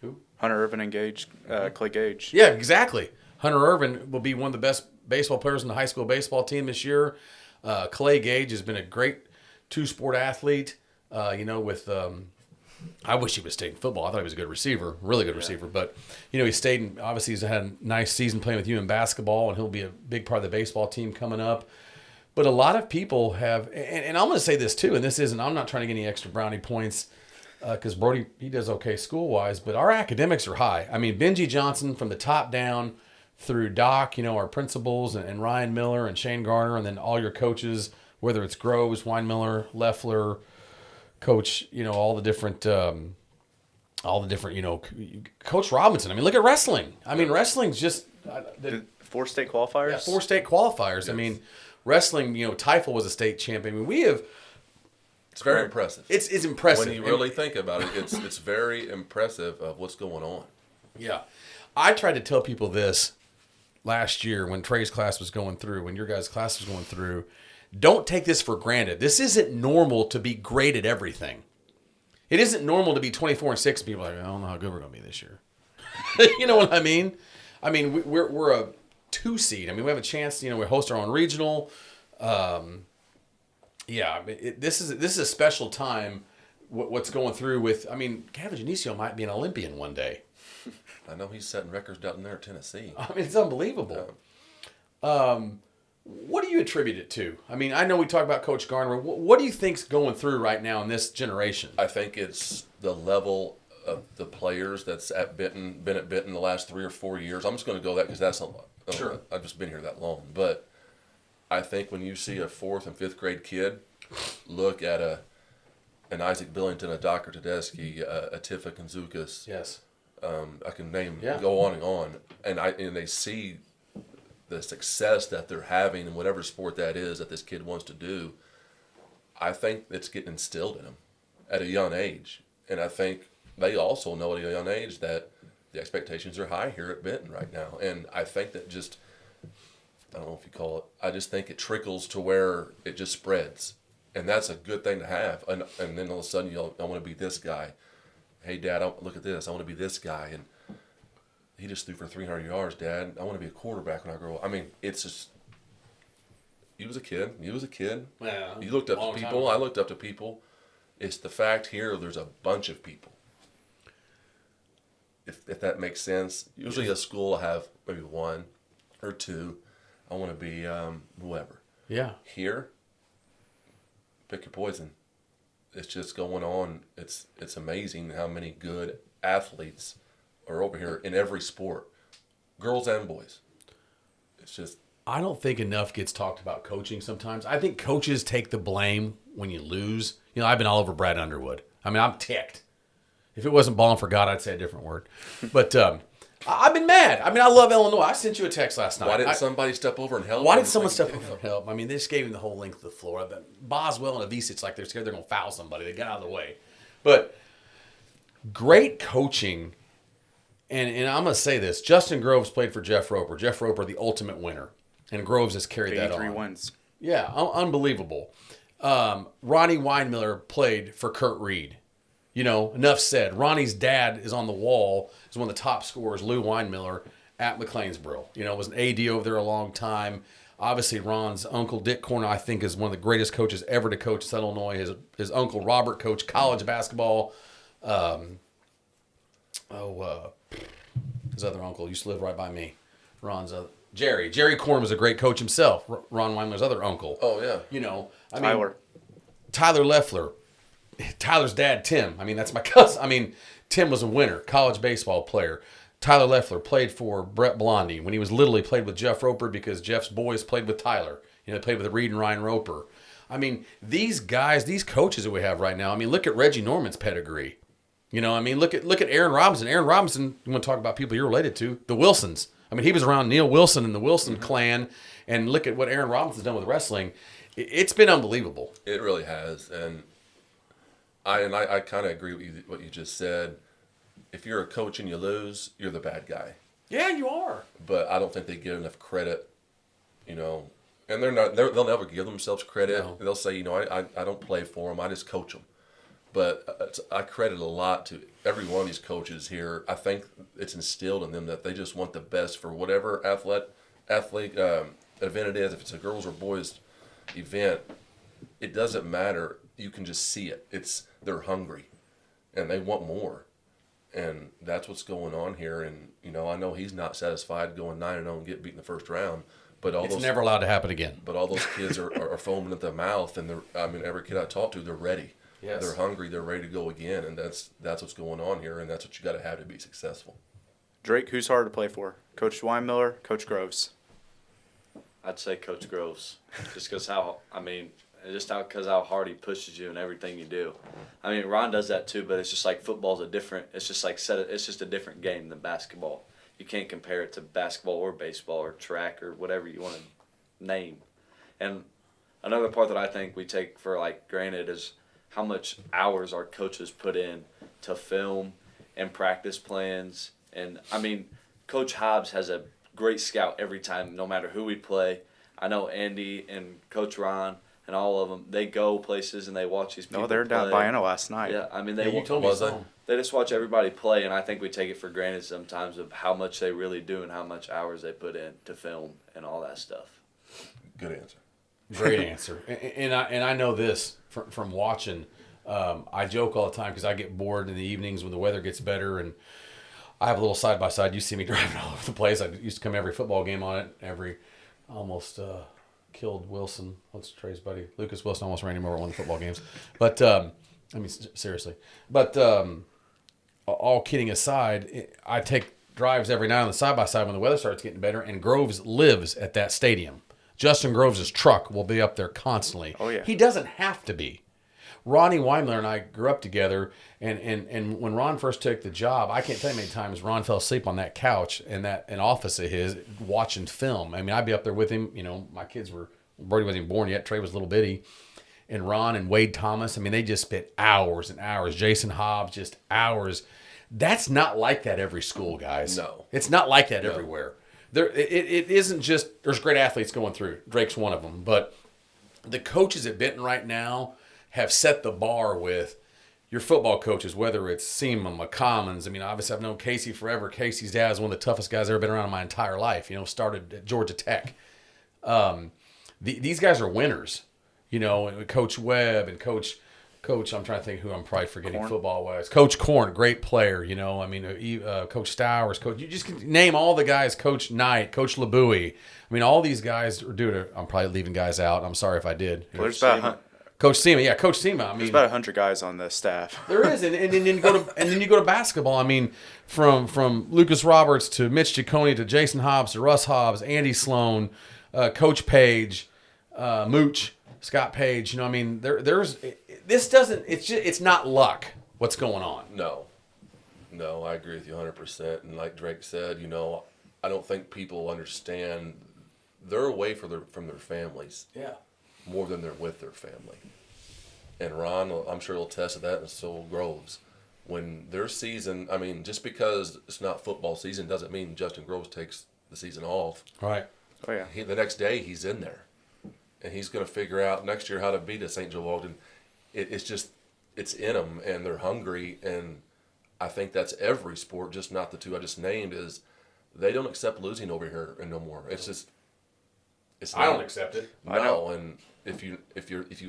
Who? Hunter Irvin and Gage, Clay Gage. Yeah, exactly. Hunter Irvin will be one of the best baseball players in the high school baseball team this year. Clay Gage has been a great two-sport athlete. With I wish he would have stayed in football. I thought he was a good receiver, really good receiver. But, he stayed in, obviously he's had a nice season playing with you in basketball, and he'll be a big part of the baseball team coming up. But a lot of people have, and I'm going to say this too, and I'm not trying to get any extra brownie points because Brody, he does okay school-wise, but our academics are high. I mean, Benji Johnson from the top down through Doc, our principals, and Ryan Miller and Shane Garner, and then all your coaches, whether it's Groves, Weinmiller, Leffler, Coach, all the different, Coach Robinson. I mean, look at wrestling. I mean, wrestling's just... The 4 state qualifiers? Yeah, 4 state qualifiers. Yes. I mean, wrestling, Teifel was a state champion. I mean, we have... It's very impressive. It's impressive. When you really think about it, it's very impressive of what's going on. Yeah. I tried to tell people this last year when Trey's class was going through, when your guys' class was going through. Don't take this for granted. This isn't normal to be great at everything. It isn't normal to be 24-6 and people are like, I don't know how good we're going to be this year. You know what I mean? I mean, we're a 2 seed. I mean, we have a chance, we host our own regional. This is a special time, what's going through with, I mean, Gavin Janicio might be an Olympian one day. I know he's setting records down there in Tennessee. I mean, it's unbelievable. What do you attribute it to? I mean, I know we talk about Coach Garner. What do you think's going through right now in this generation? I think it's the level of the players that's been at Benton the last 3 or 4 years. I'm just going to go that because that's a lot. Sure. I've just been here that long. But I think when you see a 4th and 5th grade kid look at an Isaac Billington, a Dr. Tedeschi, a Tifa Kanzukas. Yes. I can name, go on. And they see the success that they're having in whatever sport that is that this kid wants to do. I think it's getting instilled in them at a young age. And I think they also know at a young age that the expectations are high here at Benton right now. And I think that just, I don't know if you call it, I just think it trickles to where it just spreads. And that's a good thing to have. And then all of a sudden, I want to be this guy. Hey, Dad, look at this. I want to be this guy. And he just threw for 300 yards, Dad. I want to be a quarterback when I grow up. I mean, it's just, he was a kid. Yeah, You looked up to people. I looked up to people. It's the fact here there's a bunch of people. If that makes sense. Usually a school will have maybe 1 or 2. I want to be whoever. Yeah. Here, pick your poison. It's just going on. It's amazing how many good athletes are over here in every sport, girls and boys. It's just. I don't think enough gets talked about coaching sometimes. I think coaches take the blame when you lose. I've been all over Brad Underwood. I mean, I'm ticked. If it wasn't balling for God, I'd say a different word. But I've been mad. I mean, I love Illinois. I sent you a text last night. Why didn't somebody step over and help? Why did someone step over and help? I mean, they just gave him the whole length of the floor. Boswell and Avicic, like they're scared they're going to foul somebody. They got out of the way. But great coaching, and I'm going to say this. Justin Groves played for Jeff Roper. Jeff Roper, the ultimate winner. And Groves has carried that on. 83 wins. Yeah, unbelievable. Ronnie Weinmiller played for Kurt Reed. Enough said. Ronnie's dad is on the wall, is one of the top scorers, Lou Weinmiller, at McLeansboro. Was an AD over there a long time. Obviously, Ron's uncle, Dick Corner, I think, is one of the greatest coaches ever to coach Southern Illinois. His uncle, Robert, coached college basketball. His his other uncle, used to live right by me. Ron's Jerry. Jerry Korn was a great coach himself. Ron Weimler's other uncle. Oh yeah. You know, I mean, Tyler. Tyler Leffler. Tyler's dad, Tim. I mean, that's my cousin. I mean, Tim was a winner, college baseball player. Tyler Leffler played for Brett Blondie. When he was little, he played with Jeff Roper because Jeff's boys played with Tyler. You know, they played with Reed and Ryan Roper. I mean, these guys, these coaches that we have right now, I mean, look at Reggie Norman's pedigree. You know, I mean, look at Aaron Robinson. Aaron Robinson, you want to talk about people you're related to, the Wilsons. I mean, he was around Neil Wilson and the Wilson clan, and look at what Aaron Robinson's done with wrestling. It's been unbelievable. It really has, and I kind of agree with what you just said. If you're a coach and you lose, you're the bad guy. Yeah, you are. But I don't think they get enough credit, you know. And they'll never give themselves credit. No. They'll say, you know, I don't play for them. I just coach them. But I credit a lot to every one of these coaches here. I think it's instilled in them that they just want the best for whatever athlete event it is. If it's a girls or boys event, it doesn't matter. You can just see it. They're hungry, and they want more, and that's what's going on here. And you know, I know he's not satisfied going 9-0 and get beat in the first round. But It's never allowed to happen again. But all those kids are foaming at the mouth, and every kid I talk to, they're ready. Yes. They're hungry. They're ready to go again, and that's what's going on here, and that's what you got to have to be successful. Drake, who's harder to play for? Coach Weinmiller, Coach Groves? I'd say Coach Groves, just because how hard he pushes you and everything you do. I mean, Ron does that too, but it's just like football's it's just a different game than basketball. You can't compare it to basketball or baseball or track or whatever you want to name. And another part that I think we take for like granted is how much hours our coaches put in to film and practice plans. And I mean, Coach Hobbs has a great scout every time, no matter who we play. I know Andy and Coach Ron and all of them, they go places and they watch these people No, they're down play. by Anna last night. Yeah, I mean, You told me so. they just watch everybody play, and I think we take it for granted sometimes of how much they really do and how much hours they put in to film and all that stuff. Good answer. Great answer. And I know this from watching. I joke all the time because I get bored in the evenings when the weather gets better, and I have a little side-by-side. You see me driving all over the place. I used to come every football game on it. Almost killed Wilson. What's Trey's buddy? Lucas Wilson almost ran him over at one of the football games. But, I mean, seriously. But all kidding aside, I take drives every night on the side-by-side when the weather starts getting better, and Groves lives at that stadium. Justin Groves' truck will be up there constantly. Oh, yeah. He doesn't have to be. Ronnie Weimler and I grew up together, and when Ron first took the job, I can't tell you how many times Ron fell asleep on that couch in an office of his watching film. I mean, I'd be up there with him. You know, my kids Brody wasn't even born yet. Trey was a little bitty. And Ron and Wade Thomas, I mean, they just spent hours and hours. Jason Hobbs, just hours. That's not like that every school, guys. No. It's not like that everywhere. It isn't just, there's great athletes going through. Drake's one of them. But the coaches at Benton right now have set the bar with your football coaches, whether it's Seaman, McCommons. I mean, obviously I've known Casey forever. Casey's dad is one of the toughest guys I've ever been around in my entire life. You know, started at Georgia Tech. These guys are winners. You know, and Coach Webb and Coach, I'm trying to think who I'm probably forgetting football-wise. Coach Korn, great player. You know, I mean, Coach Stowers, you just can name all the guys. Coach Knight, Coach LeBouy. I mean, all these guys are doing it. I'm probably leaving guys out. I'm sorry if I did. Well, there's about Coach Seaman, yeah, Coach Seaman. I mean, there's about 100 guys on the staff. There is, and then you go to basketball. I mean, from Lucas Roberts to Mitch Ciccone to Jason Hobbs to Russ Hobbs, Andy Sloan, Coach Page, Mooch, Scott Page. You know, I mean, it's not luck. What's going on? No, I agree with you 100%. And like Drake said, you know, I don't think people understand they're away from their families. Yeah. More than they're with their family. And Ron, I'm sure he'll attest to that, and so will Groves. When their season, I mean, just because it's not football season doesn't mean Justin Groves takes the season off. Right. Oh, yeah. The next day, he's in there. And he's going to figure out next year how to beat a St. Joe Ogden. It's in them, and they're hungry. And I think that's every sport, just not the two I just named, is they don't accept losing over here and no more. It's just... I don't accept it. No, and if you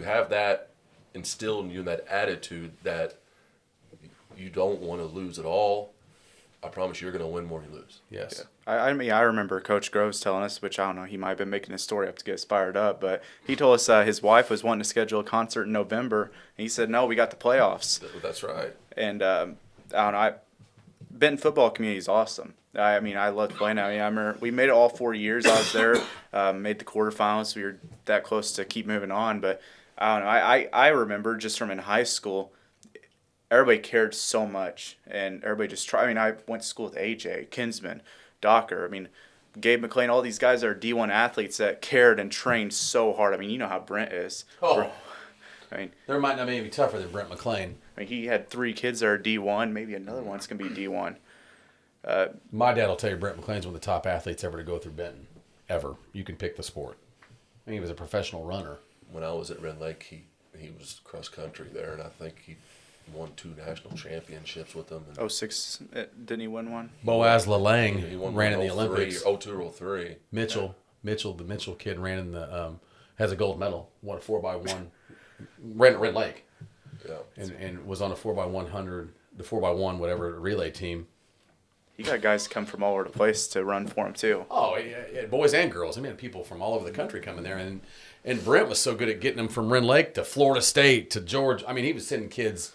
have that instilled in you, that attitude that you don't want to lose at all, I promise you're going to win more than you lose. Yes. I mean, I remember Coach Groves telling us, which I don't know, he might have been making his story up to get us fired up, but he told us his wife was wanting to schedule a concert in November. And he said, no, we got the playoffs. That's right. And I don't know, Benton football community is awesome. I mean, I loved playing out. I remember we made it all 4 years I was there, made the quarterfinals. We were that close to keep moving on. But I don't know, I remember just from in high school, everybody cared so much, and everybody just tried. I mean, I went to school with AJ, Kinsman, Docker. I mean, Gabe McLean, all these guys are D1 athletes that cared and trained so hard. I mean, you know how Brent is. Oh. I mean, There might not be any tougher than Brent McLean. I mean, he had 3 kids that are D1. Maybe another one's going to be D1. My dad will tell you Brent McLean's one of the top athletes ever to go through Benton. Ever. You can pick the sport. I mean, he was a professional runner. When I was at Red Lake, he was cross country there, and I think he won 2 national championships with them. And 06, didn't he win one? Boaz Lalang he won ran in one the 03, Olympics. 02 or 03. Mitchell, the Mitchell kid ran in the has a gold medal. Won a 4x1. Ran at Red Lake. Yeah. And was on a 4x100, the 4x1 whatever relay team. You got guys come from all over the place to run for him too. Oh, yeah, boys and girls. I mean, people from all over the country coming there, and Brent was so good at getting them from Ren Lake to Florida State to Georgia. I mean, he was sending kids.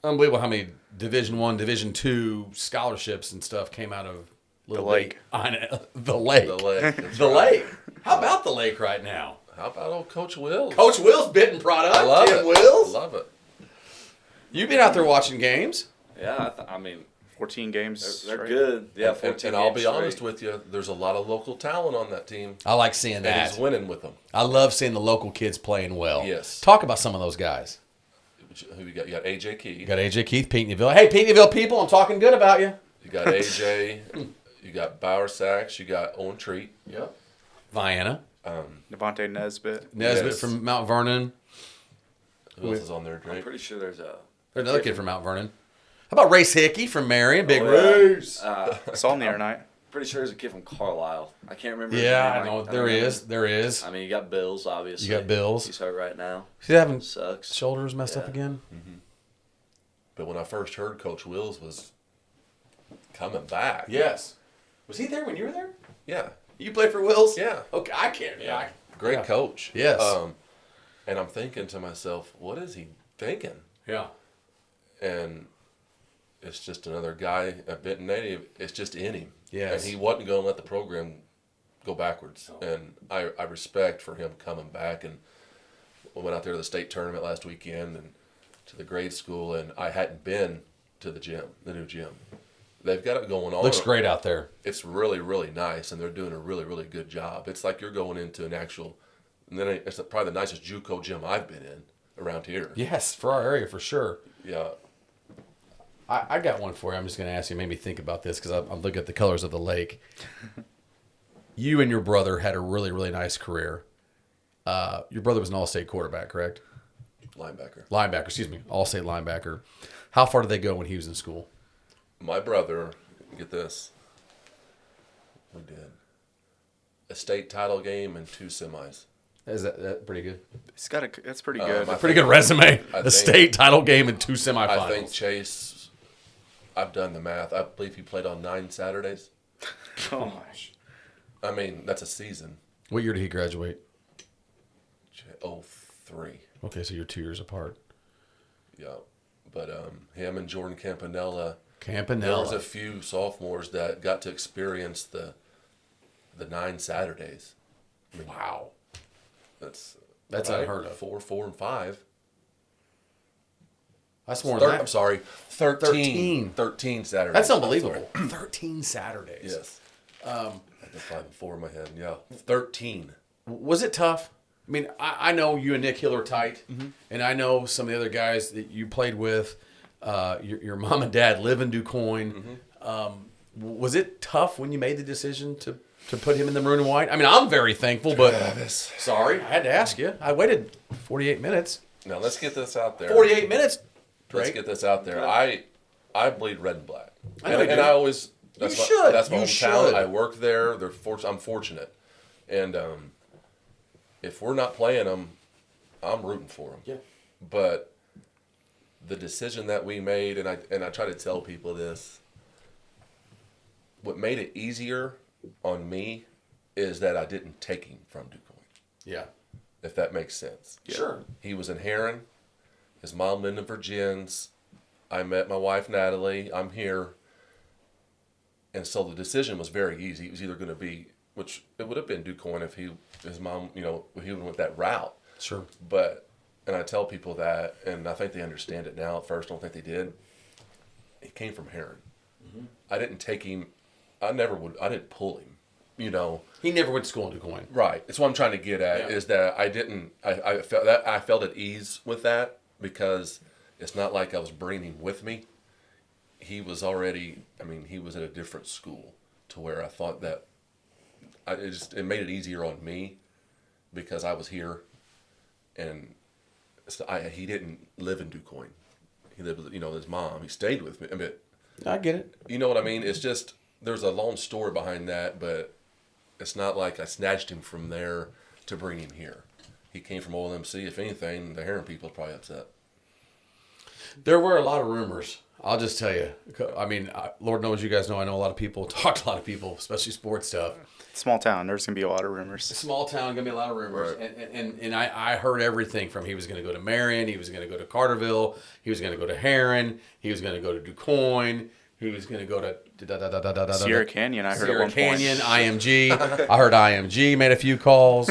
Unbelievable how many Division I, Division II scholarships and stuff came out of The lake. I know, the lake. The Lake. that's The right. lake. How about the lake right now? How about old Coach Wills? Coach Will's Benton product. I love Tim it. Wills. I love it. You've been out there watching games. Yeah, I mean, 14 games. they're straight. good. Yeah, And 14 I'll games be honest straight. with you, there's a lot of local talent on that team. I like seeing And that. he's winning with them. I love seeing the local kids playing well. Yes. Talk about some of those guys. Who you got? You got AJ Key. You got AJ Keith, Petenyville. Hey, Petenyville people, I'm talking good about you. You got AJ. You got Bauer Sachs. You got Owen Treat. Yep. Vienna. Devontae Nesbitt. Nesbitt Yes. from Mount Vernon. Who else is on there, I'm Drake? pretty sure there's a. There's another kid from Mount Vernon. How about Race Hickey from Marion? Big Oh, yeah. Race. Saw him the other night. Pretty sure there's a kid from Carlisle. I can't remember. his Yeah, name. I know. don't There remember. is. There is. I mean, you got Bills, obviously. You got Bills. He's hurt right now. He's having Sucks. shoulders messed up Yeah. again. But when I first heard Coach Wills was coming back. Yes. Was he there when you were there? Yeah. You played for Wills? Yeah. Okay, I can't. Yeah. Great Yeah. coach. Yes. And I'm thinking to myself, what is he thinking? Yeah. And it's just another guy, a Benton native. It's just in him. Yes. And he wasn't going to let the program go backwards. And I respect for him coming back. And we went out there to the state tournament last weekend and to the grade school, and I hadn't been to the gym, the new gym. They've got it going on. Looks great out there. It's really, really nice, and they're doing a really, really good job. It's like you're going into an actual, and then it's probably the nicest JUCO gym I've been in around here. Yes, for our area, for sure. Yeah. I got one for you. I'm just going to ask you, made me think about this because I'm looking at the colors of the lake. You and your brother had a really, really nice career. Your brother was an all-state quarterback, correct? Linebacker, excuse me. All-state linebacker. How far did they go when he was in school? My brother, get this, we did a state title game and 2 semis. Is that pretty good? He's got that's pretty good. I Pretty good resume. I A think- state title game and 2 I semifinals. think Chase, I've done the math. I believe he played on 9 Saturdays. Oh gosh. I mean, that's a season. What year did he graduate? 03. Okay, so you're 2 years apart. Yeah. But him and Jordan Campanella. There was Campanella. a few sophomores that got to experience the 9 Saturdays. I mean, Wow. That's That's unheard of. 4, 4, and 5. That's more than that. I'm sorry, 13. 13 Saturdays. That's I'm unbelievable. sorry. 13 Saturdays. Yes. I had the 5 and 4 in my head. Yeah. 13. Was it tough? I mean, I know you and Nick Hill are tight, Mm-hmm. and I know some of the other guys that you played with. Your mom and dad live in DuQuoin. Mm-hmm. Was it tough when you made the decision to put him in the maroon and white? I mean, I'm very thankful, but sorry, I had to ask you. I waited 48 minutes. Now let's get this out there. 48 minutes. Let's Drake. get this out there. I bleed red and black. I know and, you and do. I always that's You my, should. That's my You hometown. should. I worked there. I'm fortunate, and if we're not playing them, I'm rooting for them. Yeah. But the decision that we made, and I try to tell people this, what made it easier on me is that I didn't take him from DuQuoin, Yeah. if that makes sense. Sure. He was in Heron. His mom lived in Virginia's. I met my wife, Natalie. I'm here. And so the decision was very easy. It was either going to be, which it would have been DuQuoin if his mom, he would went that route. Sure. But, and I tell people that, and I think they understand it now. At first, I don't think they did. He came from Heron. Mm-hmm. I didn't take him. I didn't pull him. He never went to school in DuQuoin. Right. That's what I'm trying to get at, is that I felt at ease with that, because it's not like I was bringing him with me. He was already, he was at a different school, to where I thought that it made it easier on me because I was here, and he didn't live in DuQuoin. He lived with, his mom. He stayed with me. I get it. You know what I mean? It's just, there's a long story behind that, but it's not like I snatched him from there to bring him here. He came from OLMC. If anything, the Heron people are probably upset. There were a lot of rumors. I'll just tell you. Lord knows you guys know. I know a lot of people, talk to a lot of people, especially sports stuff. Small town. There's going to be a lot of rumors. Small town, going to be a lot of rumors. Right. And I heard everything from he was going to go to Marion, he was going to go to Carterville, he was going to go to Heron, he was going to go to DuQuoin, he was going to go to Sierra Canyon, I heard Sierra at one point. Canyon, IMG. I heard IMG made a few calls.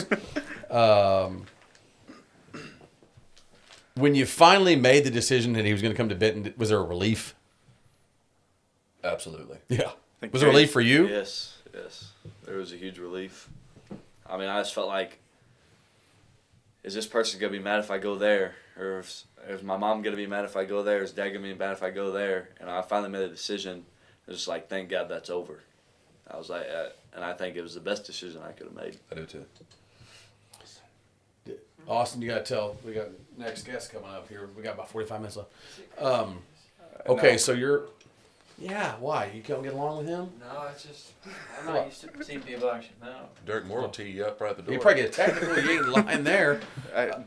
When you finally made the decision that he was going to come to Benton, was there a relief? Absolutely. Yeah. Was there a relief for you? Yes. There was a huge relief. I just felt like, is this person going to be mad if I go there? Or is my mom going to be mad if I go there? Is dad going to be mad if I go there? And I finally made a decision. It was just like, thank God that's over. I was like, and I think it was the best decision I could have made. I do too. Austin, you got to tell. We got next guest coming up here. We got about 45 minutes left. Okay, No. so you're. Yeah, why? You can't get along with him? No, it's just I'm not used to seeing people actually. No. Derek Moore will tee you up right at the door. You probably get technical. You ain't lying there. I-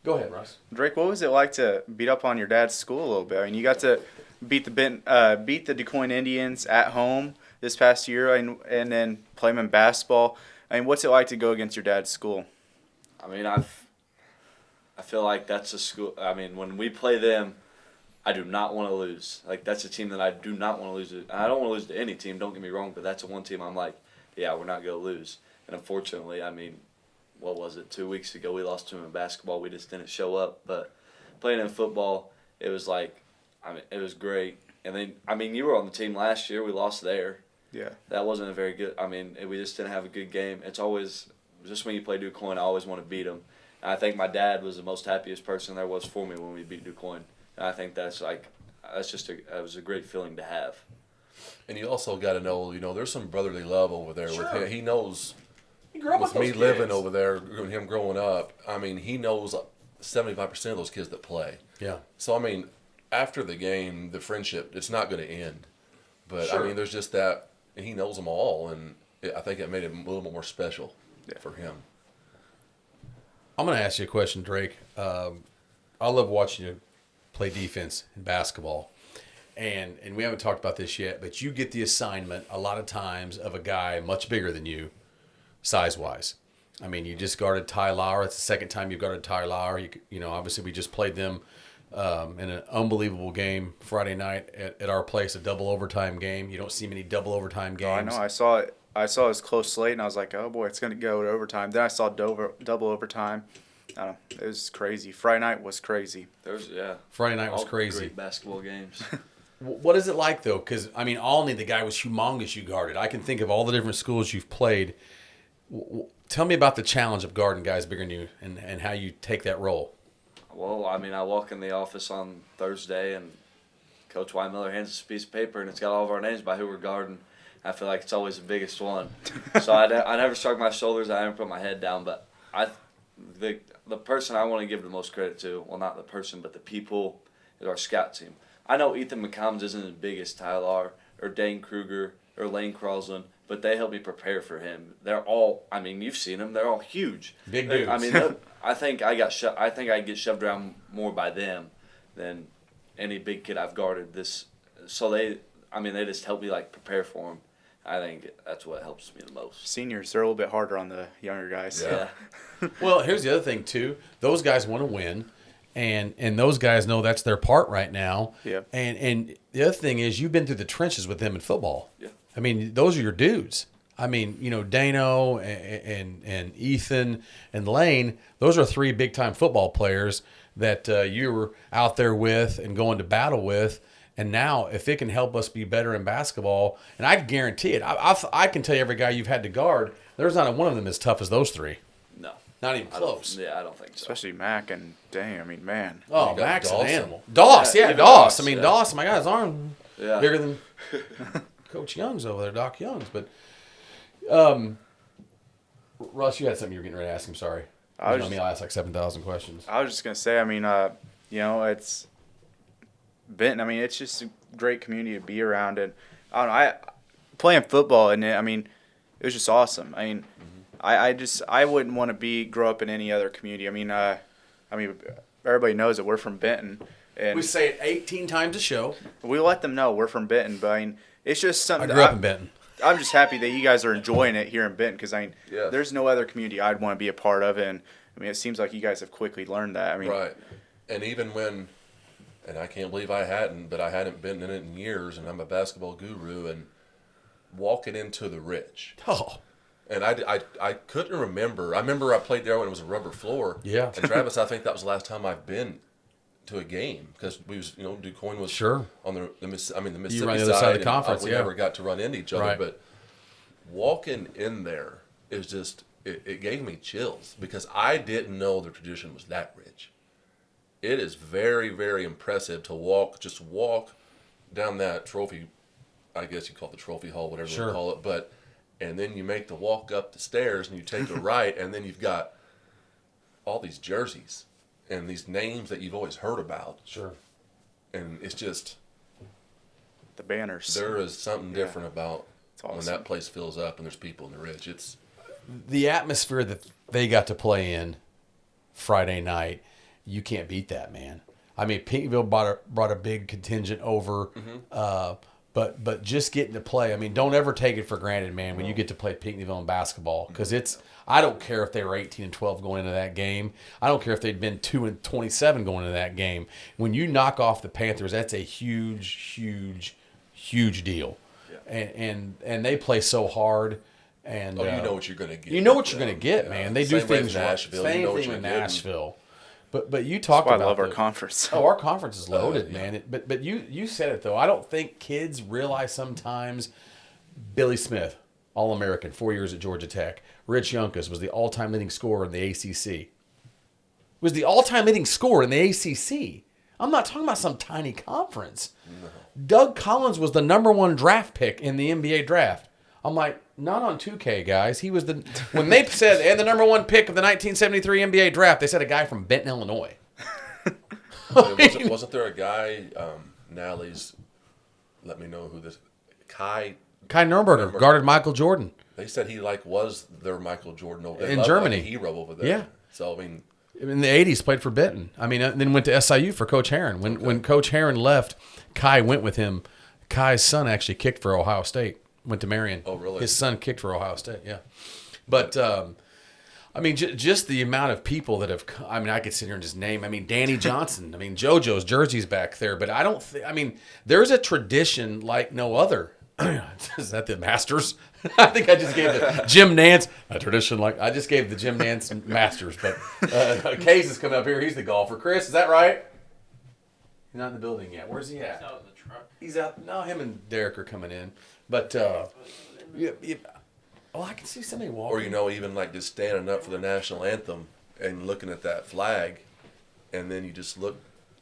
Go ahead, Russ. Drake, what was it like to beat up on your dad's school a little bit? You got to beat the DuQuoin Indians at home this past year, and then play them in basketball. What's it like to go against your dad's school? I feel like that's a school. When we play them, I do not want to lose. That's a team that I do not want to lose to. I don't want to lose to any team, don't get me wrong, but that's the one team I'm like, yeah, we're not going to lose. And unfortunately, what was it, 2 weeks ago we lost to them in basketball. We just didn't show up. But playing in football, it was like, it was great. And then, you were on the team last year. We lost there. Yeah. That wasn't a very good, we just didn't have a good game. It's always, just when you play DuQuoin, I always want to beat them. And I think my dad was the most happiest person there was for me when we beat DuQuoin. And I think it was a great feeling to have. And you also got to know, there's some brotherly love over there with him. He knows, You grew up with with me those living kids. over there, him growing up, he knows 75% of those kids that play. Yeah. So, after the game, the friendship, it's not going to end. But, Sure. there's just that, he knows them all, and I think it made it a little more special for him. I'm going to ask you a question, Drake. I love watching you play defense in basketball. And we haven't talked about this yet, but you get the assignment a lot of times of a guy much bigger than you, size-wise. You just guarded Ty Lauer. It's the second time you've guarded Ty Lauer. Obviously we just played them in an unbelievable game Friday night at our place, a double overtime game. You don't see many double overtime games. I know. I saw it was close late, and I was like, oh, boy, it's going to go to overtime. Then I saw double overtime. I don't know. It was crazy. Friday night was crazy. Friday night was All crazy. Great basketball games. What is it like, though? Because, Alney, the guy was humongous you guarded. I can think of all the different schools you've played. Tell me about the challenge of guarding guys bigger than you and how you take that role. Well, I walk in the office on Thursday, and Coach White Miller hands us a piece of paper, and it's got all of our names by who we're guarding. I feel like it's always the biggest one. So I never shrug my shoulders. I never put my head down. But the person I want to give the most credit to, well, not the person, but the people, is our scout team. I know Ethan McCombs isn't as big as Tyler or Dane Kruger or Lane Crosland, but they help me prepare for him. They're all, you've seen them. They're all huge. Big dudes. I think I get shoved around more by them than any big kid I've guarded. So I mean, they just help me like prepare for them. I think that's what helps me the most. Seniors, they're a little bit harder on the younger guys. Yeah. Well, here's the other thing too. Those guys want to win, and those guys know that's their part right now. Yeah. And the other thing is you've been through the trenches with them in football. Yeah. I mean, those are your dudes. I mean, Dano and Ethan and Lane, those are 3 big-time football players that you were out there with and going to battle with. And now, if it can help us be better in basketball, and I guarantee it, I can tell you every guy you've had to guard, there's not one of them as tough as those 3. No. Not even I close. I don't think so. Especially Mac and Dang. I mean, man. Oh, You got Mac's an Dawson. animal. Doss, yeah, even Doss. Doss, I mean, yeah. Doss, my God, his arm Yeah. bigger than Coach Young's over there, Doc Young's. But, Russ, you had something you were getting ready to ask him. Sorry. I was I'll ask like 7,000 questions. I was just gonna say. I mean, it's Benton. I mean, it's just a great community to be around, and I don't know. I playing football, and I mean, it was just awesome. I mean, I wouldn't want to grow up in any other community. I mean, everybody knows that we're from Benton, and We say it 18 times a show. we let them know we're from Benton. But I mean, it's just I something. grew up in Benton. I'm just happy that you guys are enjoying it here in Benton because I mean, Yes. there's no other community I'd want to be a part of, and I mean, it seems like you guys have quickly learned that. I mean, Right. And even when, and I can't believe I hadn't been in it in years, and I'm a basketball guru, and walking into the Rich. Oh, And I couldn't remember. I remember I played there when it was a rubber floor. Yeah. And Travis, I think that was the last time I've been to a game because we was, DuQuoin was Sure. on the Mississippi run the side. other side of the and conference, we yeah. never got to run into each other. Right. But walking in there is just, it gave me chills because I didn't know the tradition was that rich. It is very, very impressive to walk down that trophy, I guess you call it the trophy hall, whatever Sure. you call it, and then you make the walk up the stairs and you take a right, and then you've got all these jerseys and these names that you've always heard about. sure. And it's just, the banners. there is something Yeah. different about It's when awesome. that place fills up and there's people in the Ridge. It's, The atmosphere that they got to play in Friday night, you can't beat that, man. I mean, Pinkville brought a big contingent over, but just getting to play. I mean, don't ever take it for granted, man. When you get to play Pinkville in basketball, because it's. I don't care if they were 18-12 going into that game. I don't care if they'd been 2-27 going into that game. When you knock off the Panthers, that's a huge, huge, huge deal. Yeah. And they play so hard. And you know what you're going to get. You know what you're going to get, man. They do Same way things with right. Nashville. Same You know what thing you're with getting. Nashville. But you talked That's why about I love our the- conference. Oh, our conference is loaded, yeah. man. But you said it though. I don't think kids realize sometimes. Billy Smith, All-American, 4 years at Georgia Tech. Rich Youngkus was the all-time leading scorer in the ACC. Was the all-time leading scorer in the ACC. I'm not talking about some tiny conference. No. Doug Collins was the #1 draft pick in the NBA draft. I'm like, not on 2K, guys. He was when they said, and the #1 pick of the 1973 NBA draft, they said a guy from Benton, Illinois. Wasn't there a guy, Nally's, let me know who this, Kai Nuremberger guarded Michael Jordan. They said he was their Michael Jordan over In loved Germany. a hero over there. Yeah. So I mean, In the 80s, played for Benton. I mean, and then went to SIU for Coach Herron. When Coach Herron left, Kai went with him. Kai's son actually kicked for Ohio State. Went to Marion. Oh, really? His son kicked for Ohio State, yeah. But, I mean, just the amount of people that have – I mean, I could sit here and just name – I mean, Danny Johnson. I mean, JoJo's jersey's back there. But I don't – I mean, there's a tradition like no other. Is that the Masters? I think I just gave the Jim Nance a tradition like – I just gave the Jim Nance Masters. But Case is coming up here. He's the golfer. Chris, is that right? He's not in the building yet. Where's he at? Out in the truck. He's out. No, him and Derek are coming in. But, I can see somebody walking. or even like just standing up for the national anthem and looking at that flag, and then you just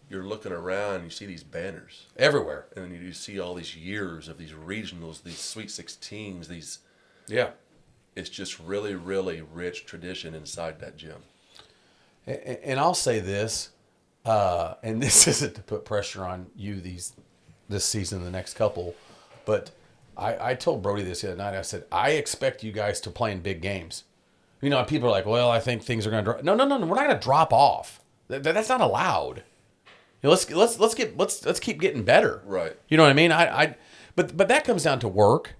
you're looking around and you see these banners, Everywhere. and then you see all these years of these regionals, these Sweet 16s, these. Yeah. It's just really, really rich tradition inside that gym. And I'll say this, and this isn't to put pressure on you this season, the next couple, but I told Brody this the other night. I said, I expect you guys to play in big games. People are like, well, I think things are going to drop. No. We're not going to drop off. That's not allowed. Let's keep getting better. Right. You know what I mean? But that comes down to work,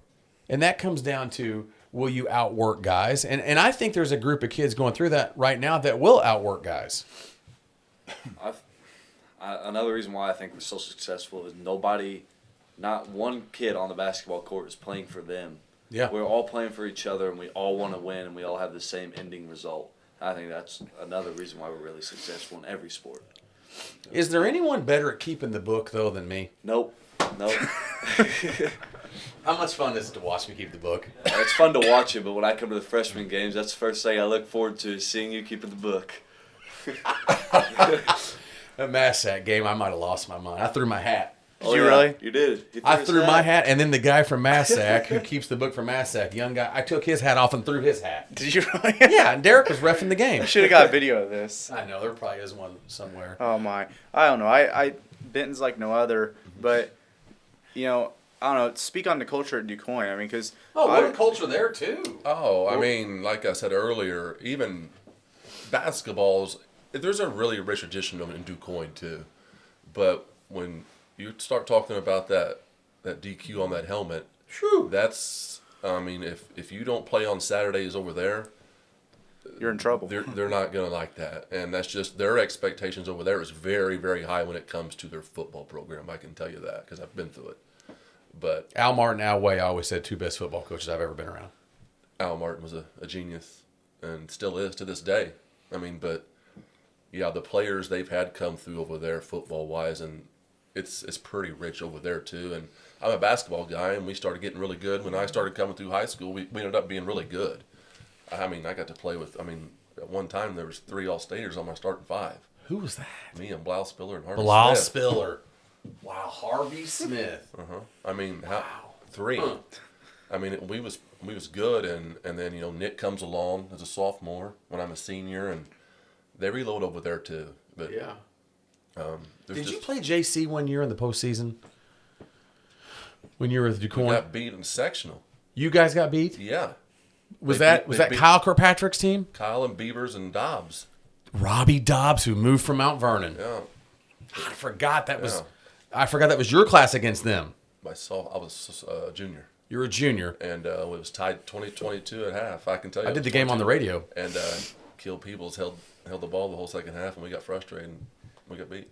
and that comes down to will you outwork guys? And I think there's a group of kids going through that right now that will outwork guys. Another reason why I think we're so successful is not one kid on the basketball court is playing for them. Yeah. We're all playing for each other, and we all want to win, and we all have the same ending result. I think that's another reason why we're really successful in every sport. Is there anyone better at keeping the book, though, than me? Nope. How much fun is it to watch me keep the book? It's fun to watch it, but when I come to the freshman games, that's the first thing I look forward to is seeing you keeping the book. That Massac game, I might have lost my mind. I threw my hat. Did you really? You did. I threw my hat, and then the guy from Massac, who keeps the book from Massac, young guy, I took his hat off and threw his hat. Did you really? Yeah, and Derek was reffing the game. Should have got a video of this. I know, there probably is one somewhere. Oh my! I don't know. I Benton's like no other, but I don't know. Speak on the culture at DuQuoin. I mean, because what a culture there too. Oh, I mean, like I said earlier, even basketballs, there's a really rich tradition in DuQuoin too. But when you start talking about that DQ on that helmet, that's, I mean, if you don't play on Saturdays over there, you're in trouble. They're not going to like that. And that's just their expectations over there is very, very high when it comes to their football program. I can tell you that because I've been through it. But Al Martin, Al Way, I always said two best football coaches I've ever been around. Al Martin was a genius and still is to this day. I mean, but yeah, the players they've had come through over there football-wise, and it's pretty rich over there too. And I'm a basketball guy, and we started getting really good. When I started coming through high school, we ended up being really good. I mean, I got to play with, at one time there was 3 All-Staters on my starting 5. Who was that? Me and Blau Spiller and Harvey Bilal Smith. Spiller. Wow, Harvey Smith. I mean, 3. I mean, we was good, and then Nick comes along as a sophomore when I'm a senior, and they reload over there too. But Yeah. Did you you play JC one year in the postseason? When you were with We DuQuoin? got beat in sectional. You guys got beat? Yeah, Was They that beat- they beat- Kyle Kirkpatrick's team? Kyle and Beavers and Dobbs. Robbie Dobbs, who moved from Mount Vernon. Yeah, I forgot that was. Yeah. I forgot that was your class against them. I was a junior, You were a junior. and it was tied 20-22 at half. I can tell you. I it did was the game on the 22. radio. And Kill Peebles held the ball the whole second half, and we got frustrated and we got beat.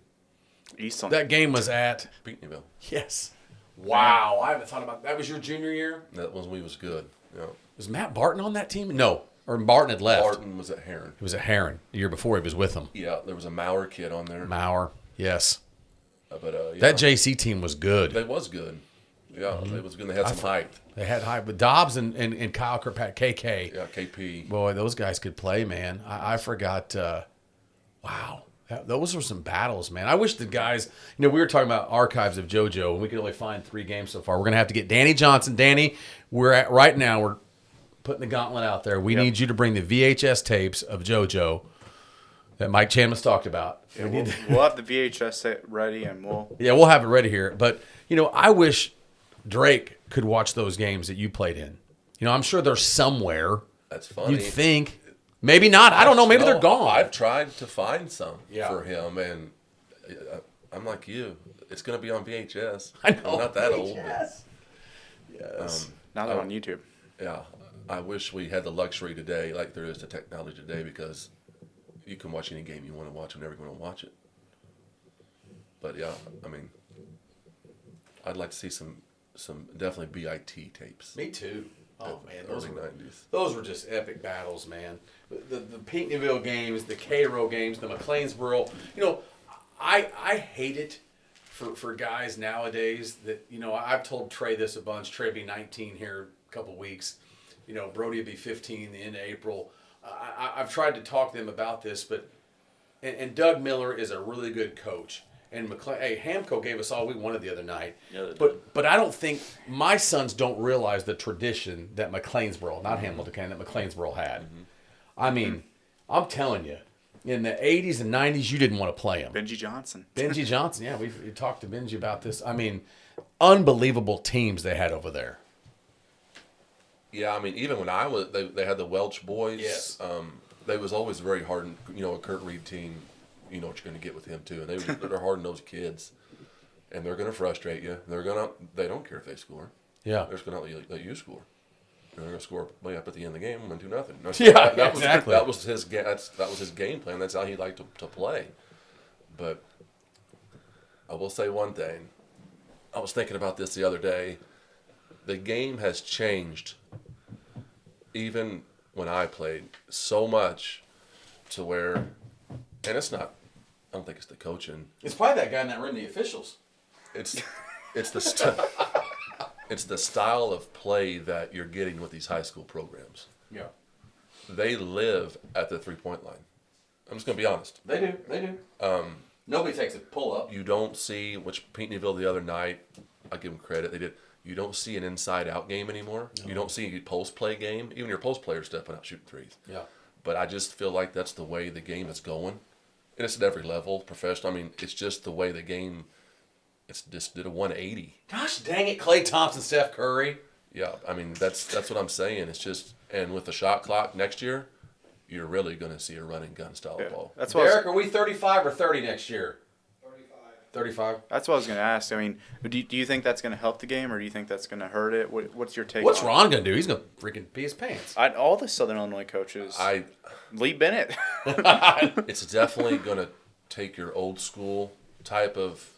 East on That game was at. Beatneyville. Yes. Wow, I haven't thought about that. Was your junior year? That was we was good. Yeah. Was Matt Barton on that team? No, or Barton had left. Barton was at Heron. He was at Heron the year before. He was with them. Yeah, there was a Maurer kid on there. Maurer. Yes. But yeah, That JC team was good. they was good. Yeah, they was good. They had some height. They had high, but Dobbs and Kyle Kirkpatrick, KK. Yeah, KP. Boy, those guys could play, man. I forgot. Wow. Those were some battles, man. I wish the guys, we were talking about archives of JoJo, and we could only find 3 games so far. We're going to have to get Danny Johnson. Danny, right now, we're putting the gauntlet out there. We need you to bring the VHS tapes of JoJo that Mike Chamness talked about. We'll have the VHS set ready, and we'll have it ready here. But, I wish Drake could watch those games that you played in. I'm sure they're somewhere. That's funny. You'd think. Maybe not. I don't know. Maybe they're gone. I've tried to find some Yeah. for him, and I'm like you. It's going to be on VHS. I know. I'm not that old. Yes. Yes. now they're on YouTube. Yeah, I wish we had the luxury today, like there is the technology today, because you can watch any game you want to watch whenever you want to watch it. But yeah, I mean, I'd like to see some definitely BIT tapes. Me too. Oh man, Early 90s. Those were just epic battles, man. The Pinckneyville games, the Cairo games, the McLeansboro. I hate it for guys nowadays that I've told Trey this a bunch. Trey will be 19 here a couple weeks. Brody will be 15 the end of April. I've tried to talk to them about this, but and Doug Miller is a really good coach. And Hamco gave us all we wanted the other night. Yeah, but I don't think my sons don't realize the tradition that McLeansboro, not Hamilton, that McLeansboro had. Mm-hmm. I mean, I'm telling you, in the 80s and 90s, you didn't want to play them. Benji Johnson. Benji Johnson, yeah, we talked to Benji about this. I mean, unbelievable teams they had over there. Yeah, I mean, even when I was, they had the Welch boys. Yes. They was always very hard, a Kurt Reed team. You know what you're going to get with him too, and they're hard-nosed kids. and they're going to frustrate you. They don't care if they score. Yeah. They're just going to let you score. They're going to score way up at the end of the game and win 2-0. Yeah, exactly. That was his game plan. That's how he liked to play. But I will say one thing. I was thinking about this the other day. The game has changed, even when I played, so much to where, and it's not. I don't think it's the coaching. It's probably that guy in that room, the officials. It's the it's the style of play that you're getting with these high school programs. Yeah. They live at the 3-point line. I'm just going to be honest. They do. Nobody takes a pull-up. You don't see, which Pinckneyville the other night, I give them credit, they did. You don't see an inside-out game anymore. No. You don't see a post-play game. Even your post players stepping out shooting threes. Yeah. But I just feel like that's the way the game is going. And it's at every level, professional. I mean, it's just the way the game, it's just did a 180. Gosh dang it, Klay Thompson, Steph Curry. Yeah, I mean, that's what I'm saying. It's just, and with the shot clock next year, you're really going to see a running gun style of ball. That's what Derek, are we 35 or 30 next year? 35. That's what I was going to ask. I mean, do you think that's going to help the game, or do you think that's going to hurt it? What's your take? What's on Ron going to do? He's going to freaking pee his pants. All the Southern Illinois coaches. Lee Bennett. It's definitely going to take your old school type of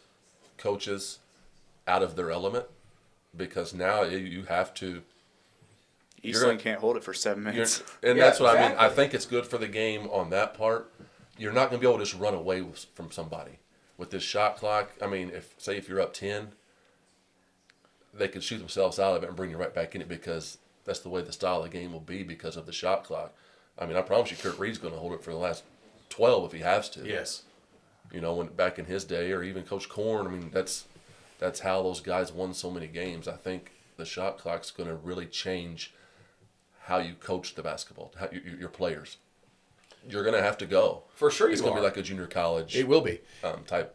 coaches out of their element, because now you have to. Eastland can't hold it for 7 minutes. And that's what I mean. I think it's good for the game on that part. You're not going to be able to just run away from somebody. With this shot clock, I mean, if you're up 10, they could shoot themselves out of it and bring you right back in it, because that's the way the style of the game will be because of the shot clock. I mean, I promise you Kurt Reed's going to hold it for the last 12 if he has to. Yes. You know, when back in his day, or even Coach Korn, I mean, that's how those guys won so many games. I think the shot clock's going to really change how you coach the basketball, how your players. You're going to have to go. For sure it's you going to are. be like a junior college. It will be. Type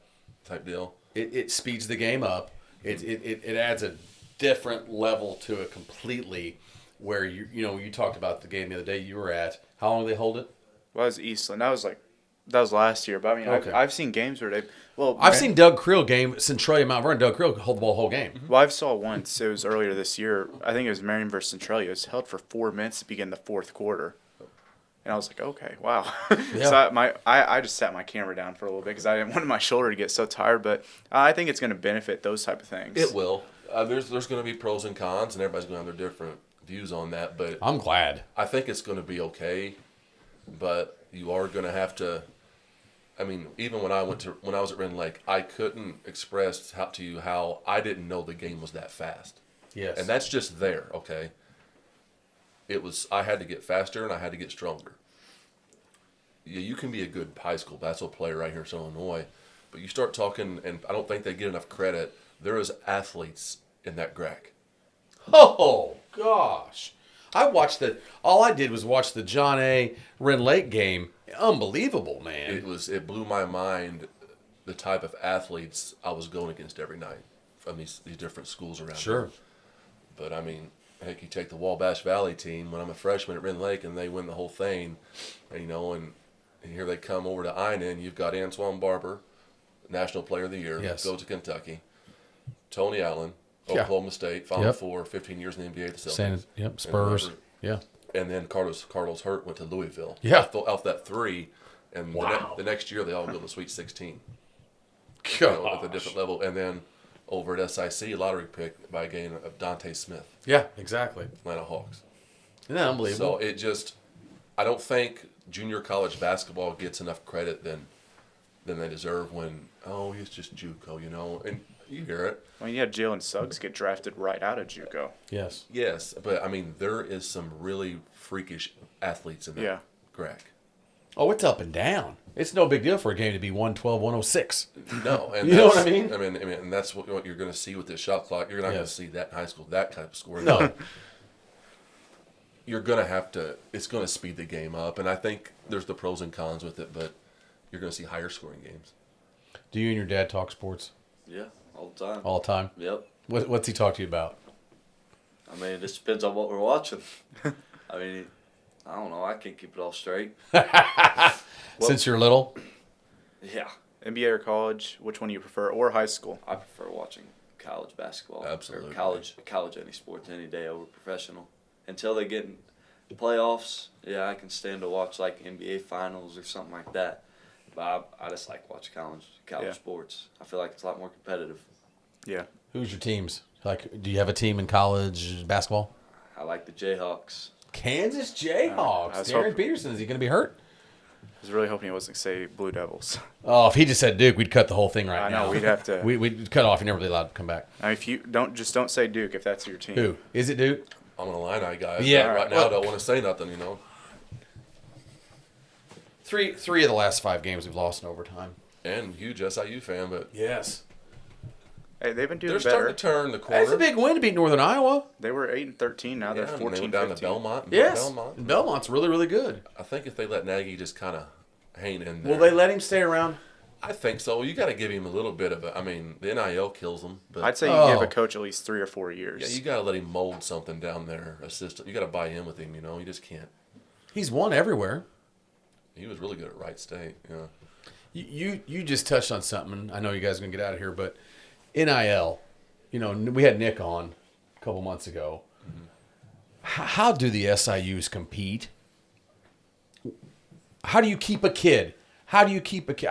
deal. It speeds the game up. It adds a different level to it completely, where you talked about the game the other day you were at. How long did they hold it? Well, that was Eastland. That was last year. But I mean, Okay. I've seen games where I've seen Doug Creel game, Centralia Mount Vernon. Doug Creel hold the ball the whole game. Well, I've saw once. It was earlier this year. I think it was Marion versus Centralia. It was held for 4 minutes to begin the fourth quarter. And I was like, okay, wow. Yeah. So I just sat my camera down for a little bit because I didn't want my shoulder to get so tired. But I think it's going to benefit those type of things. It will. There's going to be pros and cons, and everybody's going to have their different views on that. But I'm glad. I think it's going to be okay. But you are going to have to. I mean, even when I was at Wren Lake, I couldn't express to you how I didn't know the game was that fast. Yes. And that's just there, okay? I had to get faster and I had to get stronger. Yeah, you can be a good high school basketball player right here in Southern Illinois, but you start talking, and I don't think they get enough credit. There is athletes in that GRAC. Oh, gosh. All I did was watch the John A. Wren Lake game. Unbelievable, man. It blew my mind the type of athletes I was going against every night from these different schools around Sure. here. But, I mean, heck, you take the Wabash Valley team when I'm a freshman at Wren Lake and they win the whole thing, and here they come over to Ina, and you've got Antoine Barber, National Player of the Year, Yes. goes to Kentucky, Tony Allen, Yeah. Oklahoma State, Final Yep. Four, 15 years in the NBA, the Celtics. Spurs. And Yeah. And then Carlos Hurt went to Louisville. Yeah. Off that three, and Wow. the next year they all go to the Sweet 16. Gosh. At a different level, and then over at SIC, lottery pick by a game of Dante Smith, Yeah, exactly. Atlanta Hawks. Isn't that unbelievable? So I don't think junior college basketball gets enough credit than they deserve when, he's just JUCO, and you hear it. I mean, you had Jalen Suggs get drafted right out of JUCO. Yes. Yes, but I mean, there is some really freakish athletes in that GRAC. Oh, it's up and down. It's no big deal for a game to be 112, 106. No, and You know what I mean? I mean, and that's what you're going to see with this shot clock. You're not going to see that in high school, that type of score. No. You're going to have to. It's going to speed the game up, and I think there's the pros and cons with it. But you're going to see higher scoring games. Do you and your dad talk sports Yeah, all the time. all the time? Yep. What's he talk to you about? I mean, it just depends on what we're watching. I mean, I don't know. I can't keep it all straight. Since you're little? Yeah. NBA or college? Which one do you prefer, or high school? I prefer watching college basketball. Absolutely. Or college any sports any day over professional. Until they get in playoffs, yeah, I can stand to watch like NBA finals or something like that. But I just like watching college sports. I feel like it's a lot more competitive. Yeah. Who's your teams? Like, do you have a team in college basketball? I like the Jayhawks. Kansas Jayhawks. I was Darren hoping- Peterson, is he going to be hurt? I was really hoping he wasn't going to say Blue Devils. Oh, if he just said Duke, we'd cut the whole thing right I now. know, we'd have to. We'd cut off. You're never really allowed to come back. I mean, if you don't say Duke if that's your team. Who? Is it Duke? I'm an Illini guy. Yeah, Right now, well- I don't want to say nothing, you know. Three of the last 5 games we've lost in overtime. And huge SIU fan, but Yes. Hey, they've been doing they're better. starting to turn the corner. That's a big win to beat Northern Iowa. They were 8-13. Now they're Yeah, and they 14-15. went down to Belmont. and Yes. Belmont. And Belmont's really, really good. I think if they let Nagy just kind of hang in there. Will they let him stay around? I think so. You got to give him a little bit of a. I mean, the NIL kills him, but I'd say you Oh. give a coach at least 3 or 4 years. yeah, you got to let him mold something down there. Assistant, you got to buy in with him. You know, you just can't. He's won everywhere. He was really good at Wright State. Yeah. You just touched on something. I know you guys are going to get out of here, but NIL, you know, we had Nick on a couple months ago. How do the SIUs compete? How do you keep a kid? How do you keep a kid?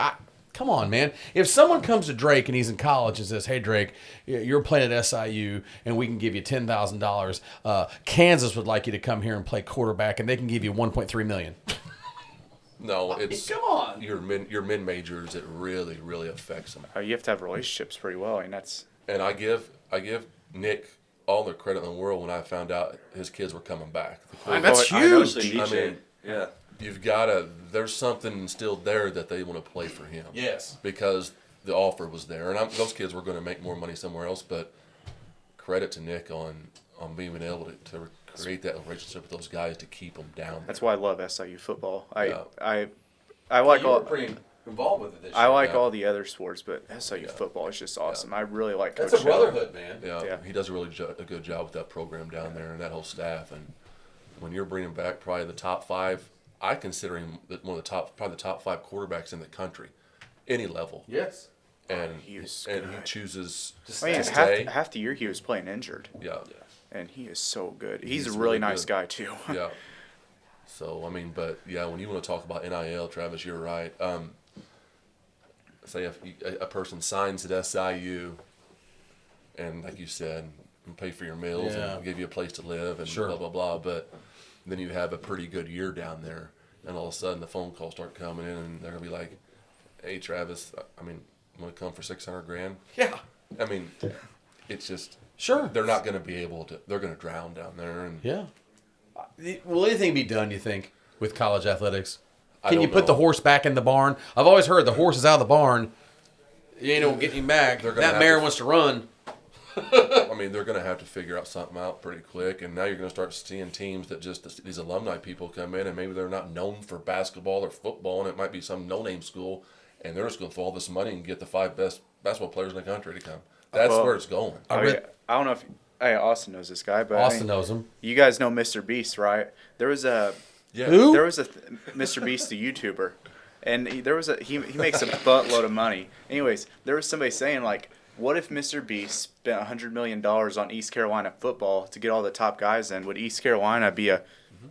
Come on, man. If someone comes to Drake and he's in college and says, hey, Drake, you're playing at SIU and we can give you $10,000. Kansas would like you to come here and play quarterback and they can give you $1.3 million. No, it's Come on. your mid majors. It really affects them. You have to have relationships pretty well. I mean, that's And I give Nick all the credit in the world when I found out his kids were coming back. That's I know huge. Steve. I mean, Yeah. you've got to. There's something instilled there that they want to play for him. Yes. Because the offer was there, and those kids were going to make more money somewhere else. But credit to Nick on being able to create that relationship with those guys to keep them down. That's why I love SIU football. Yeah. I like You were all pretty involved with it this I year. like Yeah. all the other sports, but SIU football is just awesome. I really like That's Coach a Shell. brotherhood, man. Yeah, Yeah. he does a a good job with that program down there and that whole staff. And when you're bringing back probably the top 5, I consider him one of the probably the top 5 quarterbacks in the country, any level. Yes. And he was and he good. chooses I mean, to stay. half the year he was playing injured, Yeah, and he is so good. He's a He's really really nice good. guy too. yeah. So I mean, but yeah, when you want to talk about NIL, Travis, you're right. Say if a person signs at SIU, and like you said, and pay for your meals Yeah. and give you a place to live and Sure. blah blah blah, but then you have a pretty good year down there, and all of a sudden the phone calls start coming in, and they're gonna be like, "Hey, Travis, I mean, you want to come for $600,000?" Yeah. I mean, it's just Sure. they're not going to be able to. They're going to drown down there, and Yeah. Will anything be done, you think, with college athletics? I Can you don't put the know. horse back in the barn? I've always heard the horse is out of the barn. You ain't no getting him back. They're gonna That have mare to- wants to run. I mean, they're going to have to figure out something out pretty quick. And now you're going to start seeing teams that just these alumni people come in, and maybe they're not known for basketball or football, and it might be some no-name school, and they're just going to throw all this money and get the 5 best basketball players in the country to come. That's Well, where it's going. I don't know if Austin knows this guy, but I Austin mean, knows him. you guys know Mr. Beast, right? There was a Yeah. Who? There was Mr. Beast, the YouTuber, and he makes a buttload of money. Anyways, there was somebody saying like, what if Mr. Beast spent $100 million on East Carolina football to get all the top guys in? Would East Carolina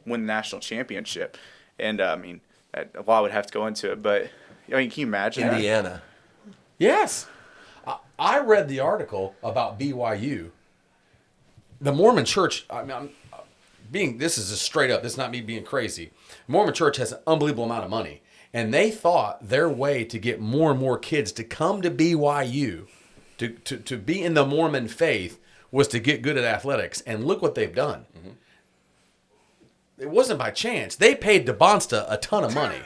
win the national championship? And I mean, a lot would have to go into it, but I mean, can you imagine that? Indiana. Yes. I read the article about BYU. The Mormon Church, this is just straight up, this is not me being crazy. Mormon Church has an unbelievable amount of money. And they thought their way to get more and more kids to come to BYU, to be in the Mormon faith, was to get good at athletics. And look what they've done. Mm-hmm. It wasn't by chance. They paid DeBonsta a ton of money.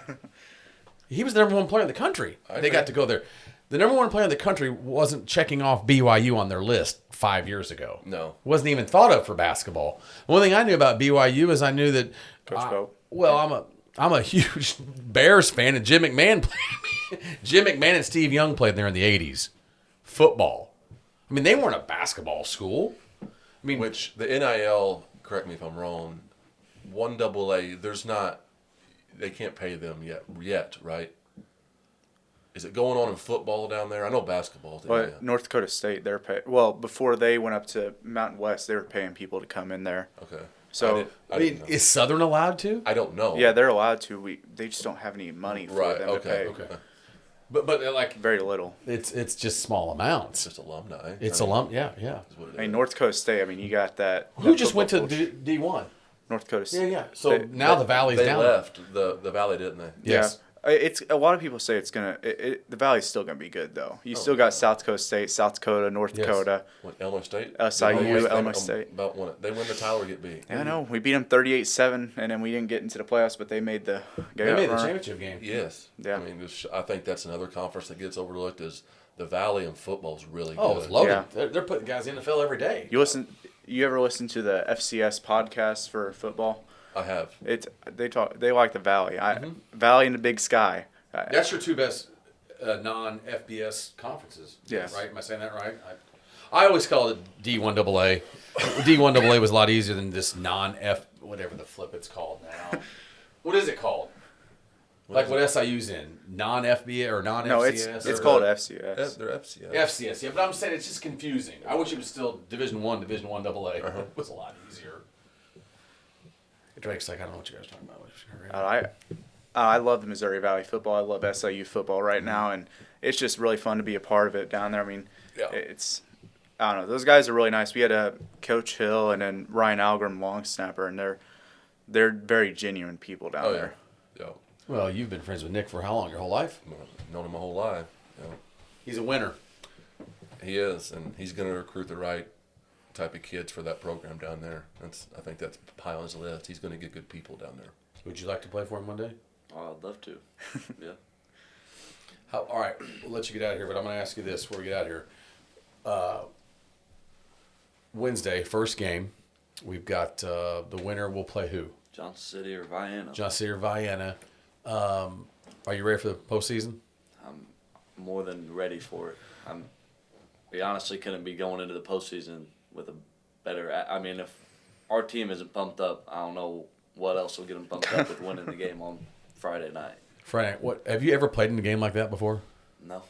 He was the number 1 player in the country. They got to go there. The number 1 player in the country wasn't checking off BYU on their list 5 years ago. No. Wasn't even thought of for basketball. One thing I knew about BYU is I knew that. Coach Pope. Well, I'm a huge Bears fan, and Jim McMahon and Steve Young played there in the '80s. Football. I mean, they weren't a basketball school. I mean, Which the NIL, correct me if I'm wrong, 1AA, they can't pay them yet, right? Is it going on in football down there? I know basketball. But North Dakota State, they're before they went up to Mountain West, they were paying people to come in there. Okay. So I didn't know. is Southern allowed to? I don't know. yeah, they're allowed to. They just don't have any money for them to pay. Okay. But like Very little. it's just small It's amounts. just alumni. It's I mean, alum. Yeah. is what it I mean, is. North Dakota State. I mean, you got that. Who that just went to football coach. D1? North Dakota State? Yeah. So now the Valley's They down. left the Valley, didn't they? Yes. Yeah. It's a lot of people say it's gonna. The Valley's still gonna be good though. You still got South Dakota State, South Dakota, North Yes. Dakota. What, Illinois State? SIU, Illinois State. About when they win the title or get beat. Yeah, I know. We beat them 38-7, and then we didn't get into the playoffs, but they made the. They made the championship game. Yes. Yeah. I mean, I think that's another conference that gets overlooked is the Valley and football's really Oh, good. it's loaded. Yeah. They're putting guys in the NFL every day. You ever listen to the FCS podcast for football? I have. They like the Valley. Valley and the Big Sky. That's your two best non-FBS conferences. Yes. Right? Am I saying that right? I always call it D1AA. D1AA was a lot easier than this non-F, whatever the flip it's called now. What is it called? Like what SIU's in? Non-FBA or non-FCS? No, it's called FCS. They're FCS. FCS, yeah, but I'm saying it's just confusing. I wish it was still Division One AA. It was a lot easier. Drake's like, I don't know what you guys are talking about. I love the Missouri Valley football. I love SIU football right now, and it's just really fun to be a part of it down there. I mean, Yeah. I don't know. Those guys are really nice. We had Coach Hill and then Ryan Algram, long snapper, and they're very genuine people down Oh, yeah. there. Yeah. Well, you've been friends with Nick for how long? Your whole life? Known him my whole life. You know. He's a winner. He is, and he's going to recruit the right type of kids for that program down there. I think that's high on his list. He's going to get good people down there. Would you like to play for him one day? Oh, I'd love to. Yeah. All right, we'll let you get out of here, but I'm going to ask you this before we get out of here. Wednesday, first game, we've got the winner will play who? Johnson City or Vienna. Johnson City or Vienna. Are you ready for the postseason? I'm more than ready for it. We honestly couldn't be going into the postseason with a better. I mean, if our team isn't pumped up, I don't know what else will get them pumped up with winning the game on Friday night. Friday, what have you ever played in a game like that before? No,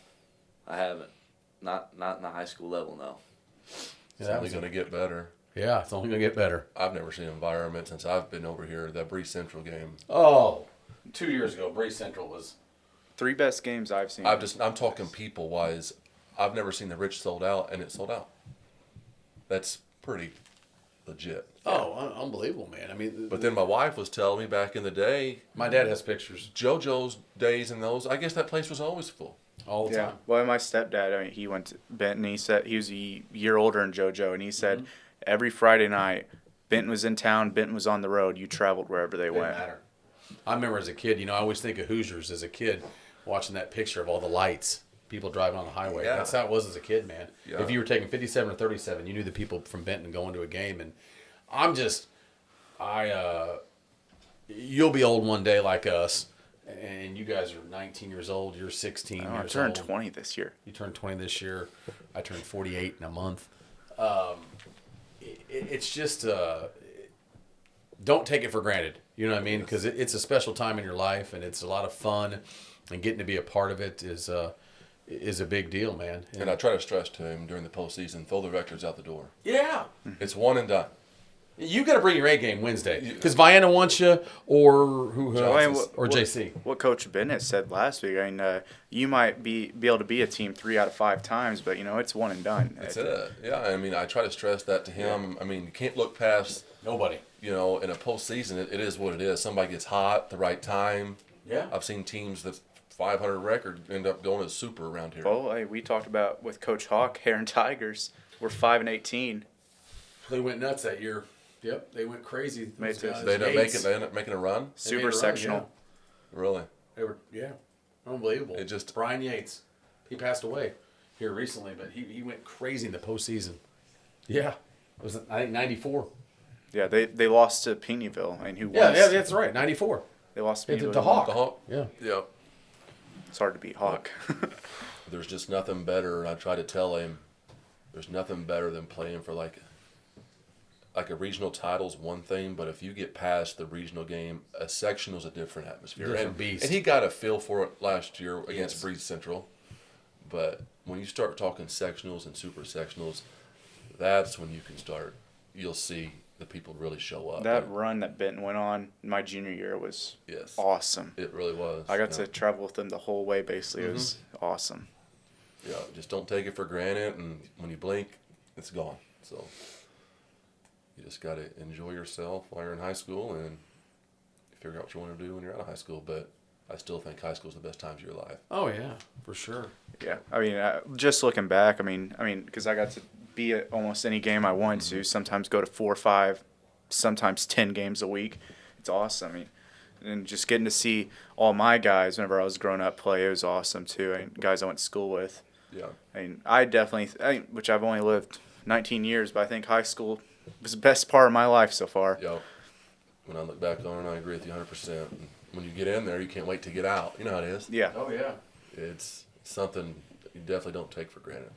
I haven't. Not in the high school level. No. It's only going to get better. Yeah, it's only going to get better. I've never seen an environment since I've been over here. That Bree Central game. Oh, 2 years ago, Bree Central was. 3 best games I've seen. I'm talking people wise. I've never seen the Rich sold out, and it sold out. That's pretty legit. Oh, unbelievable, man. I mean, But then my wife was telling me back in the day, my dad has pictures JoJo's days and those, I guess that place was always full. all the Yeah. time. Well, my stepdad, I mean, he went to Benton. He said he was a year older than JoJo, and he said every Friday night, Benton was in town, Benton was on the road. You traveled wherever they Didn't went. matter. I remember as a kid, I always think of Hoosiers as a kid, watching that picture of all the lights, people driving on the highway. Yeah. That's how it was as a kid, man. Yeah. If you were taking 57 or 37, you knew the people from Benton going to a game. And you'll be old one day like us, and you guys are 19 years old. You're 16 I years turned old. 20 this year. You turned 20 this year. I turned 48 in a month. It's just don't take it for granted. You know what I mean? Because it's a special time in your life, and it's a lot of fun, and getting to be a part of it is a big deal, man. And I try to stress to him during the postseason, throw the records out the door. Yeah. It's one and done. You got to bring your A game Wednesday because Vienna wants you, or who else? Or JC. What Coach Bennett said last week. I mean, you might be able to be a team 3 out of 5 times, but it's one and done. That's it. Yeah, I mean, I try to stress that to him. I mean, you can't look past. Nobody. In a postseason, it is what it is. Somebody gets hot at the right time. Yeah. I've seen teams that 500 record end up going as super around here. Well, hey, we talked about with Coach Hawk, Heron Tigers. We're 5-18. They went nuts that year. Yep, they went crazy. Made Those guys. They end Yates. up making a run. They made a Super run, sectional. Really? They were, unbelievable. It just- Brian Yates, he passed away here recently, but he went crazy in the postseason. Yeah, it was I think 94. Yeah, they lost to Peenyville. I mean, who won? Yeah, that's right, 94. They lost to Yeah, Peenyville. to Hawk. The Hawk? Yeah. Yep. It's hard to beat Hawk. There's just nothing better, and I try to tell him, there's nothing better than playing for like like a regional title's one thing, but if you get past the regional game, a sectional's a different atmosphere. Different beast. And he got a feel for it last year against Yes. Breeze Central. But when you start talking sectionals and super sectionals, that's when you'll see the people really show up. That run that Benton went on my junior year was Yes. awesome. It really was. I got to travel with them the whole way, basically. It was awesome. Yeah, just don't take it for granted, and when you blink, it's gone. So you just got to enjoy yourself while you're in high school and figure out what you want to do when you're out of high school. But I still think high school is the best times of your life. Oh, yeah, for sure. Yeah, I mean, just looking back, I mean, because I got to be at almost any game I wanted to. Sometimes go to 4 or 5, sometimes 10 games a week. It's awesome. I mean, and just getting to see all my guys whenever I was growing up play, it was awesome too. And guys I went to school with. Yeah. I mean, I definitely, which I've only lived 19 years, but I think high school was the best part of my life so far. Yeah. When I look back on it, I agree with you 100%. When you get in there, you can't wait to get out. You know how it is. Yeah. Oh, yeah. It's something you definitely don't take for granted.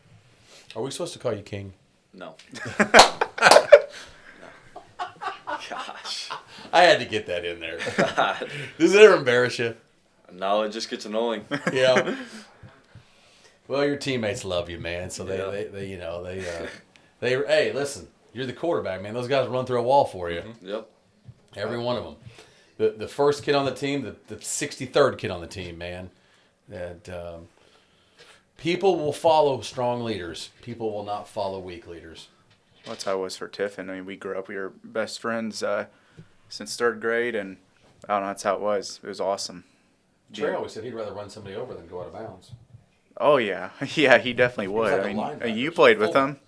Are we supposed to call you King? No. Gosh. I had to get that in there. Does it ever embarrass you? No, it just gets annoying. Yeah. Well, your teammates love you, man. So Yeah. they hey, listen, you're the quarterback, man. Those guys run through a wall for you. Yep. Every one of them. The first kid on the team, the 63rd kid on the team, man. That people will follow strong leaders. People will not follow weak leaders. Well, that's how it was for Tiffin. I mean, we grew up, we were best friends since 3rd grade, and I don't know, that's how it was. It was awesome. Trey always said he'd rather run somebody over than go out of bounds. Oh, yeah. Yeah, he definitely would. like a I mean, linebacker. you played with Fullback. him.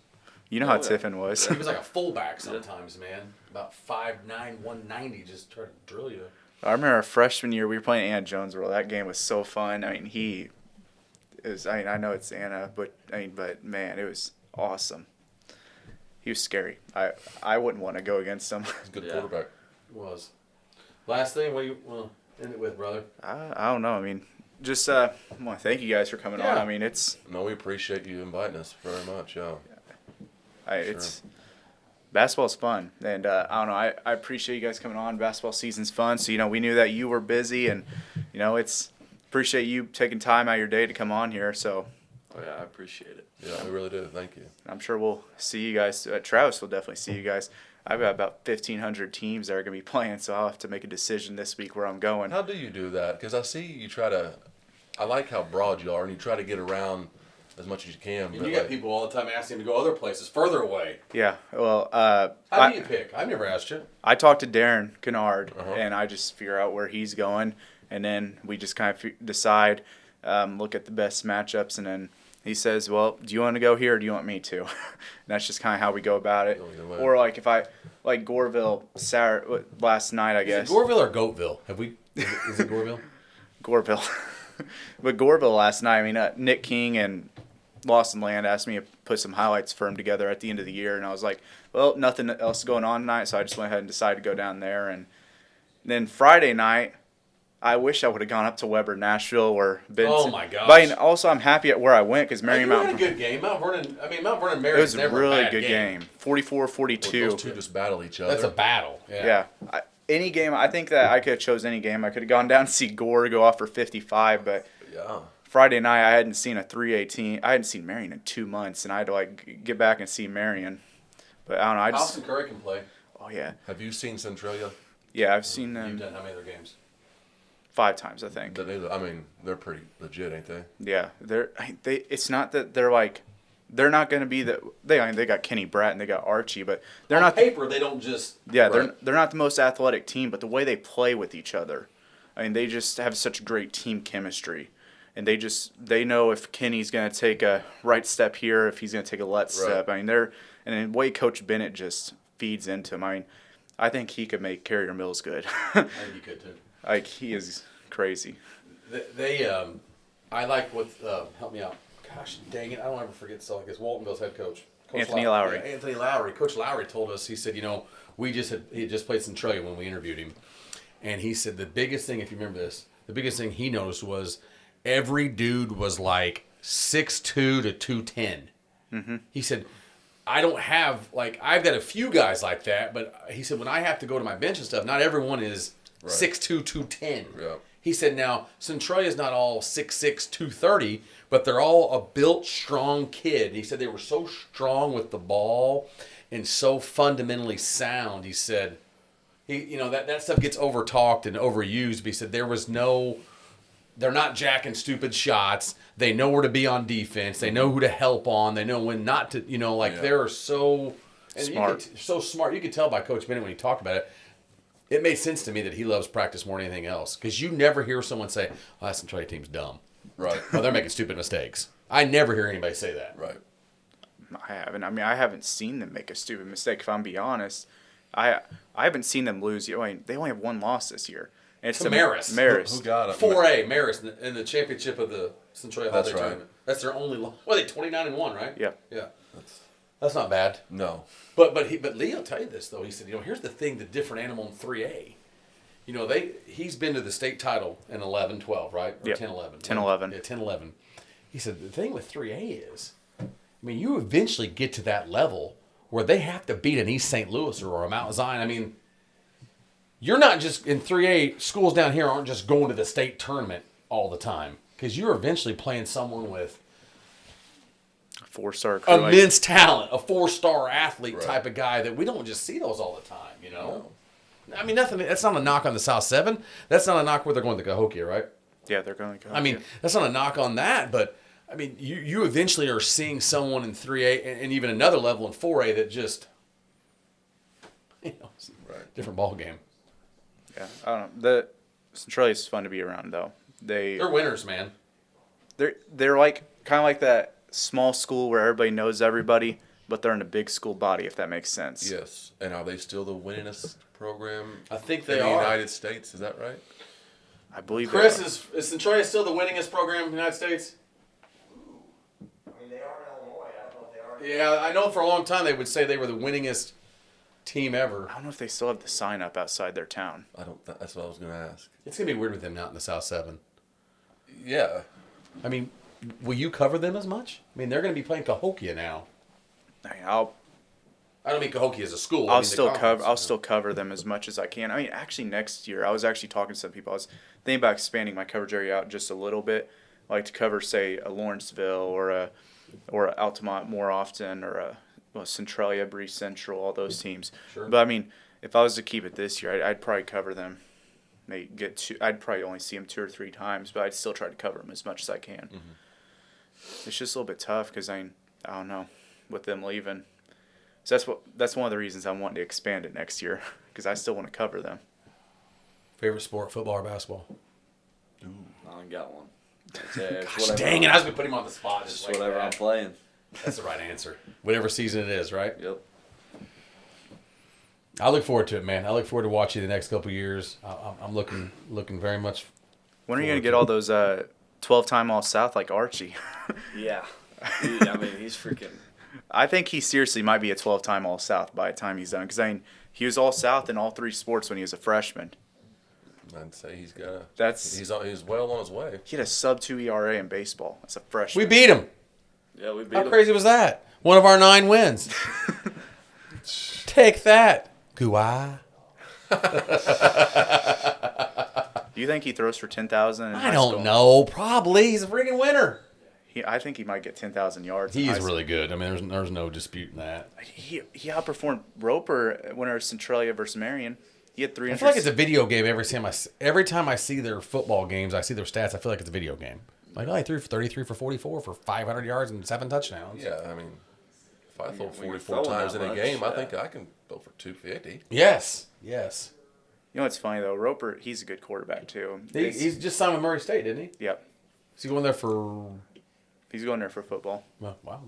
You know how Oh, yeah. Tiffin was. He was like a fullback sometimes, man. About 5'9", 190, just try to drill you. I remember our freshman year, we were playing Anna-Jonesboro. That game was so fun. I mean, I know it's Anna, but man, it was awesome. He was scary. I wouldn't want to go against him. He's a good Yeah. quarterback. Was. Last thing, what do you want to end it with, brother? I don't know. I mean, just I want to thank you guys for coming on. Yeah. I mean, No, we appreciate you inviting us very much. Yeah. it's basketball's fun, and I don't know. I appreciate you guys coming on. Basketball season's fun, so we knew that you were busy, and it's appreciate you taking time out of your day to come on here. So Oh, yeah, I appreciate it. Yeah, we really do. Thank you. I'm sure we'll see you guys. Travis will definitely see you guys. I've got about 1,500 teams that are going to be playing, so I'll have to make a decision this week where I'm going. How do you do that? Because I see you try to. I like how broad you are, and you try to get around as much as you can. And but you got people all the time asking to go other places, further away. Yeah, well, How do you pick? I've never asked you. I talked to Darren Kennard, Uh-huh. and I just figure out where he's going, and then we just kind of decide, look at the best matchups, and then he says, well, do you want to go here or do you want me to? And that's just kind of how we go about it. Either way. Or like if I, like Goreville last night, I guess. Is it Goreville or Goatville? Is it Goreville? Goreville. But Goreville last night, I mean, Nick King and Lawson Land asked me to put some highlights for him together at the end of the year, and I was like, well, nothing else going on tonight, so I just went ahead and decided to go down there. And then Friday night, I wish I would have gone up to Weber, Nashville, or Benton. Oh, my gosh. But also, I'm happy at where I went because Hey, you Marymount. had a good game. Mount Vernon It Mary's was a never really a bad good game. 44-42. Those two just battle each other. That's a battle. Yeah. Any game, I think that I could have chose any game. I could have gone down to see Gore go off for 55, but Yeah. Friday night I hadn't seen a 318. I hadn't seen Marion in 2 months, and I had to get back and see Marion. But I don't know. Austin Curry can play. Oh yeah, Have you seen Centralia? yeah. I've seen You've them done how many other games? 5 times, I think. I mean, they're pretty legit, ain't they? Yeah, they. It's not that they're not going to be the. They got Kenny Bratt and they got Archie, but they're On not. paper, they don't just. Yeah, Right. they're not the most athletic team, but the way they play with each other, I mean, they just have such great team chemistry, and they know if Kenny's going to take a right step here, if he's going to take a left step. I mean, and the way Coach Bennett just feeds into him. I mean, I think he could make Carrier Mills good. I think you could too. Like he is crazy. I like what. Help me out. Gosh, dang it! I don't ever forget stuff like this. Waltonville's head coach, Anthony Lowry. Yeah, Anthony Lowry. Coach Lowry told us. He said, he had just played Centralia when we interviewed him, and he said the biggest thing, if you remember this, the biggest thing he noticed was every dude was like 6'2" to 210. Mm-hmm. He said, I don't have, like, I've got a few guys like that, but he said when I have to go to my bench and stuff, not everyone is 6'2", 210. Yeah. He said now, Centralia's not all 6'6", 230, but they're all a built, strong kid. He said they were so strong with the ball and so fundamentally sound. He said, that stuff gets over-talked and overused, but he said they're not jacking stupid shots. They know where to be on defense. They know who to help on. They know when not to, they're so smart. So smart. You could tell by Coach Bennett when he talked about it. It made sense to me that he loves practice more than anything else, because you never hear someone say, "Oh, that Centralia team's dumb." Right. Well, they're making stupid mistakes. I never hear anybody say that. Right. I haven't. I mean, I haven't seen them make a stupid mistake. If I'm being honest, I haven't seen them lose. They only have one loss this year. And it's To Marist. Marist. Who got it? 4A, Marist, in the championship of the Centralia That's Holiday right. Tournament. That's their only loss. Well, they 29-1, right? Yeah. Yeah. That's not bad. No. But Lee will tell you this though. He said, here's the thing: the different animal in 3A. He's been to the state title in 11-12, right? Or Yep. 10-11. 10-11. Yeah, 10-11. He said the thing with 3A is, you eventually get to that level where they have to beat an East St. Louis or a Mount Zion. You're not just in 3A. Schools down here aren't just going to the state tournament all the time, because you're eventually playing someone with 4-star crew. immense talent, a 4-star athlete Right. type of guy that we don't just see those all the time, No. Nothing. That's not a knock on the South 7. That's not a knock where they're going to Cahokia, right? Yeah, they're going to go. That's not a knock on that, but you eventually are seeing someone in 3A and even another level in 4A that just, it's a different ball game. Yeah, I don't know. Centralia's fun to be around, though. They're winners, man. They're like kind of like that small school where everybody knows everybody, but they're in a big school body, if that makes sense. Yes. And are they still the winningest program I think in they the are. United States? Is that right? I believe Chris, they are. is Centralia still the winningest program in the United States? They are in Illinois. I don't know if they are. Yeah, I know for a long time they would say they were the winningest team ever. I don't know if they still have the sign up outside their town. That's what I was going to ask. It's going to be weird with them not in the South 7. Yeah. Will you cover them as much? They're going to be playing Cahokia now. I don't mean Cahokia as a school. I'll still cover them as much as I can. Actually, next year I was actually talking to some people. I was thinking about expanding my coverage area out just a little bit, like to cover, say, a Lawrenceville or a Altamont more often, or Centralia, Breeze Central, all those teams. Sure. But if I was to keep it this year, I'd probably cover them. I'd probably only see them 2 or 3 times, but I'd still try to cover them as much as I can. Mm-hmm. It's just a little bit tough because I don't know, with them leaving. So that's one of the reasons I'm wanting to expand it next year, because I still want to cover them. Favorite sport, football or basketball? I ain't got one. Gosh dang it, I was going to put him on the spot. Just like whatever that. I'm playing. That's the right answer. Whatever season it is, right? Yep. I look forward to it, man. I look forward to watching the next couple of years. I'm looking very much. When are you going to get all those 12-time All-South like Archie? Yeah. Dude, he's freaking. I think he seriously might be a 12-time All-South by the time he's done, because he was All-South in all 3 sports when he was a freshman. I'd say he's got. He's well on his way. He had a sub-2 ERA in baseball as a freshman. We beat him. Yeah, we beat How him. crazy was that? One of our 9 wins. Take that, Guai. Do you think he throws for 10,000? I don't know. Probably. He's a freaking winner. I think he might get 10,000 yards. He's really good. There's no disputing that. He outperformed Roper when it was Centralia versus Marion. He had 300. I feel like it's a video game every time I see their football games, I see their stats, I feel like it's a video game. Like, he threw for 33 for 44 for 500 yards and 7 touchdowns. Yeah, if I throw when you're 44 throwing times that in a much, game, I yeah. think I can throw for 250. Yes. You know what's funny, though? Roper, he's a good quarterback, too. He's just signed with Murray State, didn't he? Yep. Is he going there for... He's going there for football. Well, wow,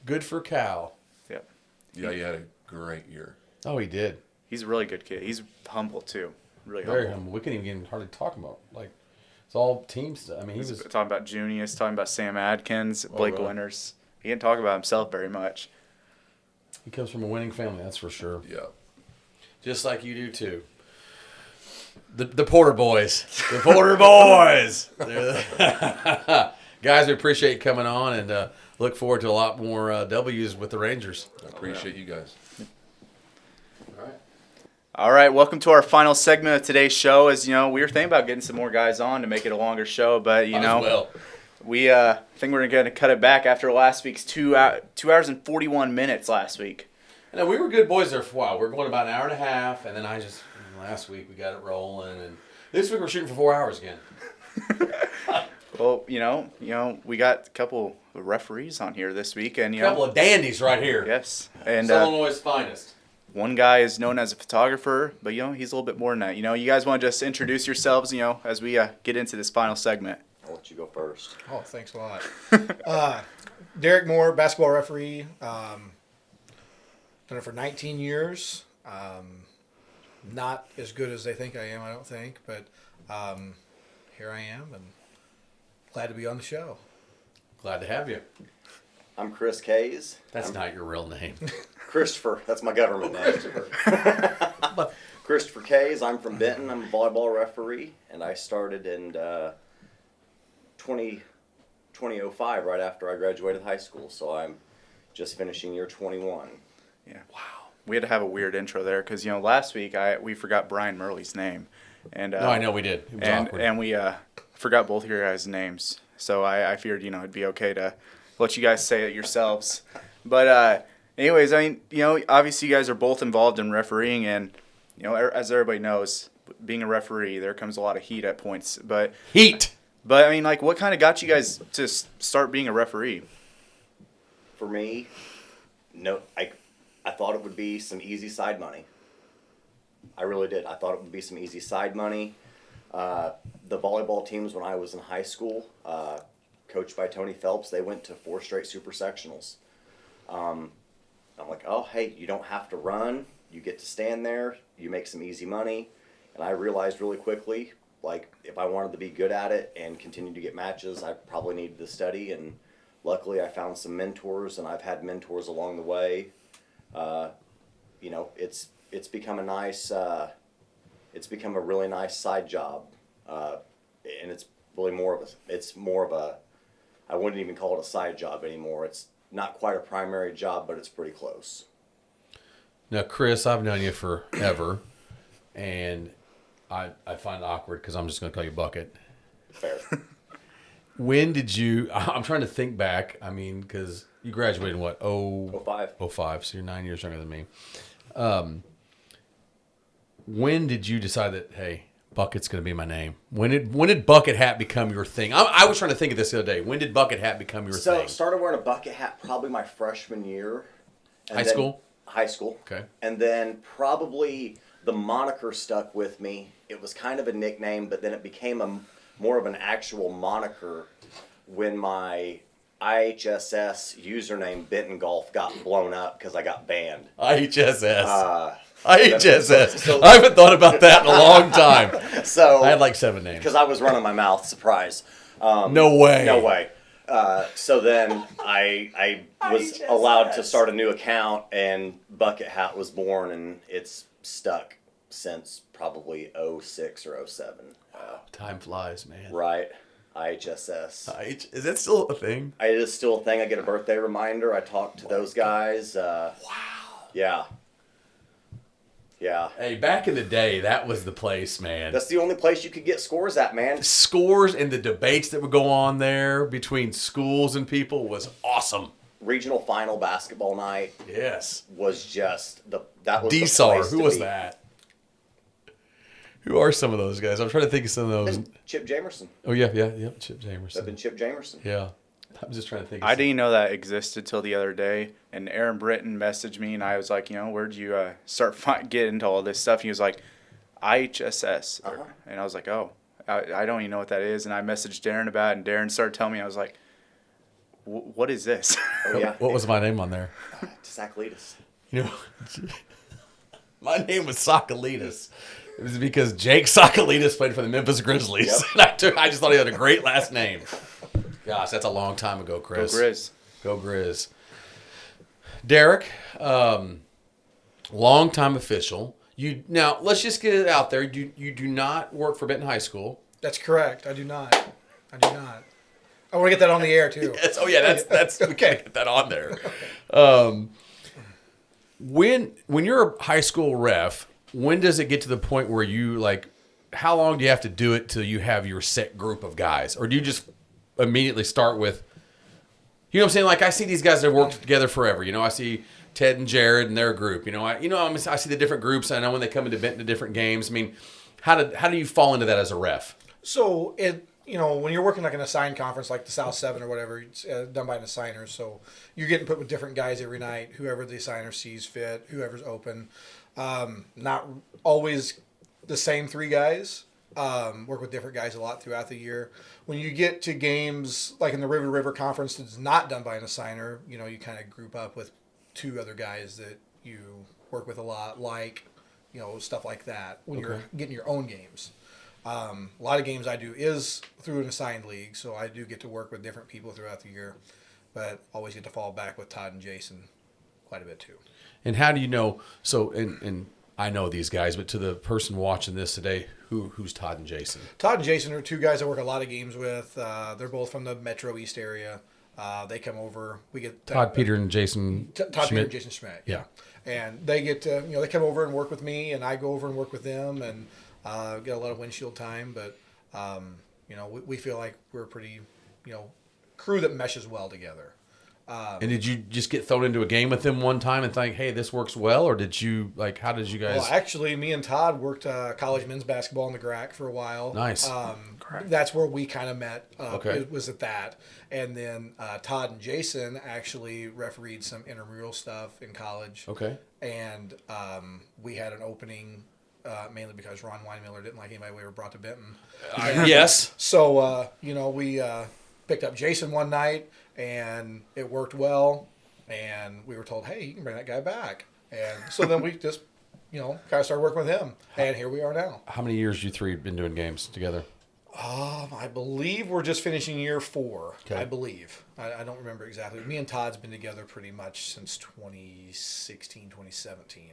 good for Cal. Yep. Yeah, he had a great year. Oh, he did. He's a really good kid. He's humble, too. Really Very humble. humble. We couldn't even hardly talk about, it's all team stuff. He He's was... talking about Junius, talking about Sam Adkins, Blake really? Winters. He didn't talk about himself very much. He comes from a winning family, that's for sure. Yeah. Just like you do, too. The Porter boys. The Porter boys. Guys, we appreciate you coming on and look forward to a lot more W's with the Rangers. I appreciate you guys. All right, welcome to our final segment of today's show. As you know, we were thinking about getting some more guys on to make it a longer show, but we think we're going to cut it back after last week's 2 hours and 41 minutes last week. No, we were good boys there for a while. We were going about an hour and a half, and then last week we got it rolling, and this week we're shooting for 4 hours again. Well, we got a couple of referees on here this week, and a couple of dandies right here. Yes, and Illinois' finest. One guy is known as a photographer, but he's a little bit more than that. You guys want to just introduce yourselves, as we get into this final segment. I'll let you go first. Oh, thanks a lot. Derek Moore, basketball referee. Done it for 19 years. Not as good as they think I am, I don't think, but here I am, and glad to be on the show. Glad to have you. I'm Chris Kays. That's not your real name. Christopher. That's my government name. Christopher Kays. I'm from Benton. I'm a volleyball referee, and I started in 2005, right after I graduated high school. So I'm just finishing year 21. Yeah. Wow. We had to have a weird intro there because last week we forgot Brian Murley's name, and no, I know we did. It was awkward. And we forgot both of your guys' names. So I figured it'd be okay to let you guys say it yourselves. But anyways, obviously you guys are both involved in refereeing, and as everybody knows, being a referee, there comes a lot of heat at points. But what kind of got you guys to start being a referee? For me, no, I thought it would be some easy side money. I really did. I thought it would be some easy side money. The volleyball teams when I was in high school, coached by Tony Phelps, they went to 4 straight super sectionals. I'm like, oh, hey, you don't have to run. You get to stand there. You make some easy money. And I realized really quickly, if I wanted to be good at it and continue to get matches, I probably needed to study. And luckily, I found some mentors, and I've had mentors along the way. It's become a nice, it's become a really nice side job. And it's really more of a, I wouldn't even call it a side job anymore. It's not quite a primary job, but it's pretty close. Now, Chris, I've known you forever, and I find it awkward because I'm just going to call you Bucket. Fair. When did you, I'm trying to think back, because you graduated in what, 05, so you're 9 years younger than me. When did you decide that, hey, Bucket's going to be my name? When did bucket hat become your thing? I was trying to think of this the other day. When did bucket hat become your thing? So I started wearing a bucket hat probably my freshman year. High school? High school. Okay. And then probably the moniker stuck with me. It was kind of a nickname, but then it became more of an actual moniker when my IHSS username Benton Golf got blown up because I got banned. IHSS. IHSS. I haven't thought about that in a long time. So I had 7 names. Because I was running my mouth. Surprise. No way. No way. So then I was allowed to start a new account, and Bucket Hat was born, and it's stuck since probably 06 or 07. Wow, time flies, man. Right. IHSS. Is that still a thing? It is still a thing. I get a birthday reminder. I talk to those guys. Wow. Yeah. Yeah. Hey, back in the day, that was the place, man. That's the only place you could get scores at, man. Scores and the debates that would go on there between schools and people was awesome. Regional final basketball night. Yes. Was just that was D-SAR. the place Who was that? Who are some of those guys? I'm trying to think of some of those. Chip Jamerson. Oh yeah, Chip Jamerson. That'd been Chip Jamerson. Yeah. I'm just trying to think. I didn't know that existed till the other day, and Aaron Britton messaged me, and I was like, where'd you start getting into all this stuff? And he was like, IHSS, and I was like, oh, I don't even know what that is. And I messaged Darren about it, and Darren started telling me. I was like, what is this? Oh, yeah. What was my name on there? Sacklidis. My name was Sacklidis. It was because Jake Sacklidis played for the Memphis Grizzlies. Yep. And I just thought he had a great last name. Gosh, that's a long time ago, Chris. Go Grizz. Go Grizz. Derek, long-time official. Now, let's just get it out there. You do not work for Benton High School. That's correct. I do not. I want to get that on the air too. Yes. Oh yeah, that's we Okay. gotta get that on there. When you're a high school ref, when does it get to the point where you like? How long do you have to do it till you have your set group of guys, or do you just immediately start with? You know what I'm saying? Like I see these guys that have worked together forever. You know, I see Ted and Jared and their group. I see the different groups. I know when they come into Benton to different games. I mean, how do you fall into that as a ref? So when you're working like an assigned conference like the South 7 or whatever, it's done by an assigner. So you're getting put with different guys every night, whoever the assigner sees fit, whoever's open. Not always the same 3 guys. Work with different guys a lot throughout the year. When you get to games like in the River Conference that's not done by an assigner, you kind of group up with 2 other guys that you work with a lot, like, stuff like that when you're getting your own games. A lot of games I do is through an assigned league, so I do get to work with different people throughout the year, but always get to fall back with Todd and Jason quite a bit too. And how do you know? So, and I know these guys, but to the person watching this today, who's Todd and Jason? Todd and Jason are 2 guys I work a lot of games with. They're both from the Metro East area. They come over. We get Todd, Peter, and Jason. Todd, Schmidt. Peter, and Jason Schmidt. Yeah. And they get to, they come over and work with me, and I go over and work with them, and get a lot of windshield time. But, we feel like we're a pretty, crew that meshes well together. And did you just get thrown into a game with them one time and think, hey, this works well? Or did you, how did you guys? Well, actually, me and Todd worked college men's basketball in the GRAC for a while. Nice. That's where we kind of met. Okay. It was at that. And then Todd and Jason actually refereed some intramural stuff in college. Okay. And we had an opening mainly because Ron Weinmiller didn't like anybody we ever brought to Benton. Yes. So, we picked up Jason one night, and it worked well. And we were told, hey, you can bring that guy back. And so then we just, kind of started working with him. And here we are now. How many years you 3 been doing games together? I believe we're just finishing year 4. Okay. I believe. I don't remember exactly. Me and Todd's been together pretty much since 2016, 2017.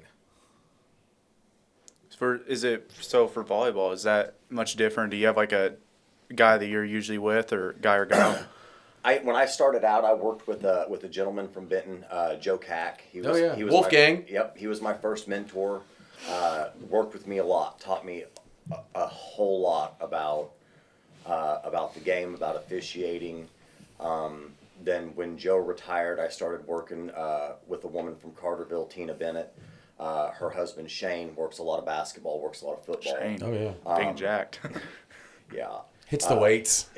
For volleyball, is that much different? Do you have like a guy that you're usually with, or guy or gal? When I started out, I worked with a gentleman from Benton, Joe Cack. He was Wolfgang. Yep, he was my first mentor. Worked with me a lot, taught me a whole lot about the game, about officiating. Then when Joe retired, I started working with a woman from Carterville, Tina Bennett. Her husband Shane works a lot of basketball, works a lot of football. Shane. Oh, yeah. Big and jacked. Yeah. Hits the weights.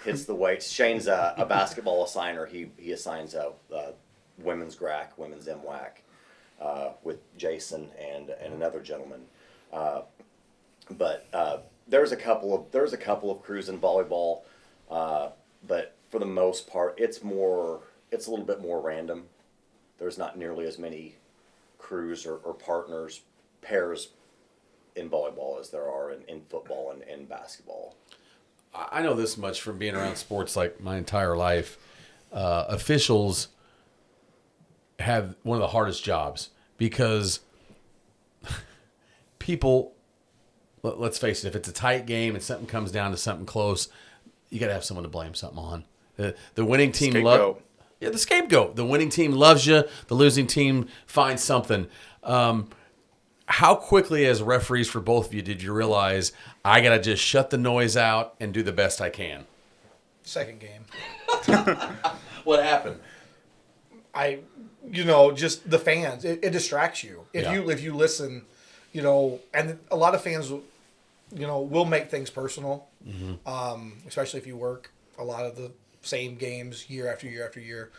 Hits the weights. Shane's a basketball assigner. He assigns women's GRAC, women's MWAC, with Jason and another gentleman. But there's a couple of crews in volleyball, but for the most part, it's a little bit more random. There's not nearly as many crews or partners, pairs in volleyball as there are in football and basketball. I know this much from being around sports like my entire life. Officials have one of the hardest jobs because people, let's face it, if it's a tight game and something comes down to something close, you got to have someone to blame something on. The winning team the scapegoat. The winning team loves you. The losing team finds something. How quickly, as referees for both of you, did you realize I got to just shut the noise out and do the best I can? Second game. What happened? Just the fans. It distracts you. If you listen, and a lot of fans, will make things personal, especially if you work a lot of the same games year after year after year.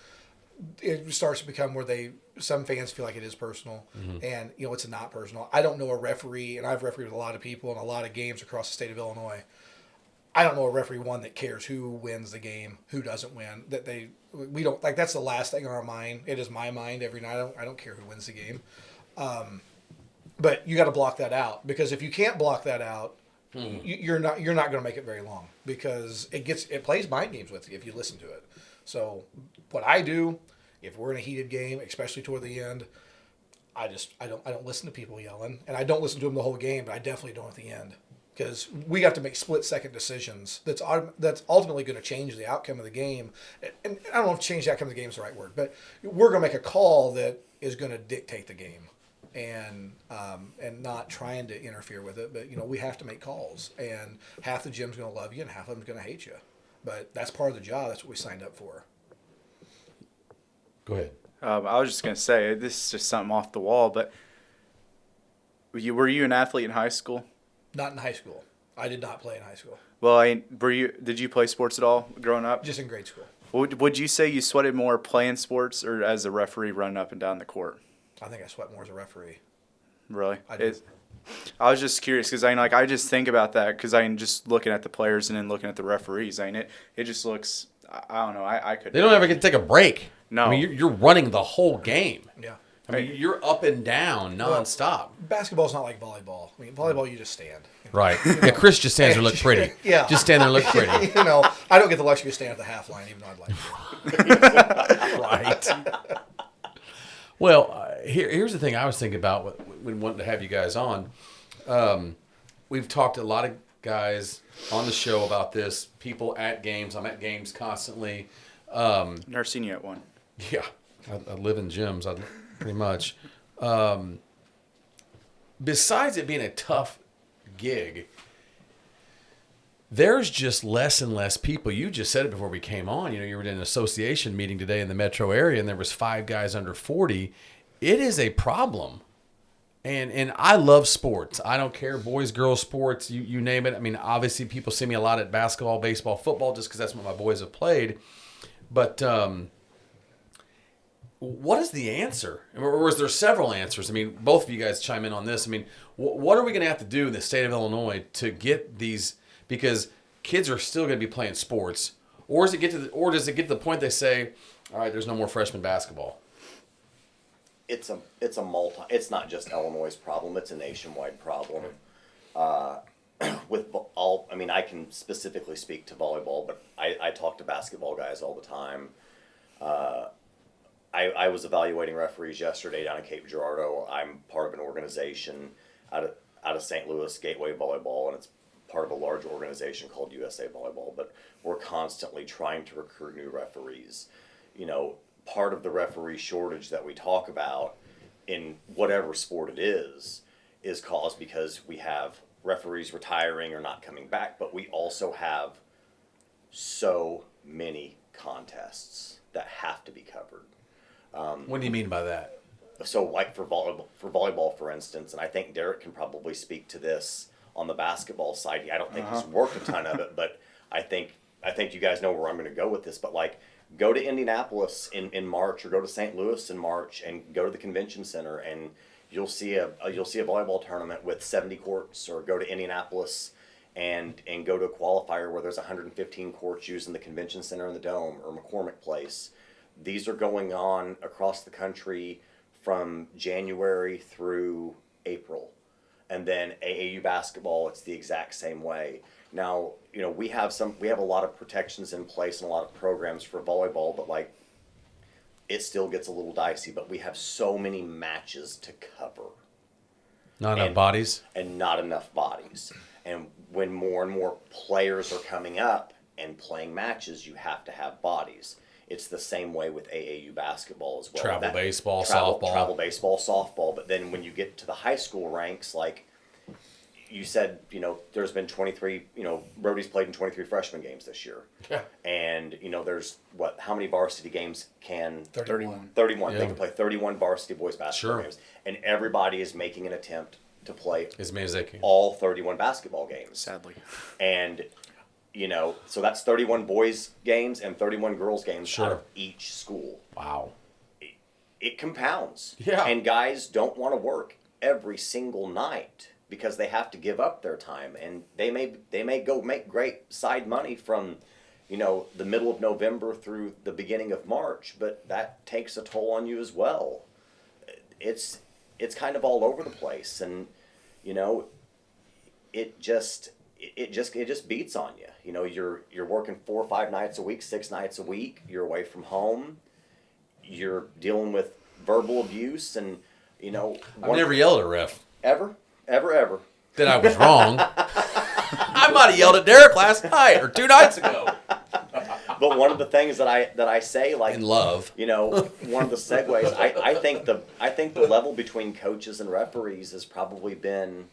It starts to become where some fans feel like it is personal, and it's not personal. I don't know a referee, and I've refereed with a lot of people in a lot of games across the state of Illinois. I don't know a referee that cares who wins the game, who doesn't win. We don't like that's the last thing on our mind. It is my mind every night. I don't care who wins the game, but you got to block that out, because if you can't block that out, you're not going to make it very long, because it plays mind games with you if you listen to it. So what I do, if we're in a heated game, especially toward the end, I don't listen to people yelling, and I don't listen to them the whole game, but I definitely don't at the end. because we have to make split-second decisions. That's ultimately going to change the outcome of the game. And I don't know if change the outcome of the game is the right word, but we're going to make a call that is going to dictate the game, and not trying to interfere with it. But we have to make calls, and half the gym's going to love you, and half of them's going to hate you. But that's part of the job. That's what we signed up for. Go ahead. I was just going to say, this is just something off the wall, but were you an athlete in high school? Not in high school. I did not play in high school. Well, did you play sports at all growing up? Just in grade school. Would you say you sweated more playing sports or as a referee running up and down the court? I think I sweat more as a referee. Really? I do. I was just curious because I just think about that because I'm just looking at the players and then looking at the referees. It just looks. I don't know. I could. They don't ever get to take a break. No. I mean, you're running the whole game. Yeah. I mean, you're up and down nonstop. Basketball's not like volleyball. I mean, volleyball, you just stand. Right. Yeah, Chris just stands there and look pretty. Yeah. Just stand there and look pretty. I don't get the luxury to stand at the half line, even though I'd like to. Right. Well, here's the thing I was thinking about when wanting to have you guys on. We've talked to a lot of guys on the show about this. People at games. I'm at games constantly. Never seen you at one. Yeah. I live in gyms, pretty much. Besides it being a tough gig, there's just less and less people. You just said it before we came on. You were in an association meeting today in the metro area, and there was 5 guys under 40. It is a problem. And I love sports. I don't care, boys, girls, sports, you name it. I mean, obviously people see me a lot at basketball, baseball, football, just because that's what my boys have played. But what is the answer? Or is there several answers? I mean, both of you guys chime in on this. I mean, what are we going to have to do in the state of Illinois to get these? Because kids are still going to be playing sports, or does it get to the point they say, all right, there's no more freshman basketball? It's not just Illinois' problem. It's a nationwide problem. I can specifically speak to volleyball, but I talk to basketball guys all the time. I was evaluating referees yesterday down in Cape Girardeau. I'm part of an organization out of St. Louis, Gateway Volleyball, and it's part of a large organization called USA Volleyball. But we're constantly trying to recruit new referees. Part of the referee shortage that we talk about in whatever sport it is caused because we have referees retiring or not coming back, but we also have so many contests that have to be covered. What do you mean by that? So like for volleyball, for instance, and I think Derek can probably speak to this on the basketball side. I don't think he's worked a ton of it, but I think you guys know where I'm going to go with this. But like, go to Indianapolis in March, or go to St. Louis in March, and go to the convention center, and you'll see a volleyball tournament with 70 courts. Or go to Indianapolis and go to a qualifier where there's 115 courts using the convention center in the Dome or McCormick Place. These are going on across the country from January through April. And then AAU basketball, it's the exact same way. Now, we have a lot of protections in place and a lot of programs for volleyball, but like, it still gets a little dicey. But we have so many matches to cover. Not enough bodies? And not enough bodies. And when more and more players are coming up and playing matches, you have to have bodies. It's the same way with AAU basketball as well. Travel baseball, softball. Travel baseball, softball. But then when you get to the high school ranks, like you said, there's been 23, Brody's played in 23 freshman games this year. Yeah. And, there's how many varsity games can... 31. 31. Yeah. They can play 31 varsity boys basketball games. And everybody is making an attempt to play As many as they can. all 31 basketball games. Sadly. And... so that's 31 boys games and 31 girls games out of each school. Wow. It compounds. Yeah. And guys don't want to work every single night because they have to give up their time, and they may go make great side money from, the middle of November through the beginning of March, but that takes a toll on you as well. It's kind of all over the place, and it just beats on you. You're working 4 or 5 nights a week, 6 nights a week. You're away from home. You're dealing with verbal abuse, and I've never yelled at a ref. Ever. That I was wrong. Somebody yelled at Derek last night or 2 nights ago. But one of the things that I say, like, In love. you know, one of the segues, I think the level between coaches and referees has probably been,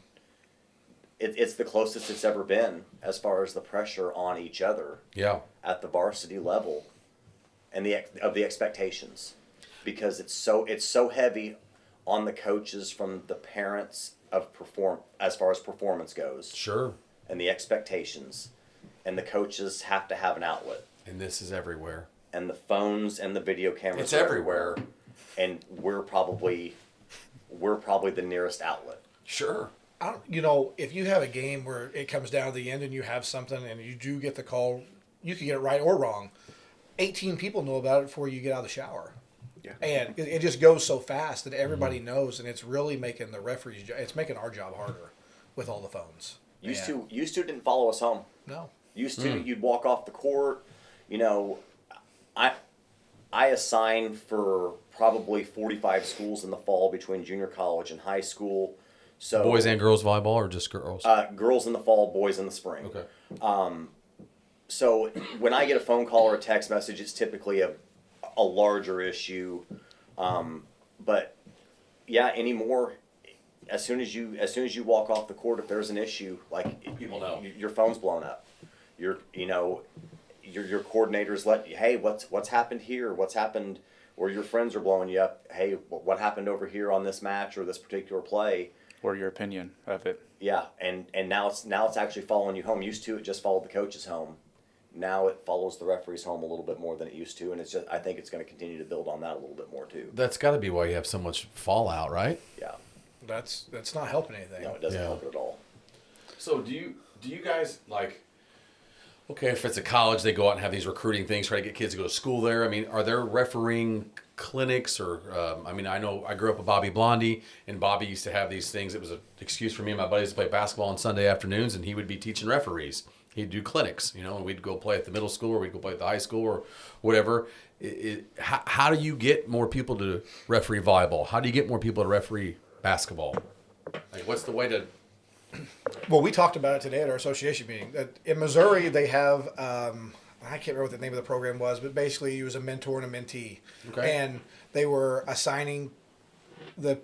it's the closest it's ever been as far as the pressure on each other Yeah. at the varsity level, and the expectations, because it's so heavy on the coaches from the parents of as far as performance goes, Sure. and the expectations, and the coaches have to have an outlet. And this is everywhere. And the phones and the video cameras It's are everywhere. and we're probably the nearest outlet. Sure. You know, if you have a game where it comes down to the end and you have something and you do get the call, you can get it right or wrong. 18 people know about it before you get out of the shower. Yeah. And it just goes so fast that everybody knows, and it's really making the referees, it's making our job harder with all the phones. Used to didn't follow us home. No. Used to, you'd walk off the court. You know, I assign for probably 45 schools in the fall between junior college and high school. So Boys and girls volleyball or just girls? girls in the fall, boys in the spring. Okay. So when I get a phone call or a text message, it's typically a larger issue. But yeah, anymore, as soon as you walk off the court, if there's an issue, like, People know. your phone's blown up. Your coordinators let you, hey, what's happened here? What's happened? Or your friends are blowing you up. Hey, what happened over here on this match or this particular play? Or your opinion of it. Yeah, and now it's actually following you home. Used to, it just followed the coaches home. Now it follows the referees home a little bit more than it used to, and it's just, I think it's going to continue to build on that a little bit more too. That's got to be why you have so much fallout, right? Yeah, That's not helping anything. no, it doesn't Yeah. help it at all. So do you guys, like, okay, if it's a college, they go out and have these recruiting things, try to get kids to go to school there. I mean, are there refereeing clinics or, I mean, I know I grew up with Bobby Blondie, and Bobby used to have these things. It was an excuse for me and my buddies to play basketball on Sunday afternoons, and he would be teaching referees. He'd do clinics, you know, and we'd go play at the middle school or we'd go play at the high school or whatever. How do you get more people to referee volleyball? How do you get more people to referee basketball? Like, what's the way to... Well, we talked about it today at our association meeting. In Missouri, they have, I can't remember what the name of the program was, but basically you was a mentor and a mentee. Okay. And they were assigning the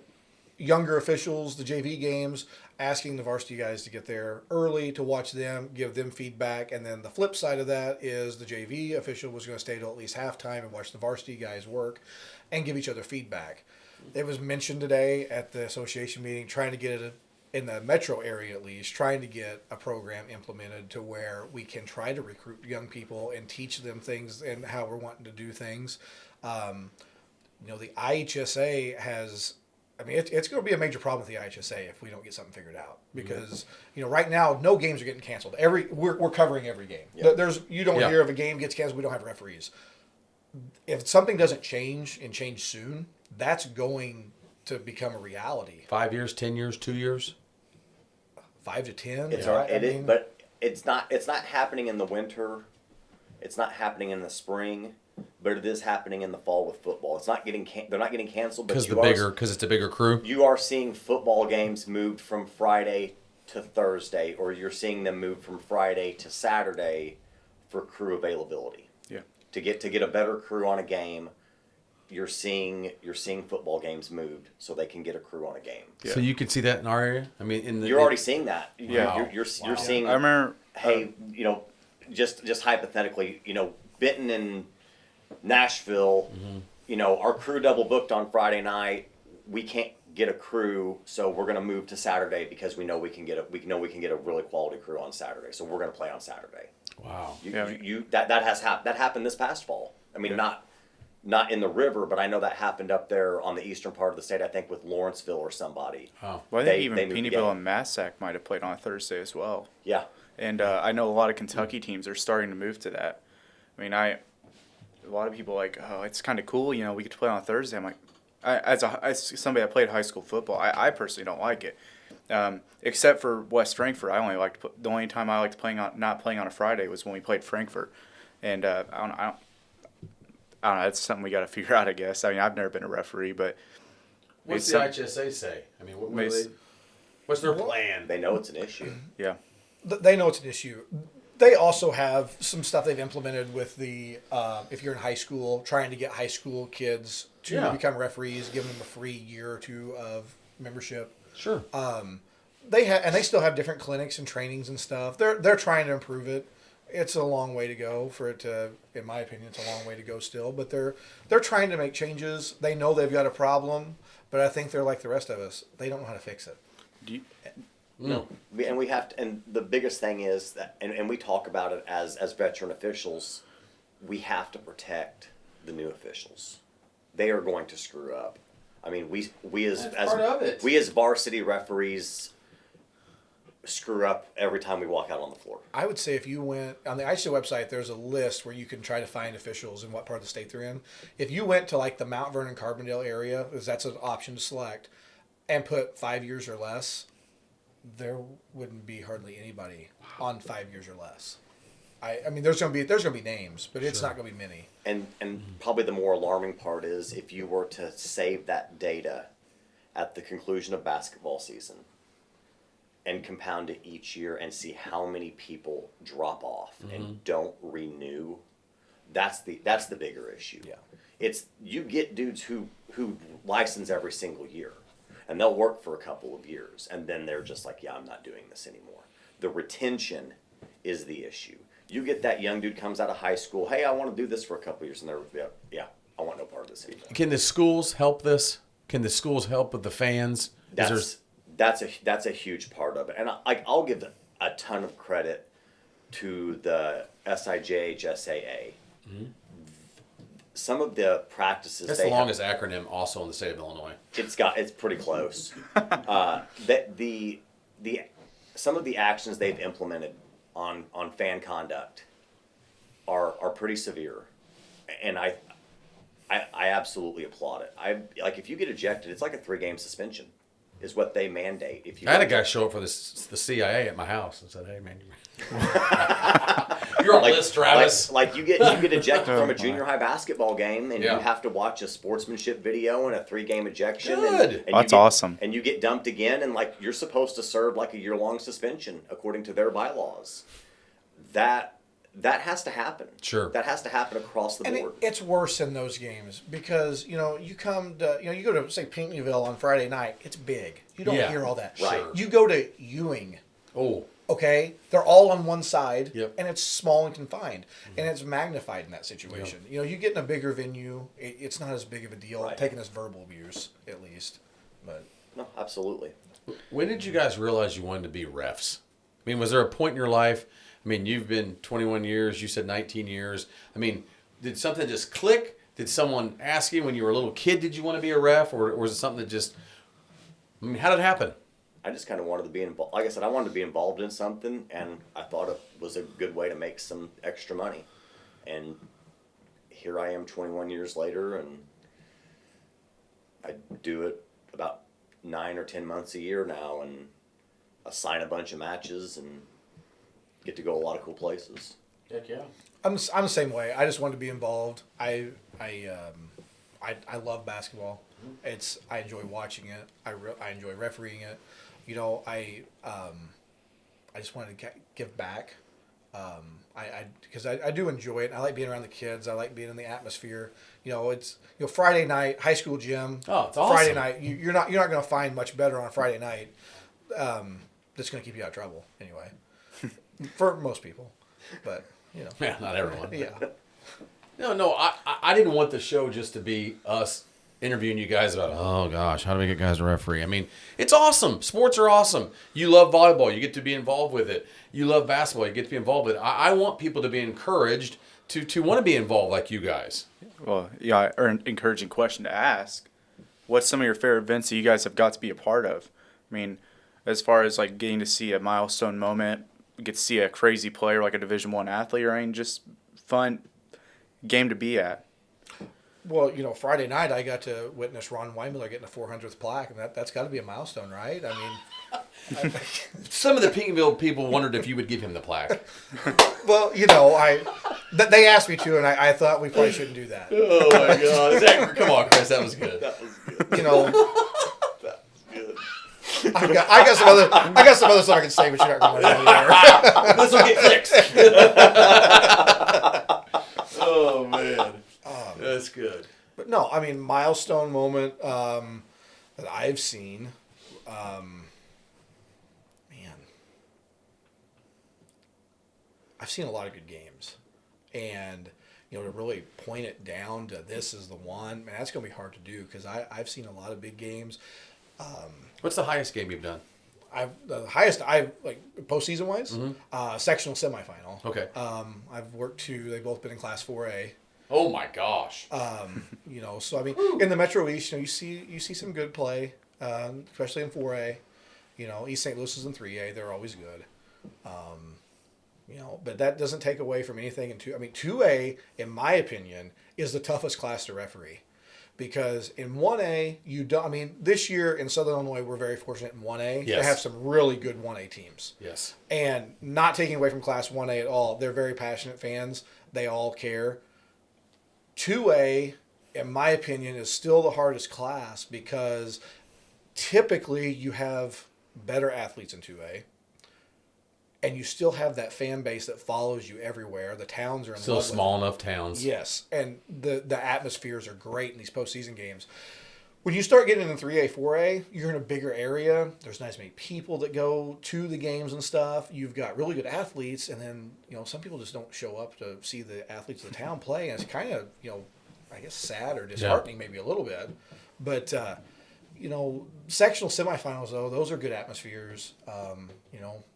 younger officials the JV games, asking the varsity guys to get there early to watch them, give them feedback. And then the flip side of that is the JV official was going to stay till at least halftime and watch the varsity guys work and give each other feedback. It was mentioned today at the association meeting, trying to get it in the metro area at least, trying to get a program implemented to where we can try to recruit young people and teach them things and how we're wanting to do things. You know, the IHSA has, I mean, it's going to be a major problem with the IHSA if we don't get something figured out, because you know, right now no games are getting canceled. We're covering every game. Yep. You don't hear of a game gets canceled. We don't have referees. If something doesn't change and change soon, that's going to become a reality. 5 years, 10 years, 2 years? 5 to 10. It's right? it is, but it's not happening in the winter. It's not happening in the spring, but it is happening in the fall with football. It's not getting they're not getting canceled, but Because it's a bigger crew? you are seeing football games moved from Friday to Thursday, or you're seeing them moved from Friday to Saturday for crew availability. Yeah. To get a better crew on a game, you're seeing football games moved so they can get a crew on a game. Yeah. So you could see that in our area? I mean, You're already seeing that. Yeah. You're seeing. I remember. Hey, you know, just hypothetically, you know, Benton and Nashville, you know, our crew double booked on Friday night. We can't get a crew, so we're going to move to Saturday because we know we can get a really quality crew on Saturday. So we're going to play on Saturday. Wow. That happened this past fall. I mean, not in the river, but I know that happened up there on the eastern part of the state. I think with Lawrenceville or somebody. Oh. Well, I They think even moved the Peenyville game. and Massac might have played on a Thursday as well. Yeah. And I know a lot of Kentucky teams are starting to move to that. I mean, a lot of people are like, oh, it's kind of cool, you know, we get to play on a Thursday. I'm like, as somebody that played high school football, I personally don't like it. Except for West Frankfort, the only time I liked not playing on a Friday was when we played Frankfort. And I don't know, it's something we got to figure out, I guess. I mean, I've never been a referee, but What's it's the IHSA say? I mean, what's their plan? They know it's an issue. Yeah. they know it's an issue. They also have some stuff they've implemented with the if you're in high school, trying to get high school kids to become referees, giving them a free year or two of membership. Sure. They still have different clinics and trainings and stuff. They're trying to improve it. It's a long way to go for it to, in my opinion, it's a long way to go still. But they're trying to make changes. They know they've got a problem, but I think they're like the rest of us. They don't know how to fix it. No, and we have to, and the biggest thing is that, and we talk about it as veteran officials, we have to protect the new officials. They are going to screw up. I mean, we as part of it. we as varsity referees screw up every time we walk out on the floor. I would say if you went on the ISO website, there's a list where you can try to find officials in what part of the state they're in. If you went to like the Mount Vernon Carbondale area, because that's an option to select, and put 5 years or less, there wouldn't be hardly anybody on 5 years or less. I mean, there's gonna be names, but it's not gonna be many. And probably the more alarming part is if you were to save that data at the conclusion of basketball season and compound it each year and see how many people drop off and don't renew, that's the bigger issue. Yeah. It's you get dudes who license every single year and they'll work for a couple of years and then they're just like, yeah, I'm not doing this anymore. The retention is the issue. You get that young dude comes out of high school, hey, I want to do this for a couple of years, and they're, yeah, I want no part of this anymore. Can the schools help this? Can the schools help with the fans? That's a huge part of it, and I'll give a ton of credit to the SIJHSAA. Some of the practices That's the longest acronym also in the state of Illinois. It's pretty close. Some of the actions they've implemented on fan conduct are pretty severe, and I absolutely applaud it. Like if you get ejected, it's like a 3-game suspension, is what they mandate. If you I had a guy show up for the CIA at my house and said, "Hey man, you're on the list, Travis." Like you get ejected from a junior high basketball game, and you have to watch a sportsmanship video and a 3-game ejection. Good. And That's awesome. And you get dumped again, and like you're supposed to serve like a year-long suspension according to their bylaws. That has to happen. Sure. That has to happen across the board. It's worse in those games because you go to say Pinckneyville on Friday night. It's big. You don't hear all that. Right. Sure. You go to Ewing. Oh. Okay, they're all on one side, Yep. and it's small and confined, and it's magnified in that situation. Yep. You get in a bigger venue, it's not as big of a deal, taking this verbal abuse, at least. But No, absolutely. When did you guys realize you wanted to be refs? I mean, was there a point in your life? I mean, you've been 21 years, you said 19 years. I mean, did something just click? Did someone ask you when you were a little kid, did you want to be a ref? Or was it something that just, I mean, how did it happen? I just kind of wanted to be involved. Like I said, I wanted to be involved in something, and I thought it was a good way to make some extra money. And here I am 21 years later, and I do it about 9 or 10 months a year now, and assign a bunch of matches and get to go a lot of cool places. Heck yeah. I'm the same way. I just wanted to be involved. I love basketball. I enjoy watching it. I enjoy refereeing it. I just wanted to give back. Because I do enjoy it. I like being around the kids. I like being in the atmosphere. It's Friday night, high school gym. Oh, it's awesome. Friday night. You're not going to find much better on Friday night. That's going to keep you out of trouble anyway, for most people. But Yeah, not everyone. yeah. No, I didn't want the show just to be us interviewing you guys about, oh gosh, how do we get guys to referee? I mean, it's awesome. Sports are awesome. You love volleyball, you get to be involved with it. You love basketball, you get to be involved with it. I want people to be encouraged to want to be involved like you guys. Well, yeah, or an encouraging question to ask. What's some of your favorite events that you guys have got to be a part of? I mean, as far as like getting to see a milestone moment, get to see a crazy player like a Division I athlete, or any just fun game to be at. Well, Friday night I got to witness Ron Weimiller getting a 400th plaque, and that's got to be a milestone, right? I mean, Some of the Pinckneyville people wondered if you would give him the plaque. well, they asked me to, and I thought we probably shouldn't do that. Oh my God! Come on, Chris, that was good. That was good. You know, That was good. I got some other stuff I can say, but you're not going to let me This will get clicks. Oh man, that's good. But no, I mean, milestone moment that I've seen. I've seen a lot of good games, and to really point it down to this is the one, man, that's going to be hard to do because I've seen a lot of big games. What's the highest game you've done? The highest I've like postseason wise, sectional semifinal. Okay. I've worked they've both been in Class 4A. Oh my gosh. So I mean, in the Metro East, you see some good play, especially in 4A. East St. Louis is in 3A; they're always good. But that doesn't take away from anything in 2. I mean, 2A, in my opinion, is the toughest class to referee. Because in 1A, this year in Southern Illinois, we're very fortunate in 1A. Yes. They have some really good 1A teams. Yes. And not taking away from Class 1A at all, they're very passionate fans. They all care. 2A, in my opinion, is still the hardest class because typically you have better athletes in 2A. And you still have that fan base that follows you everywhere. The towns are in Still love small with it. enough towns. Yes, and the atmospheres are great in these postseason games. When you start getting into 3A, 4A, you're in a bigger area. There's not as many people that go to the games and stuff. You've got really good athletes, and then some people just don't show up to see the athletes of the town play, and it's kind of I guess sad or disheartening maybe a little bit. But sectional semifinals though, those are good atmospheres.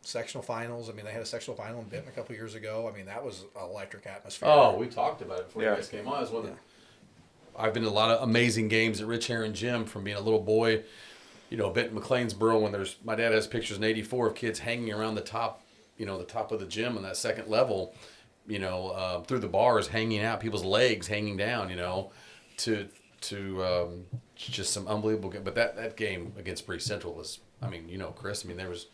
Sectional finals. I mean, they had a sectional final in Benton a couple years ago. I mean, that was an electric atmosphere. Oh, we talked about it before you Yeah. guys came on. I've been to a lot of amazing games at Rich Heron Gym from being a little boy. Benton McLeansboro, when my dad has pictures in '84 of kids hanging around the top, the top of the gym on that second level, through the bars, hanging out, people's legs hanging down, to just some unbelievable game. But that game against Bree Central was, Chris, there was,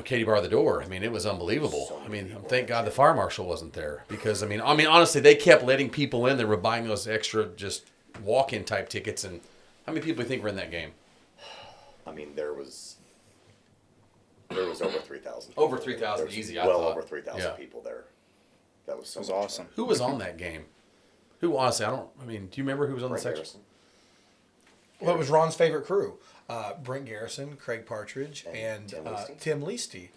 Katie bar the door. It was unbelievable. Thank God the fire marshal wasn't there because, honestly, they kept letting people in. They were buying those extra just walk-in type tickets. And how many people do you think were in that game? There was over 3,000. Over 3,000, easy. I Well thought. over 3,000 Yeah. people there. That was so It was much awesome. Who was on that game? Who, honestly, do you remember who was on the Frank section? Harrison. Well, it was Ron's favorite crew. Brent Garrison, Craig Partridge, and Tim Leasty.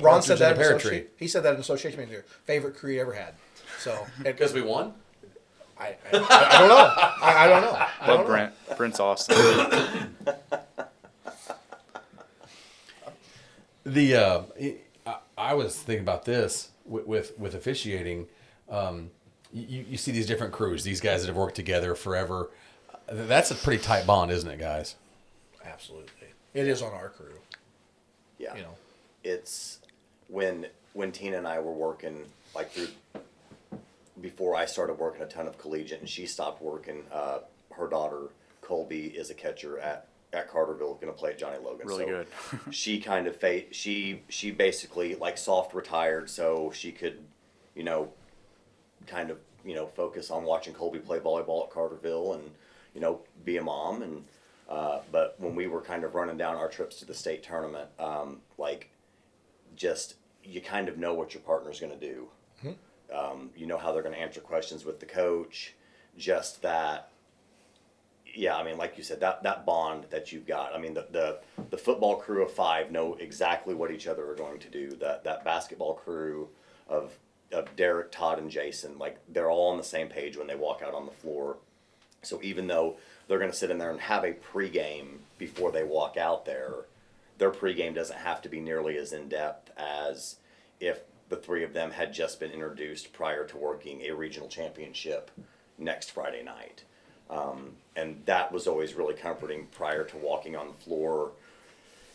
Ron said that he said that in association meeting. Favorite crew he ever had. So Because we won? I don't know. I don't know. Love Brent. Brent's awesome. I was thinking about this with officiating. You see these different crews, these guys that have worked together forever. That's a pretty tight bond, isn't it, guys? Absolutely. It is on our crew. Yeah. It's when Tina and I were working before I started working a ton of collegiate and she stopped working, her daughter Colby is a catcher at Carterville, going to play at Johnny Logan. Really so good. She kind of she basically soft retired so she could, kind of focus on watching Colby play volleyball at Carterville and be a mom and but when we were kind of running down our trips to the state tournament, just you kind of know what your partner's going to do. You know how they're going to answer questions with the coach. Just that, yeah. Like you said, that bond that you've got. The football crew of 5 know exactly what each other are going to do. That basketball crew of Derek, Todd, and Jason, they're all on the same page when they walk out on the floor. So even though they're going to sit in there and have a pregame before they walk out there, their pregame doesn't have to be nearly as in-depth as if the 3 of them had just been introduced prior to working a regional championship next Friday night. And that was always really comforting prior to walking on the floor,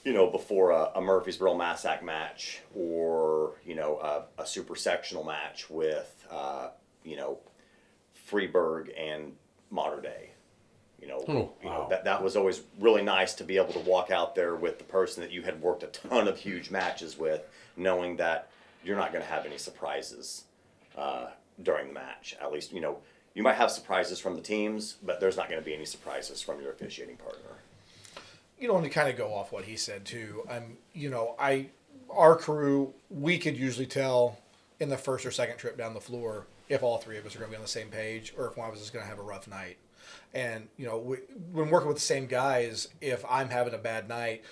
before a Murfreesboro Massac match or, a super sectional match with, Freeburg and Mater Dei. That was always really nice to be able to walk out there with the person that you had worked a ton of huge matches with, knowing that you're not going to have any surprises during the match. At least, you might have surprises from the teams, but there's not going to be any surprises from your officiating partner. and to kind of go off what he said too, our crew, we could usually tell in the first or second trip down the floor if all three of us are going to be on the same page or if one of us is going to have a rough night. And, when working with the same guys, if I'm having a bad night,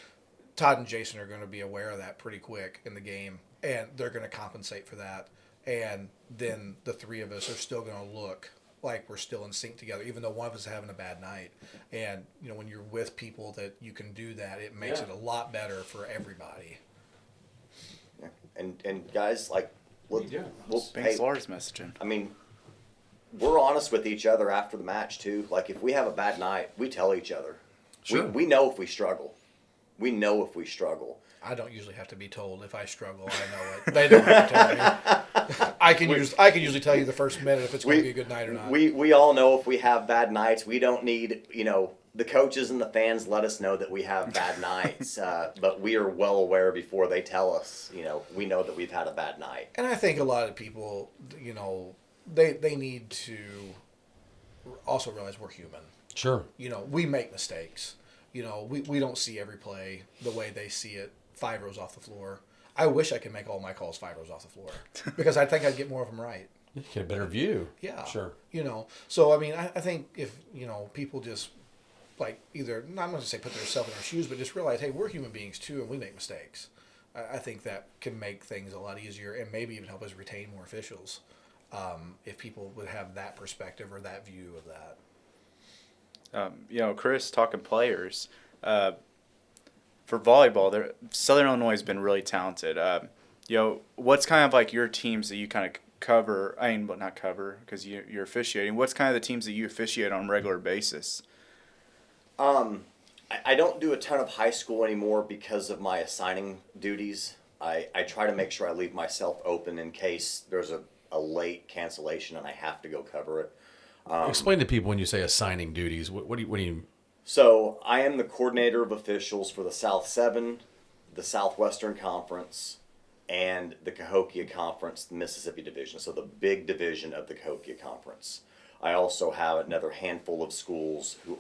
Todd and Jason are going to be aware of that pretty quick in the game, and they're going to compensate for that. And then the three of us are still going to look like we're still in sync together, even though one of us is having a bad night. And, when you're with people that you can do that, it makes it a lot better for everybody. Yeah. And guys, like, Thanks, Lars messaging. I mean, we're honest with each other after the match too. Like, if we have a bad night, we tell each other. Sure. We know if we struggle. We know if we struggle. I don't usually have to be told if I struggle. I know it. They don't have to tell me. I can usually tell you the first minute if it's going to be a good night or not. We all know if we have bad nights. We don't need, the coaches and the fans let us know that we have bad nights. But we are well aware before they tell us, we know that we've had a bad night. And I think a lot of people, they need to also realize we're human. Sure. We make mistakes. We don't see every play the way they see it 5 rows off the floor. I wish I could make all my calls 5 rows off the floor because I think I'd get more of them right. You get a better view. Yeah. Sure. So, I think if, people just, like, either, not going to say put themselves in our shoes, but just realize, hey, we're human beings too and we make mistakes. I think that can make things a lot easier and maybe even help us retain more officials if people would have that perspective or that view of that. Chris, talking players, for volleyball, Southern Illinois has been really talented. What's kind of like your teams that you kind of cover? Not cover because you're officiating. What's kind of the teams that you officiate on a regular basis? I don't do a ton of high school anymore because of my assigning duties. I try to make sure I leave myself open in case there's a late cancellation and I have to go cover it. Explain to people when you say assigning duties. What do you? So I am the coordinator of officials for the South 7, the Southwestern Conference, and the Cahokia Conference, the Mississippi Division. So the big division of the Cahokia Conference. I also have another handful of schools who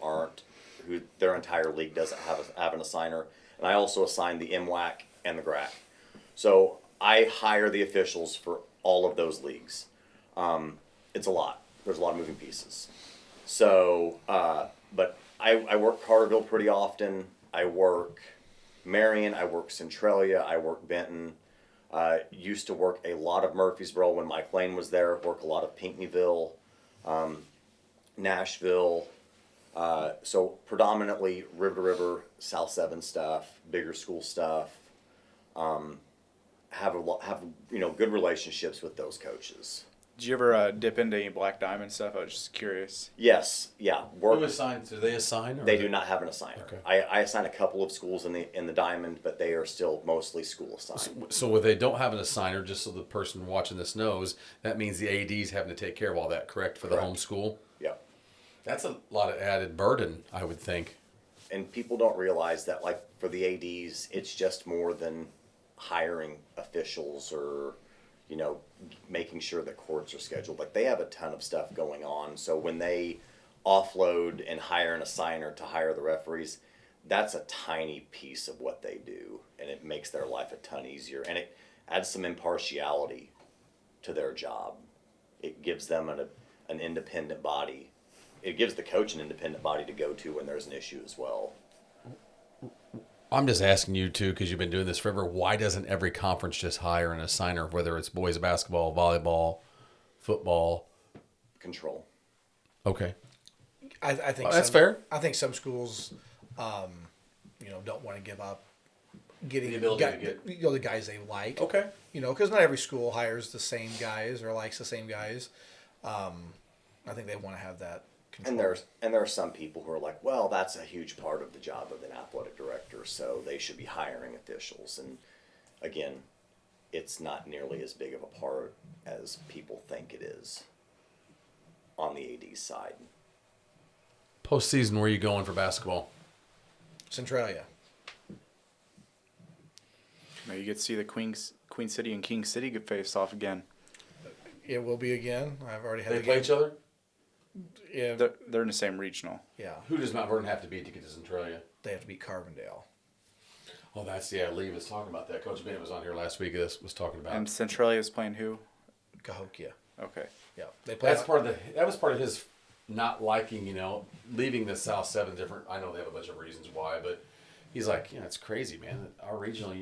their entire league doesn't have an assigner, and I also assign the MWAC and the GRAC. So I hire the officials for all of those leagues. It's a lot. There's a lot of moving pieces. So, but I work Carterville pretty often. I work Marion. I work Centralia. I work Benton. Used to work a lot of Murfreesboro when Mike Lane was there. Work a lot of Pinckneyville, Nashville. So predominantly River to River, South 7 stuff, bigger school stuff. Have good relationships with those coaches. Did you ever dip into any Black Diamond stuff? I was just curious. Yes, yeah. Who assigns? Do they assign? Or they do not have an assigner. Okay. I assign a couple of schools in the Diamond, but they are still mostly school assigned. So if they don't have an assigner, just so the person watching this knows, that means the AD's having to take care of all that, correct, for the home school? Yeah. That's a lot of added burden, I would think. And people don't realize that, like, for the ADs, it's just more than hiring officials or, making sure that courts are scheduled. Like, they have a ton of stuff going on. So when they offload and hire an assigner to hire the referees, that's a tiny piece of what they do. And it makes their life a ton easier. And it adds some impartiality to their job. It gives them an independent body. It gives the coach an independent body to go to when there's an issue as well. I'm just asking you, too, because you've been doing this forever, why doesn't every conference just hire an assigner, whether it's boys basketball, volleyball, football? Control. Okay. I think that's fair. I think some schools, don't want to give up getting The ability to get- the guys they like. Okay. Because not every school hires the same guys or likes the same guys. I think they want to have that control. And there are some people who are like, well, that's a huge part of the job of an athletic director, so they should be hiring officials. And again, it's not nearly as big of a part as people think it is on the AD side. Postseason, where are you going for basketball? Centralia. You get to see the Queen City and King City get faced off again. It will be again. I've already had They the play game. each other? Yeah. They're in the same regional. Yeah. Who does Mount Vernon have to beat to get to Centralia? they have to beat Carbondale. Oh, Lee was talking about that. Coach Bennett was on here last week. Was talking about. And Centralia is playing who? Cahokia. Okay. Yeah, they play. That was part of his not liking, leaving the South 7 different. I know they have a bunch of reasons why, but he's like, it's crazy, man. Our regional,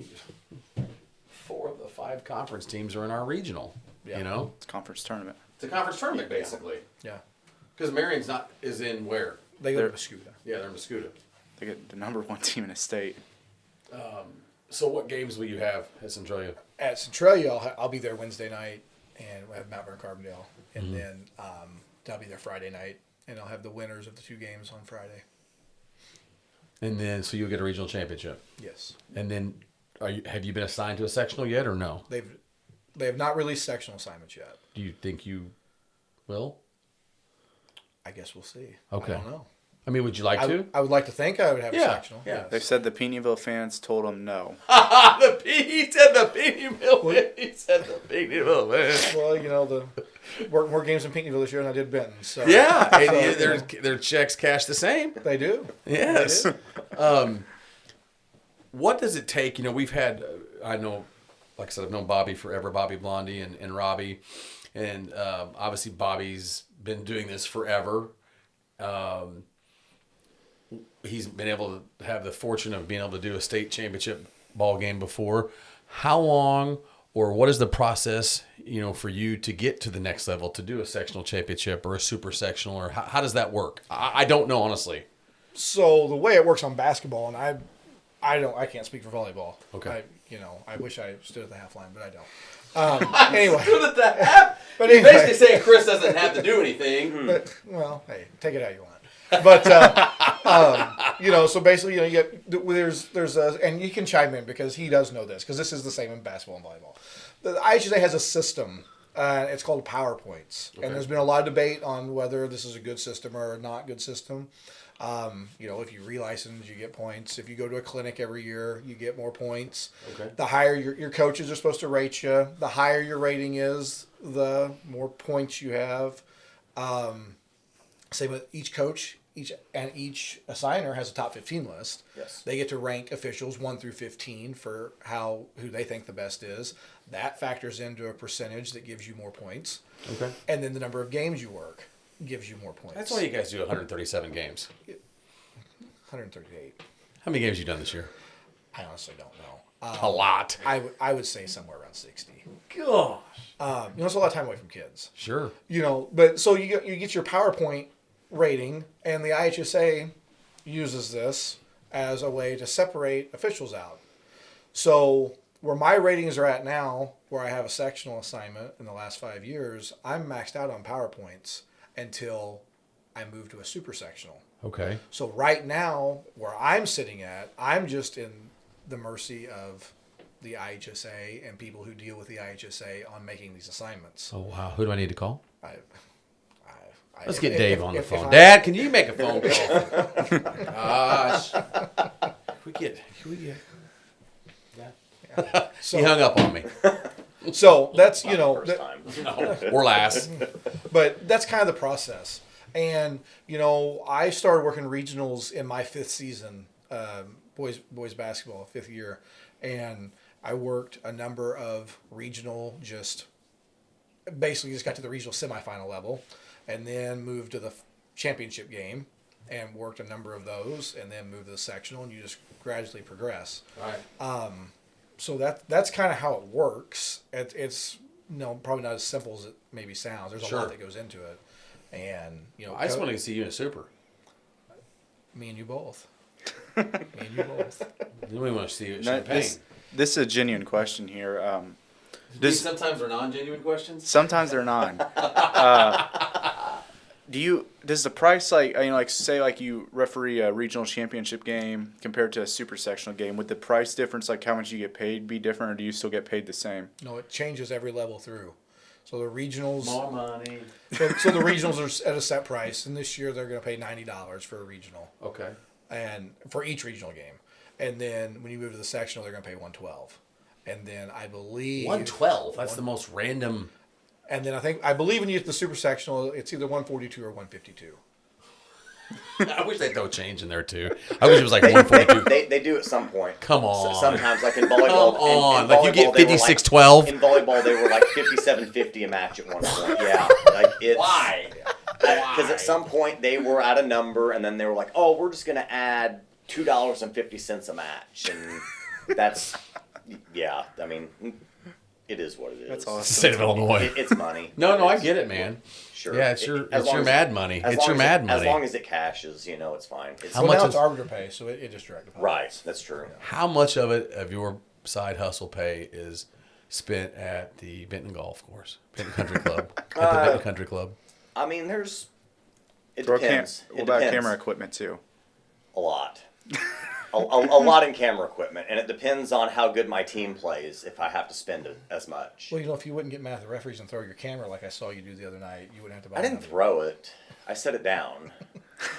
4 of the 5 conference teams are in our regional. Yeah. It's a conference tournament. It's a conference tournament, basically. Yeah. Because Marion's is in where? They go to Mascoutah. Yeah, they're in Mascoutah. They get the number 1 team in the state. So what games will you have at Centralia? At Centralia, I'll be there Wednesday night, and we'll have Mount Vernon Carbondale, and then I'll be there Friday night, and I'll have the winners of the 2 games on Friday. And then, so you'll get a regional championship. Yes. And then, have you been assigned to a sectional yet, or no? They have not released sectional assignments yet. Do you think you will? I guess we'll see. Okay. I don't know. I mean, would you like to? I would like to think I would have a sectional. Yeah. Yes. They've said the Peenyville fans told them no. He said the Peenyville. He said the Peenyville, man. Well, the worked more games in Peenyville this year than I did Benton. So Yeah, and their checks cash the same. they do. Yes. They do. What does it take? We've had, I know, like I said, I've known Bobby forever, Bobby Blondie and Robbie. And obviously Bobby's been doing this forever. He's been able to have the fortune of being able to do a state championship ball game before. How long or what is the process, for you to get to the next level, to do a sectional championship or a super sectional, or how does that work? I don't know, honestly. So the way it works on basketball, and I can't speak for volleyball. Okay. I wish I stood at the half line, but I don't. Anyway. But anyway. Basically saying Chris doesn't have to do anything. But, well, hey, take it how you want. But so basically, you get there's and you can chime in because he does know this because this is the same in basketball and volleyball. The IHSA has a system. It's called PowerPoints, and there's been a lot of debate on whether this is a good system or a not good system. If you relicense, you get points. If you go to a clinic every year, you get more points. Okay. The higher your coaches are supposed to rate you, the higher your rating is, the more points you have. Same with each coach. Each assigner has a top 15 list. Yes. They get to rank officials 1 through 15 for who they think the best is. That factors into a percentage that gives you more points. Okay. And then the number of games you work gives you more points. That's why you guys do 137 games. 138. How many games have you done this year? I honestly don't know. A lot. I would say somewhere around 60. Gosh. It's a lot of time away from kids. Sure. But so you get your PowerPoint rating, and the IHSA uses this as a way to separate officials out. So where my ratings are at now, where I have a sectional assignment in the last 5 years, I'm maxed out on PowerPoints until I move to a super sectional. Okay. So right now, where I'm sitting at, I'm just in the mercy of the IHSA and people who deal with the IHSA on making these assignments. Oh, wow. Who do I need to call? Let's get if- Dave if- on the if phone. I- Dad, can you make a phone call? Gosh. Can we get? Yeah. So, He hung up on me. so that's, First time. No, or last. but that's kind of the process. And, I started working regionals in my 5th season, boys basketball, 5th year. And I worked a number of regional, basically just got to the regional semifinal level, and then moved to the championship game and worked a number of those, and then moved to the sectional, and you just gradually progress. Right. So that's kind of how it works. It's probably not as simple as it maybe sounds. There's a lot that goes into it. And, I just want to see you in a super. Me and you both. Then we want to see you at Champagne. This is a genuine question here. Sometimes they're non-genuine questions? Sometimes they're non. Does the price say you referee a regional championship game compared to a super sectional game? Would the price difference, like how much you get paid, be different, or do you still get paid the same? No, it changes every level through. So the regionals. More money. So the regionals are at a set price, and this year they're going to pay $90 for a regional. Okay. And for each regional game, and then when you move to the sectional, they're going to pay $112. And then I believe $112. That's the most random. And then I believe when you get to the super sectional, it's either $142 or $152. I wish they'd throw change in there too. I wish it was like 142. They do at some point. Come on. Sometimes, like in volleyball. Come on. In Like you get volleyball, they were 56-12. In volleyball, they were like 57-50 a match at one point. Yeah. Like it's, Why? Because at some point they were at a number, and then they were like, "Oh, we're just going to add $2.50 a match," and that's yeah. I mean, it is what it is. That's awesome. State of Illinois. It's money. No, I get it, man. Sure. Yeah, it's your As long as- mad money. as It's your long as mad it- money. As long as it cashes, it's fine. It's How Well, much now is- it's arbiter pay, so it just direct deposits. right. That's true. How much of it, of your side hustle pay, is spent at the Benton Golf Course, Benton Country Club, at the Benton Country Club? I mean, there's. It What depends. about Depends. camera equipment too? A lot. a lot in camera equipment, and it depends on how good my team plays if I have to spend it as much. Well, if you wouldn't get mad at the referees and throw your camera like I saw you do the other night, you wouldn't have to buy I didn't another. throw it. I set it down.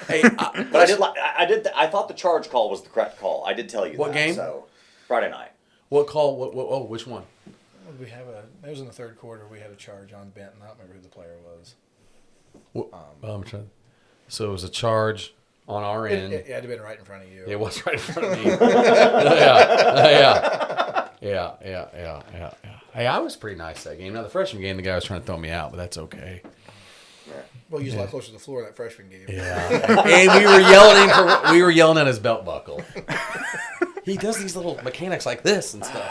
Hey, But I did. I thought the charge call was the correct call. I did tell you What that. game? So Friday night. what call? Oh, which one? We have it was in the third quarter. We had a charge on Benton. I don't remember who the player was. I'm trying. So it was a charge on our end. It had to have been right in front of you. It was right in front of me. Yeah. Hey, I was pretty nice that game. Now the freshman game, the guy was trying to throw me out, but that's okay. Well, he was a lot closer to the floor in that freshman game. Yeah, and we were yelling at his belt buckle. He does these little mechanics like this and stuff.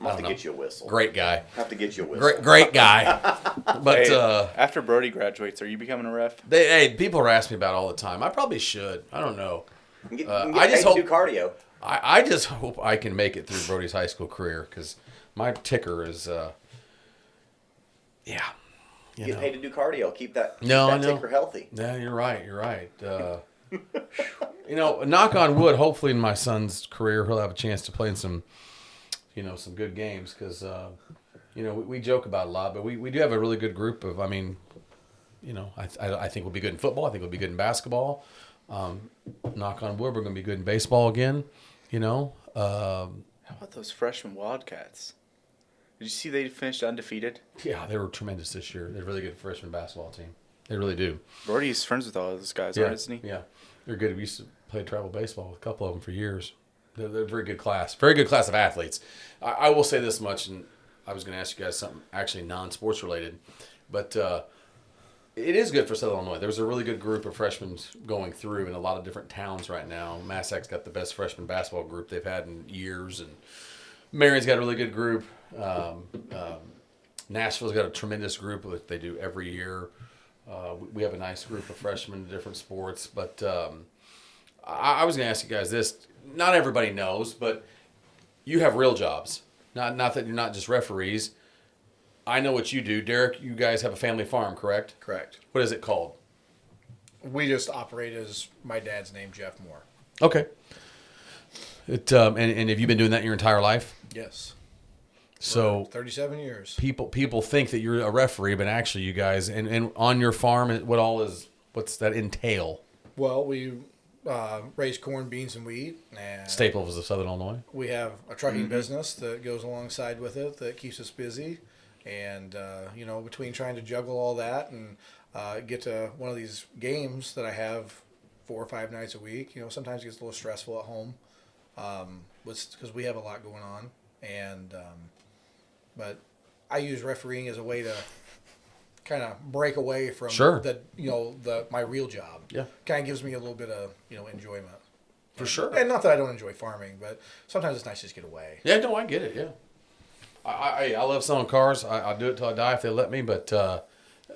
I'm gonna have to get you a whistle. Great guy, Have to get you a whistle. great guy. But Hey, after Brody graduates, are you becoming a ref? people ask me about it all the time. I probably should. I don't know. You can get, I you can get just paid to hope- do cardio. I just hope I can make it through Brody's high school career because my ticker is, yeah. You get paid to do cardio. Keep that No. ticker healthy. Yeah, you're right. Knock on wood. Hopefully, in my son's career, he'll have a chance to play in some good games because, we joke about it a lot, but we do have a really good group of. I mean, I think we'll be good in football. I think we'll be good in basketball. Knock on wood, we're going to be good in baseball again. How about those freshman Wildcats? Did you see they finished undefeated? Yeah, they were tremendous this year. They're a really good freshman basketball team. They really do. Brody's friends with all those guys, right, isn't he? Yeah, they're good. We used to play travel baseball with a couple of them for years. They're a very good class. Very good class of athletes. I will say this much, and I was going to ask you guys something actually non-sports related, but it is good for Southern Illinois. There's a really good group of freshmen going through in a lot of different towns right now. Massac's got the best freshman basketball group they've had in years, and Marion's got a really good group. Nashville's got a tremendous group that they do every year. We have a nice group of freshmen in different sports. But I was going to ask you guys this. Not everybody knows, but you have real jobs. Not that you're not just referees. I know what you do. Derek, you guys have a family farm, correct? Correct. What is it called? We just operate as my dad's name, Jeff Moore. Okay. And have you been doing that your entire life? Yes. So 37 years. people think that you're a referee, but actually you guys and on your farm, what's that entail? Well, we raise corn, beans, and wheat. And Staples of Southern Illinois. we have a trucking business that goes alongside with it that keeps us busy. And, between trying to juggle all that and get to one of these games that I have 4 or 5 nights a week, sometimes it gets a little stressful at home because we have a lot going on. And but I use refereeing as a way to kind of break away from Sure. my real job. Yeah. Kind of gives me a little bit of enjoyment. For sure. And not that I don't enjoy farming, but sometimes it's nice to just get away. Yeah, no, I get it. Yeah, I love selling cars. I'll do it till I die if they let me. But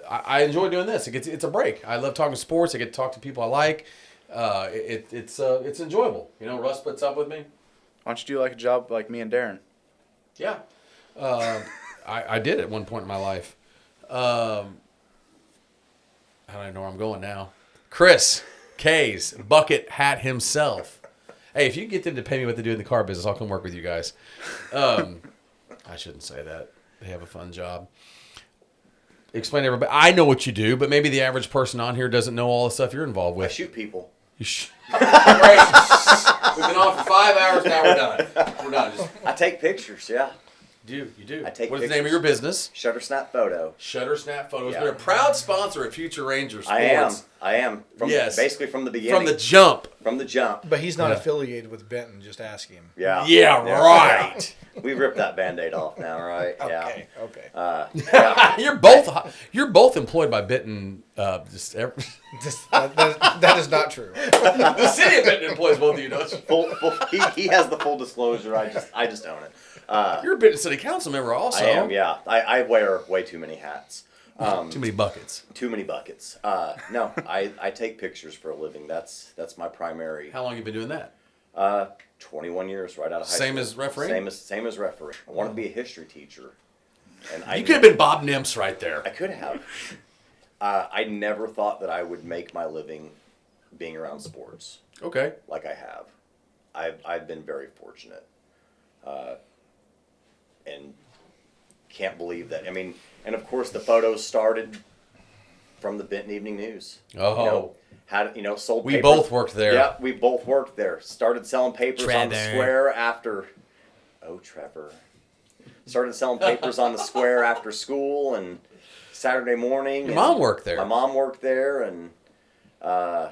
I enjoy doing this. It's a break. I love talking sports. I get to talk to people I like. It's enjoyable. Russ puts up with me. Why don't you do like a job like me and Darren? Yeah, I did at one point in my life. I don't know where I'm going now. Chris K's bucket hat himself. Hey, if you get them to pay me what they do in the car business, I'll come work with you guys. I shouldn't say that. They have a fun job. Explain to everybody. I know what you do, but maybe the average person on here doesn't know all the stuff you're involved I with. shoot people. Great. We've been on for 5 hours. Now we're done. We're done. I take pictures. Yeah. You do. I take What is the name of your business? Shutter Snap Photo. Shutter Snap Photos. Yeah. We're a proud sponsor of Future Ranger Sports. I am. Basically from the beginning. From the jump. From the jump. But he's not Yeah. affiliated with Benton. Just ask him. Yeah. Yeah, right. We ripped that Band-Aid off now, right? Okay. Yeah. You're both employed by Benton. That is not true. The city of Benton employs both of you, don't you? He has the full disclosure. I just own it. You're a Benton City Council member also. I am. Yeah. I wear way too many hats. Too many buckets. Too many buckets. No, I take pictures for a living. That's my primary. How long have you been doing that? 21 years, right out of high school. Same as referee? Same as referee. I wanted to be a history teacher, and You could have been Bob Nimps right there. I could have. I never thought that I would make my living being around sports Okay. like I have. I've been very fortunate, and can't believe that. I mean, and of course the photos started from the Benton Evening News. Oh. Sold. We paper. both worked there. Yeah, we both worked there. Started selling papers on the square after. Oh, Trevor. Started selling papers on the square after school and Saturday morning. Your mom worked there. My mom worked there, and I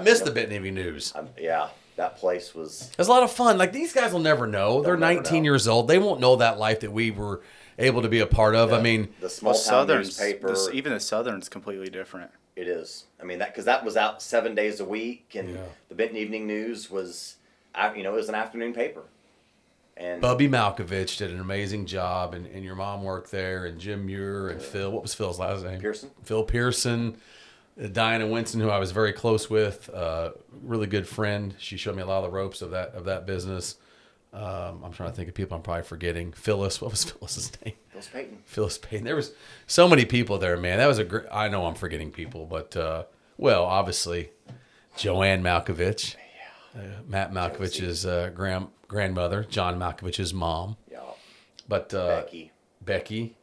miss the Benton Evening News. yeah, that place was. It was a lot of fun. Like, these guys will never know. They're never 19 know. years old. They won't know that life that we were able to be a part of. I mean, The small town newspaper. Even the Southern's completely different. It is. I mean, because that was out 7 days a week, and Yeah. the Benton Evening News was, it was an afternoon paper. And Bubby Malkovich did an amazing job, and your mom worked there, and Jim Muir and Phil. What was Phil's last name? Pearson. Phil Pearson. Diana Winston, who I was very close with, really good friend. She showed me a lot of the ropes of that business. I'm trying to think of people I'm probably forgetting. Phyllis, what was Phyllis's name? Phyllis Payton. Phyllis Payton. There was so many people there, man. That was a great. I know I'm forgetting people, but obviously, Joanne Malkovich, Matt Malkovich's grandmother, John Malkovich's mom. Yeah. But Becky. Becky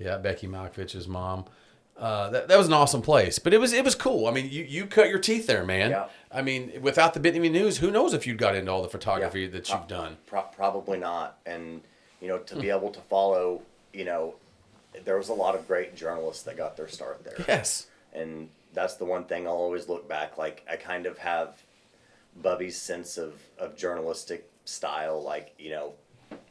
Malkovich's mom. That was an awesome place, but it was cool. I mean, you cut your teeth there, man. Yeah. I mean, without the Benton Evening News, who knows if you'd got into all the photography that you've done. Probably not. And, to be able to follow, there was a lot of great journalists that got their start there. Yes. And that's the one thing I'll always look back. Like, I kind of have Bubby's sense of journalistic style. Like, You're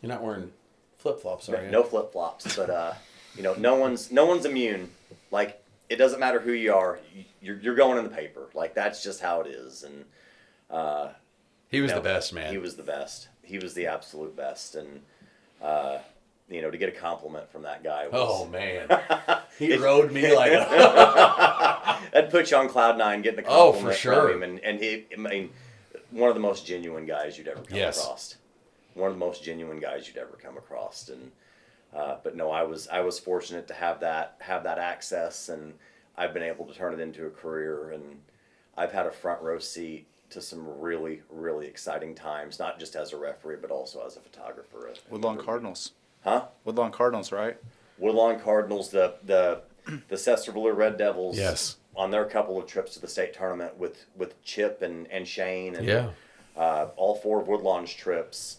not wearing flip-flops, are you? no flip-flops, but, no one's immune. Like, it doesn't matter who you are. You're going in the paper. Like, that's just how it is. And He was the best, man. He was the best. He was the absolute best. And to get a compliment from that guy was, Oh, man. He rode me like a... that'd put you on cloud nine getting a Oh, compliment for sure. from him. And he, one of the most genuine guys you'd ever come Yes. across. One of the most genuine guys you'd ever come across. And but no, I was fortunate to have that access, and I've been able to turn it into a career, and I've had a front row seat to some really, really exciting times, not just as a referee, but also as a photographer. Woodlawn Cardinals. Huh? Woodlawn Cardinals, right? Woodlawn Cardinals, the Sesterville Red Devils. Yes. On their couple of trips to the state tournament with Chip and Shane, and Yeah. all four of Woodlawn's trips.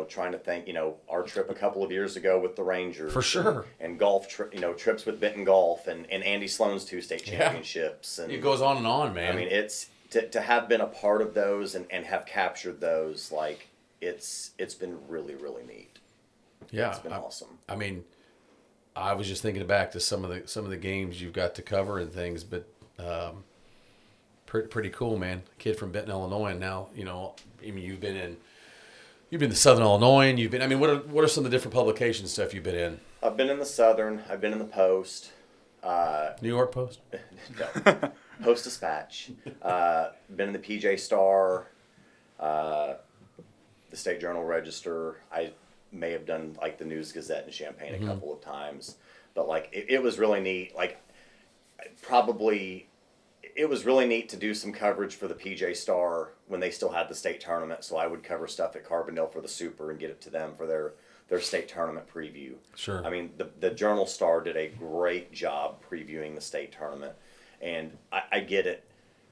Trying to think, our trip a couple of years ago with the Rangers. For sure. And golf, trips with Benton Golf and Andy Sloan's 2 state championships. And It goes on, man. I mean, it's to have been a part of those and have captured those, like, it's been really, really neat. yeah. It's been awesome. I mean, I was just thinking back to some of the games you've got to cover and things, but pretty cool, man. Kid from Benton, Illinois, and now you've been to Southern Illinois, and what are some of the different publications stuff you've been in? I've been in the Southern. I've been in the Post. New York Post. No. Post Dispatch. Been in the PJ Star. The State Journal Register. I may have done like the News Gazette in Champaign a couple of times, but like it was really neat. Like it was really neat to do some coverage for the PJ Star when they still had the state tournament. So I would cover stuff at Carbondale for the Super and get it to them for their state tournament preview. Sure. I mean, the Journal Star did a great job previewing the state tournament, and I get it.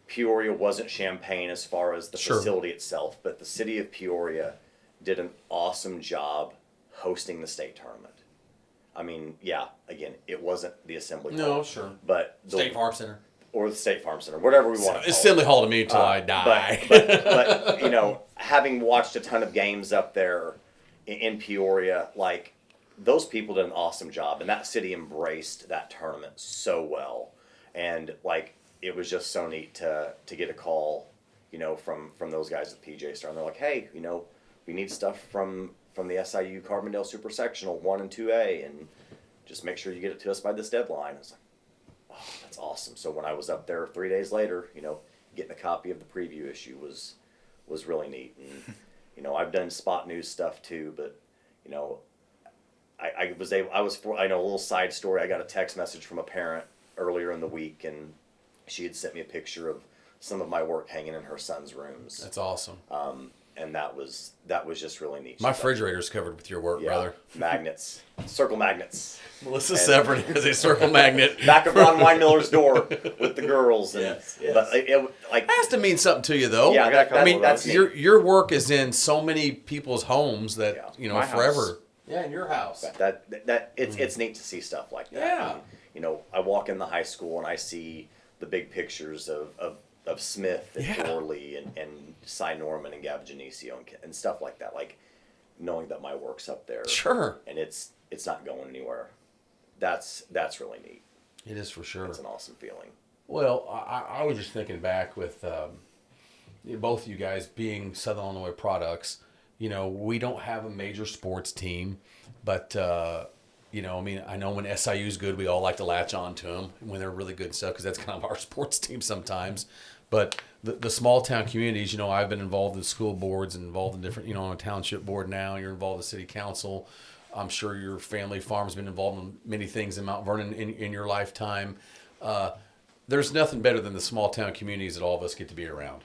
Peoria wasn't Champaign as far as the Sure. facility itself, but the city of Peoria did an awesome job hosting the state tournament. I mean, yeah, again, it wasn't the Assembly Hall. No, sure. But the State Farm Center. or the State Farm Center, whatever we want to call it. Assembly Hall to me until I die. But you know, having watched a ton of games up there in Peoria, like those people did an awesome job, and that city embraced that tournament so well, and like it was just so neat to get a call, you know, from those guys at PJ Star, and they're like, hey, you know, we need stuff from the SIU Carbondale Super Sectional 1 and 2A, and just make sure you get it to us by this deadline. It's like, oh, that's awesome. So when I was up there 3 days later, you know, getting a copy of the preview issue was really neat. And you know, I've done spot news stuff too, but you know, I know a little side story. I got a text message from a parent earlier in the week, and she had sent me a picture of some of my work hanging in her son's rooms. That's awesome. And that was just really neat. My refrigerator's covered with your work, brother. Magnets, circle magnets. Melissa Severin is a circle magnet. Back of Ron Weinmiller's door with the girls. And, Yes. But it like That has to mean something to you, though. Yeah, I mean, that's neat. your work is in so many people's homes that Yeah. you know My forever. house. Yeah, in your house. that it's neat to see stuff like that. Yeah. And, you know, I walk in the high school and I see the big pictures of Smith and Yeah. Dorley and Cy Norman and Gavin Genesio and stuff like that. Like knowing that my work's up there. Sure. And it's not going anywhere. That's really neat. It is for sure. It's an awesome feeling. Well, I was just thinking back with both of you guys being Southern Illinois products. You know, we don't have a major sports team, but you know, I mean, I know when SIU's good, we all like to latch on to them when they're really good and stuff because that's kind of our sports team sometimes. But the small town communities, you know, I've been involved in school boards and involved in different, you know, on a township board now. You're involved in city council. I'm sure your family farm's been involved in many things in Mount Vernon in your lifetime. There's nothing better than the small town communities that all of us get to be around.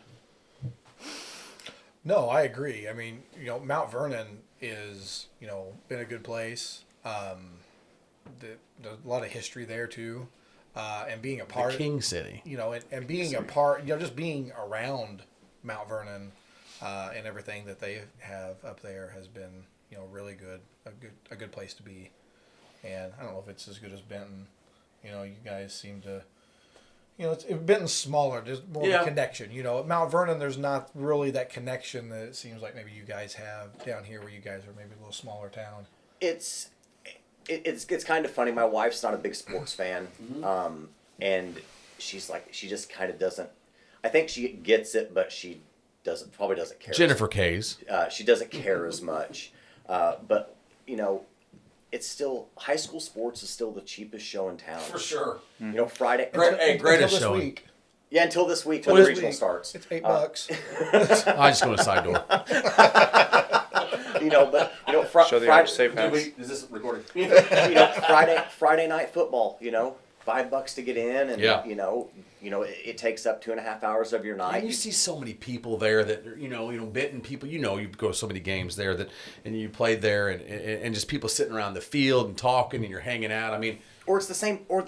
No, I agree. I mean, you know, Mount Vernon is, you know, been a good place. There's a lot of history there too, and being a part, The King City. you know, and being a part, you know, just being around Mount Vernon, and everything that they have up there has been, you know, really good, a good place to be. And I don't know if it's as good as Benton. You know, you guys seem to, you know, Benton's smaller. There's more of a connection. You know, at Mount Vernon, there's not really that connection that it seems like maybe you guys have down here, where you guys are maybe a little smaller town. It's kind of funny. My wife's not a big sports fan, and she's like, she just kind of doesn't. I think she gets it, but she probably doesn't care. Jennifer Kays. She doesn't care as much, but you know, it's still high school sports is still the cheapest show in town. For sure. You know, Friday. Greatest Until this showing. week. Yeah, until this week when Until the this regional week. starts. It's $8. I just go to the side door. You know, but you know, Show the average safe house. Is this recording? you know, Friday night football. You know, $5 to get in, and Yeah. you know, it takes up 2.5 hours of your night. And you see so many people there that you know Benton people. You know, you go to so many games there that, and you played there, and just people sitting around the field and talking, and you're hanging out. I mean, Or it's the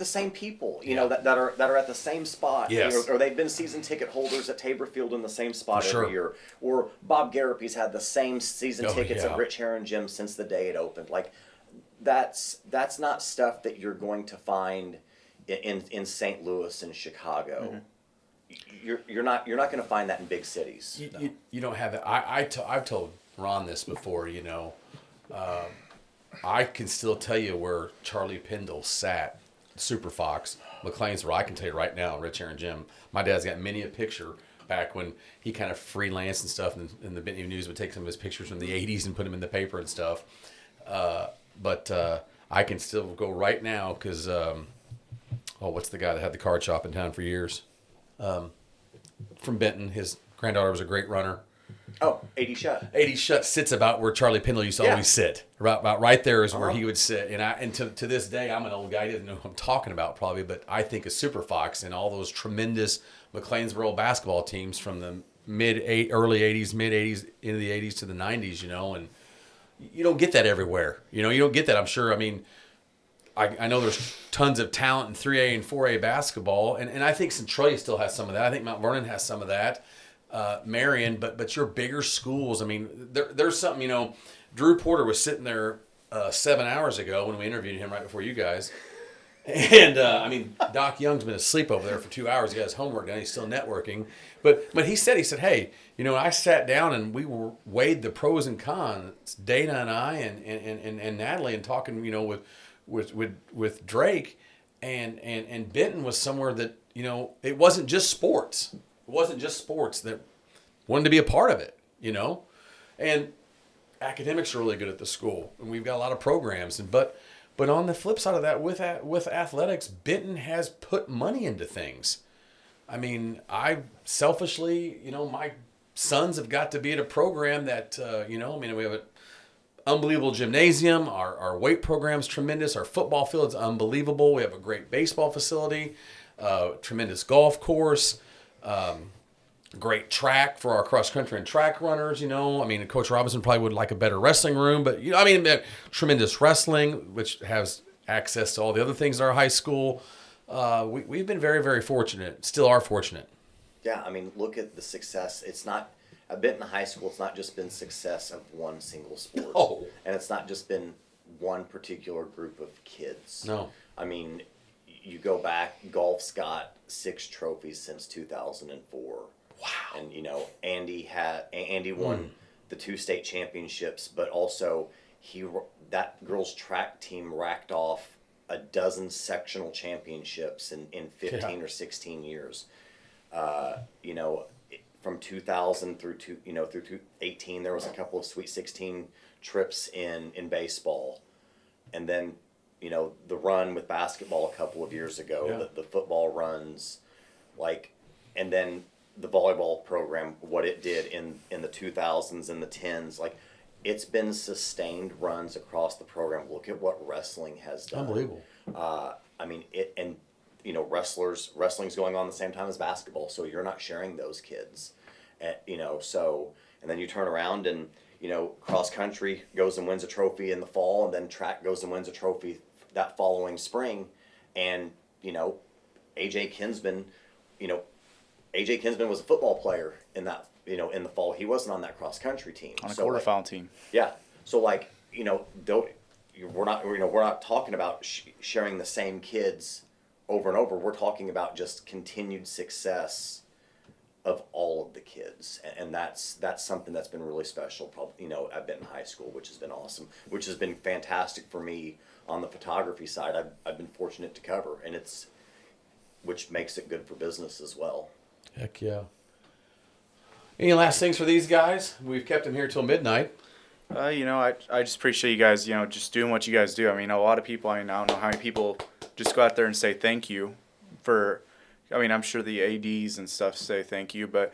same people, you know, that are at the same spot. Yes. Or they've been season ticket holders at Tabor Field in the same spot For sure. every year. Or Bob Garapi's had the same season Oh, tickets yeah. at Rich Heron Gym since the day it opened. Like, that's not stuff that you're going to find in St. Louis and Chicago. You're not going to find that in big cities. you don't have that. I've told Ron this before. You know, I can still tell you where Charlie Pendle sat, Super Fox, McLean's. Where I can tell you right now, Rich Heron Gym. My dad's got many a picture back when he kind of freelanced and stuff, and the Benton News would take some of his pictures from the '80s and put them in the paper and stuff. But I can still go right now because, what's the guy that had the card shop in town for years? From Benton, his granddaughter was a great runner. Oh, 80 shut. 80 Shut sits about where Charlie Pendle used to always sit. About right there is where he would sit. And to this day, I'm an old guy. He doesn't know what I'm talking about probably, but I think of Super Fox and all those tremendous McLeansboro basketball teams from the early 80s, mid 80s, into the 80s to the 90s, you know, and you don't get that everywhere. You know, you don't get that, I'm sure. I mean, I know there's tons of talent in 3A and 4A basketball, and I think Centralia still has some of that. I think Mount Vernon has some of that. Marion, but your bigger schools. I mean, there's something. Drew Porter was sitting there 7 hours ago when we interviewed him right before you guys. And, Doc Young's been asleep over there for 2 hours. He got his homework done. He's still networking. But he said, hey, I sat down and we weighed the pros and cons, Dana and I and Natalie, and talking, with Drake. And Benton was somewhere that, it wasn't just sports. It wasn't just sports that wanted to be a part of it, And academics are really good at the school. And we've got a lot of programs. But on the flip side of that, with athletics, Benton has put money into things. I mean, I selfishly, my sons have got to be at a program that, we have an unbelievable gymnasium. Our weight program's tremendous. Our football field's unbelievable. We have a great baseball facility, tremendous golf course, great track for our cross country and track runners. Coach Robinson probably would like a better wrestling room, but tremendous wrestling, which has access to all the other things at our high school. We've been very, very fortunate. Still are fortunate. Yeah, look at the success. It's not at Benton High School. It's not just been success of one single sport. No. And it's not just been one particular group of kids. No. You go back. Golf's got 6 trophies since 2004. Wow. And Andy won the 2 state championships, but also that girls track team racked off a dozen sectional championships in 15 or 16 years. From 2000 through 18, there was a couple of Sweet 16 trips in baseball, and then the run with basketball a couple of years ago, the football runs, and then the volleyball program, what it did in the 2000s and the 10s, it's been sustained runs across the program. Look at what wrestling has done. Unbelievable. Wrestling's going on the same time as basketball, so you're not sharing those kids, and then you turn around and cross country goes and wins a trophy in the fall, and then track goes and wins a trophy that following spring, and AJ Kinsman was a football player in that, in the fall. He wasn't on that cross country team. On a quarterfinal team. Yeah. So we're not talking about sharing the same kids over and over. We're talking about just continued success of all of the kids, and that's something that's been really special. Probably at Benton High School, which has been awesome, which has been fantastic for me on the photography side. I've been fortunate to cover, and which makes it good for business as well. Heck yeah. Any last things for these guys? We've kept them here till midnight. I just appreciate you guys, just doing what you guys do. A lot of people, I don't know how many people just go out there and say thank you for, I'm sure the ADs and stuff say thank you, but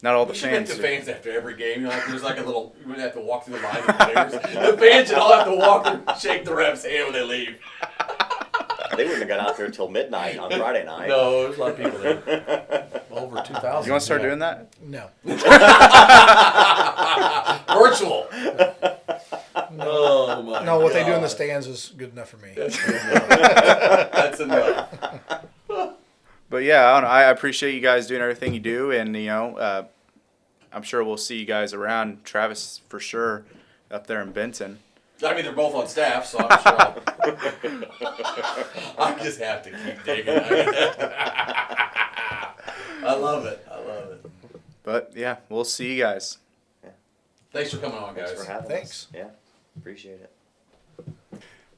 not all the fans. The fans after every game, there's a little, you have to walk through the line of players. The fans should all have to walk and shake the ref's hand when they leave. They wouldn't have got out there until midnight on Friday night. No, there's a lot of people there. Over 2,000. You want to start doing that? No. Virtual. Oh my! No, what they do in the stands is good enough for me. That's enough. But yeah, I appreciate you guys doing everything you do, and I'm sure we'll see you guys around. Travis for sure up there in Benton. They're both on staff, so I'm sure I just have to keep digging. I love it. But yeah, we'll see you guys. Yeah. Thanks for coming on, guys. Thanks for having Thanks. us. Yeah, appreciate it.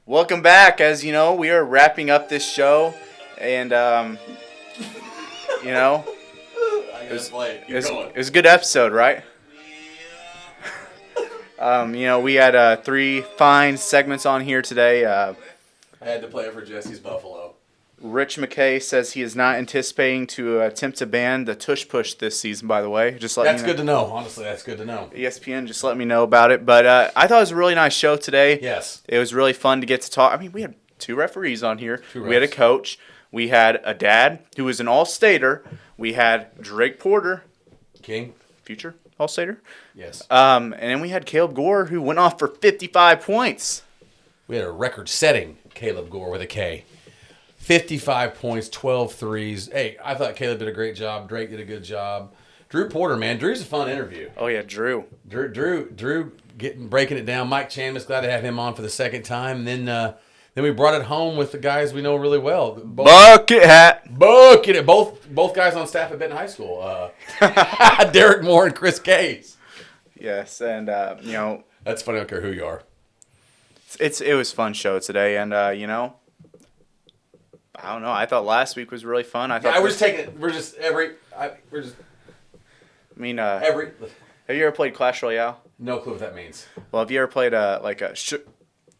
Welcome back. As you know, we are wrapping up this show, and I gotta play it. it was a good episode, right? We had 3 fine segments on here today. I had to play it for Jesse's Buffalo. Rich McKay says he is not anticipating to attempt to ban the tush push this season, by the way. That's good to know. Honestly, that's good to know. ESPN just let me know about it. But I thought it was a really nice show today. Yes. It was really fun to get to talk. We had 2 referees on here. 2 We had a coach. We had a dad who was an all-stater. We had Drake Porter. King. Future all-stater. Yes. And then we had Kaleb Gore, who went off for 55 points. We had a record-setting Kaleb Gore with a K. 55 points, 12 threes. Hey, I thought Kaleb did a great job. Drake did a good job. Drew Porter, man. Drew's a fun interview. Oh yeah, Drew. Drew breaking it down. Mike Chamness, glad to have him on for the second time. And then we brought it home with the guys we know really well. Bucket hat. Both guys on staff at Benton High School. Derek Moore and Chris Case. Yes, and That's funny. I don't care who you are. it was a fun show today, and I don't know. I thought last week was really fun. We're just taking it. Have you ever played Clash Royale? No clue what that means. Well, have you ever played a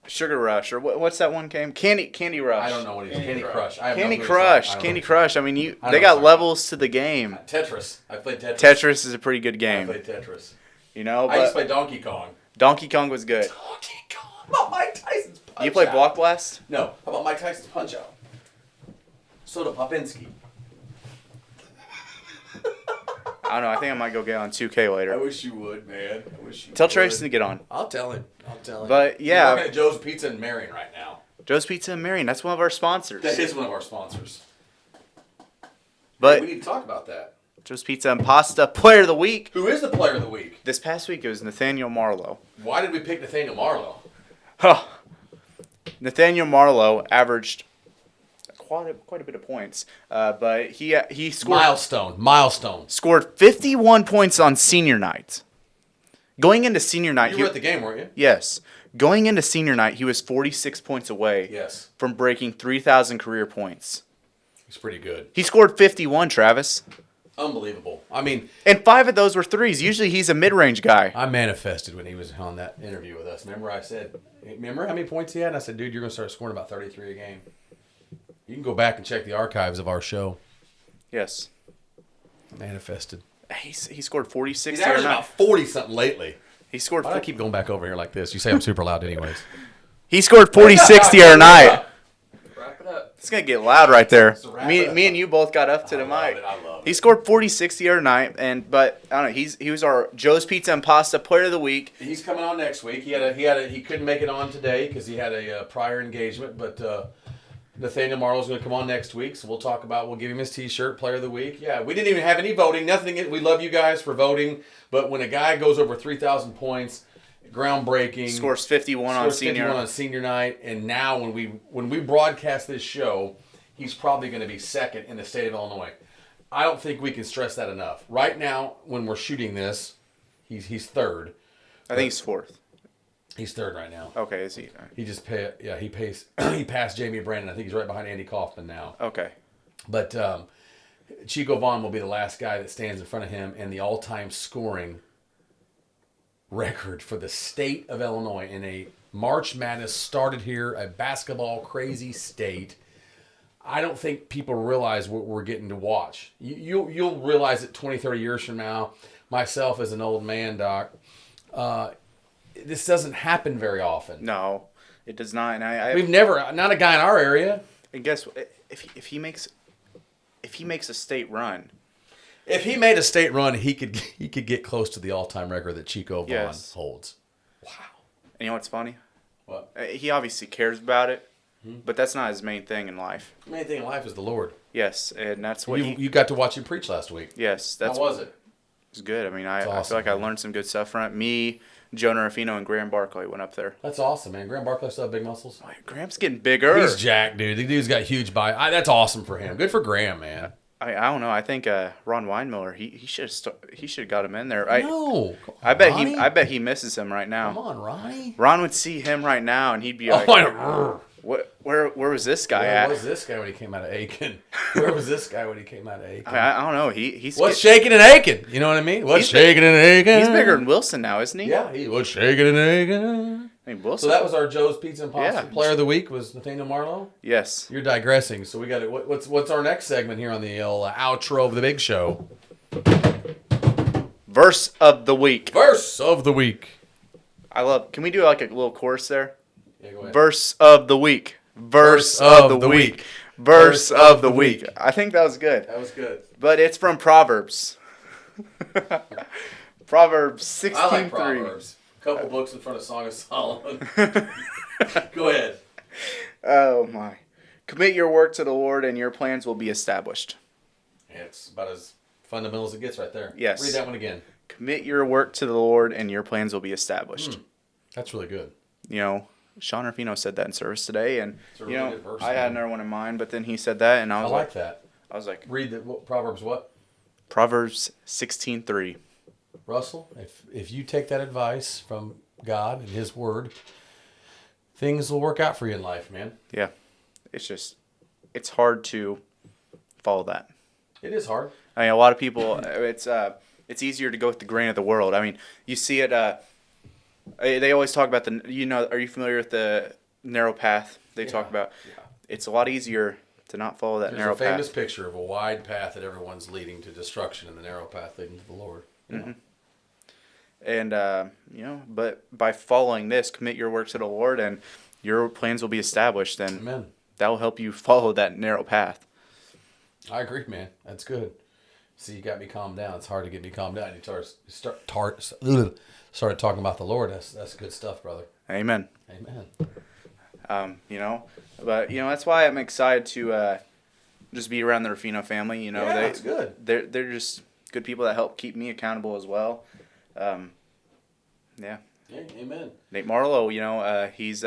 Sugar Rush or what's that one game? Candy Rush. I don't know what it is. Candy Crush. Candy Crush. I mean, they got levels to the game. Tetris. I played Tetris. Tetris is a pretty good game. I played Tetris. But I used to play Donkey Kong. Donkey Kong was good. Donkey Kong. How about Mike Tyson's Punch-Out? You play Block Blast? No. How about Mike Tyson's Punch-Out? Soda Popinski. I don't know. I think I might go get on 2K later. I wish you would, man. Tell Trace to get on. I'll tell him. But yeah, He's working at Joe's Pizza in Marion right now. Joe's Pizza and Marion. That's one of our sponsors. That is one of our sponsors. But we need to talk about that. Joe's Pizza and Pasta Player of the Week. Who is the player of the week? This past week it was Nathaniel Marlowe. Why did we pick Nathaniel Marlowe? Nathaniel Marlowe averaged quite a bit of points, but he scored milestone. Scored 51 points on senior night. Going into senior night, you were at the game, weren't you? Yes. Going into senior night, he was 46 points away. Yes. From breaking 3,000 career points. He's pretty good. He scored 51, Travis. Unbelievable. I mean, and 5 of those were threes. Usually he's a mid-range guy. I manifested when he was on that interview with us. Remember how many points he had? And I said, dude, you're going to start scoring about 33 a game. You can go back and check the archives of our show. Yes. Manifested. He scored 46. He's averaging about 40-something lately. He scored. Why do I keep going back over here like this? You say I'm super loud anyways. He scored 40-60 the other night. Wrap it up. It's going to get loud right there. Me and you both got up to the mic. I love it. He scored 40-60 the other night, but I don't know. He was our Joe's Pizza and Pasta Player of the Week. He's coming on next week. He couldn't make it on today because he had a prior engagement, but Nathaniel Marlowe's going to come on next week, so we'll give him his T-shirt, Player of the Week. Yeah, we didn't even have any voting, nothing. We love you guys for voting, but when a guy goes over 3,000 points, groundbreaking, scores 51 on senior night, and now when we broadcast this show, he's probably going to be second in the state of Illinois. I don't think we can stress that enough. Right now, when we're shooting this, he's third. I think he's fourth. He's third right now. Okay, is he? He just he passed Jamie Brandon. I think he's right behind Andy Kaufman now. Okay. But Chico Vaughn will be the last guy that stands in front of him in the all-time scoring record for the state of Illinois in a March Madness started here, a basketball crazy state. I don't think people realize what we're getting to watch. You'll realize it 20, 30 years from now. Myself as an old man, Doc, this doesn't happen very often. No, it does not. And we've never, not a guy in our area. And guess what? If he makes a state run. If he made a state run, he could get close to the all-time record that Chico Vaughn holds. Wow. And you know what's funny? What? He obviously cares about it, but that's not his main thing in life. The main thing in life is the Lord. Yes, and that's what you got to watch him preach last week. Yes, how was it? It was good. I mean, I awesome, feel like I learned some good stuff from it. Me, Jonah Ruffino, and Graham Barkley went up there. That's awesome, man. Graham Barkley still have big muscles. Oh, Graham's getting bigger. He's jacked, dude. The dude's got huge body. That's awesome for him. Good for Graham, man. I don't know. I think Ron Weinmiller. He should have got him in there. I bet he misses him right now. Come on, Ronnie. Ron would see him right now, and he'd be like, Where was this guy at? Where was this guy when he came out of Aiken? Where was this guy when he came out of Aiken? I don't know. He's what's shaking in Aiken? You know what I mean? What's shaking in Aiken? He's bigger than Wilson now, isn't he? Yeah, he was shaking in Aiken. I mean, Wilson. So that was our Joe's Pizza and Pasta Player of the Week was Nathaniel Marlowe? Yes. You're digressing. So we got it. What's our next segment here on the outro of the big show? Verse of the week. Verse of the week. Can we do like a little chorus there? Yeah, go ahead. Verse of the week. Verse of the week. Verse of the week. I think that was good. That was good. But it's from Proverbs. Proverbs 16:3. I like Proverbs. A couple books in front of Song of Solomon. Go ahead. Oh my. Commit your work to the Lord and your plans will be established. Yeah, it's about as fundamentals it gets right there. Yes. Read that one again. Commit your work to the Lord, and your plans will be established. That's really good. You know, Sean Rufino said that in service today, and It's a really good verse, I had man. another one in mind, but then he said that, and I I was like that. I was like, Read the Proverbs what? Proverbs 16:3. Russell, if you take that advice from God and His Word, things will work out for you in life, man. Yeah, it's hard to follow that. It is hard. I mean, a lot of people, it's easier to go with the grain of the world. I mean, you see it. They always talk about are you familiar with the narrow path they talk about? Yeah. It's a lot easier to not follow that There's narrow a famous path. picture of a wide path that everyone's leading to destruction and the narrow path leading to the Lord. Mm-hmm. And, but by following this, commit your work to the Lord, and your plans will be established, and Amen. that will help you follow that narrow path. I agree, man. That's good. See, you got me calmed down. It's hard to get me calmed down. You started talking about the Lord. That's good stuff, brother. Amen. Amen. But that's why I'm excited to just be around the Rufino family. That's good. They're just good people that help keep me accountable as well. Yeah, amen. Nate Marlowe, he's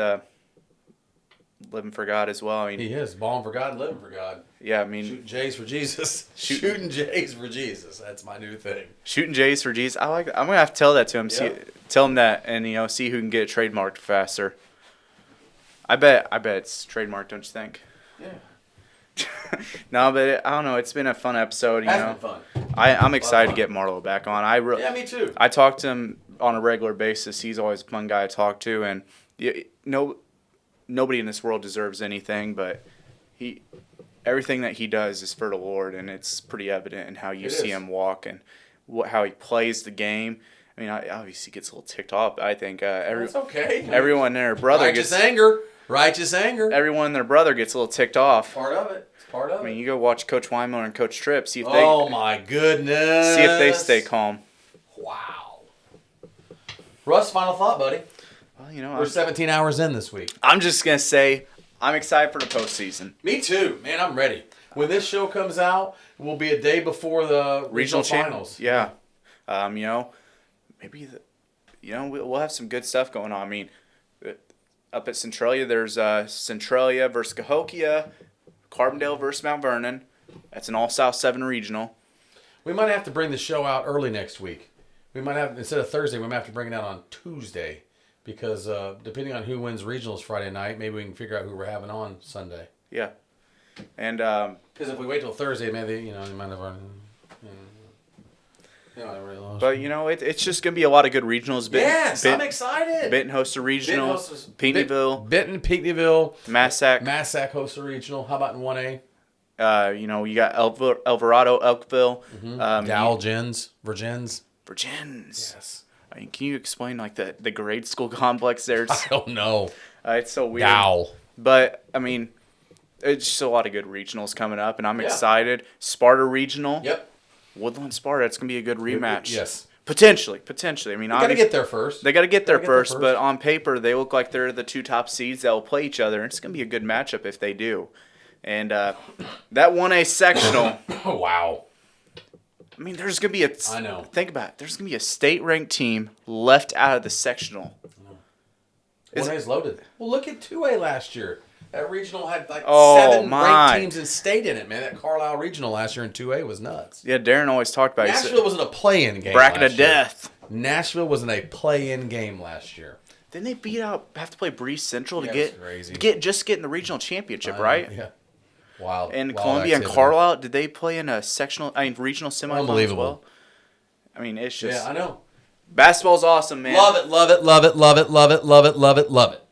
living for God as well. I mean, He is balling for God and living for God. yeah, I mean, Shooting J's for Jesus. Shooting J's for Jesus. That's my new thing. shooting J's for Jesus. I like that. I'm gonna have to tell that to him. Yep. Tell him that, and see who can get it trademarked faster. I bet it's trademarked. Don't you think? Yeah. No, but I don't know. It's been a fun episode. That's been fun. I'm excited to get Marlo back on. Yeah, me too. I talk to him on a regular basis. He's always a fun guy to talk to, and nobody in this world deserves anything, but everything that he does is for the Lord, and it's pretty evident in how you see him walk and how he plays the game. I mean, obviously he gets a little ticked off. I think That's okay. everyone and their brother Righteous anger. everyone and their brother gets a little ticked off. Part of it. It's part of I mean, it. you go watch Coach Weimer and Coach Tripp, see if Oh my goodness. they stay calm. Wow. Russ, final thought, buddy. Well, We're 17 hours in this week. I'm just gonna say I'm excited for the postseason. Me too, man. I'm ready. When this show comes out, it will be a day before the regional finals. Yeah. Maybe we'll have some good stuff going on. I mean, up at Centralia, there's Centralia versus Cahokia, Carbondale versus Mount Vernon. That's an all South 7 regional. We might have to bring the show out early next week. We might have, instead of Thursday, we might have to bring it out on Tuesday. Because depending on who wins regionals Friday night, maybe we can figure out who we're having on Sunday. Yeah. And because if we wait till Thursday, maybe they might have already lost. But it's just gonna be a lot of good regionals. I'm excited. Benton hosts a regional. Pinckneyville. Benton, Pinckneyville. Massac hosts a regional. How about in 1A? You got Alvarado, Elkville. Dow, Virgins. Yes. I mean, can you explain the grade school complex there? I don't know. It's so weird. Dow. But I mean, it's just a lot of good regionals coming up, and I'm excited. Sparta regional. Yep. Woodlawn Sparta. It's gonna be a good rematch. Yes. Potentially. I mean, They got to get there first. They got to get there first, but on paper, they look like they're the two top seeds that will play each other, and it's gonna be a good matchup if they do. And that 1A sectional. Wow. I mean, there's going to be I know. Think about it. There's going to be a state-ranked team left out of the sectional. 1A's loaded. Well, look at 2A last year. That regional had 7 ranked teams in state in it, man. That Carlisle regional last year in 2A was nuts. Yeah, Darren always talked about it. Nashville wasn't a play-in game bracket last of year. death. Nashville wasn't a play-in game last year. Didn't they have to play Breese Central to get in the regional championship, right? Yeah. Wild. And wild Columbia activity. and Carlisle, did they play in a regional semifinal Unbelievable. as well? I mean, it's just... Yeah, I know. Basketball's awesome, man. Love it, love it, love it, love it, love it, love it, love it, love it.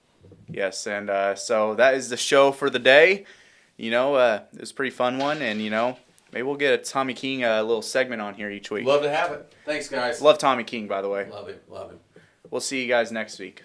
Yes, and so that is the show for the day. It was a pretty fun one, and, maybe we'll get a Tommy King little segment on here each week. Love to have it. Thanks, guys. Love Tommy King, by the way. Love him, love him. We'll see you guys next week.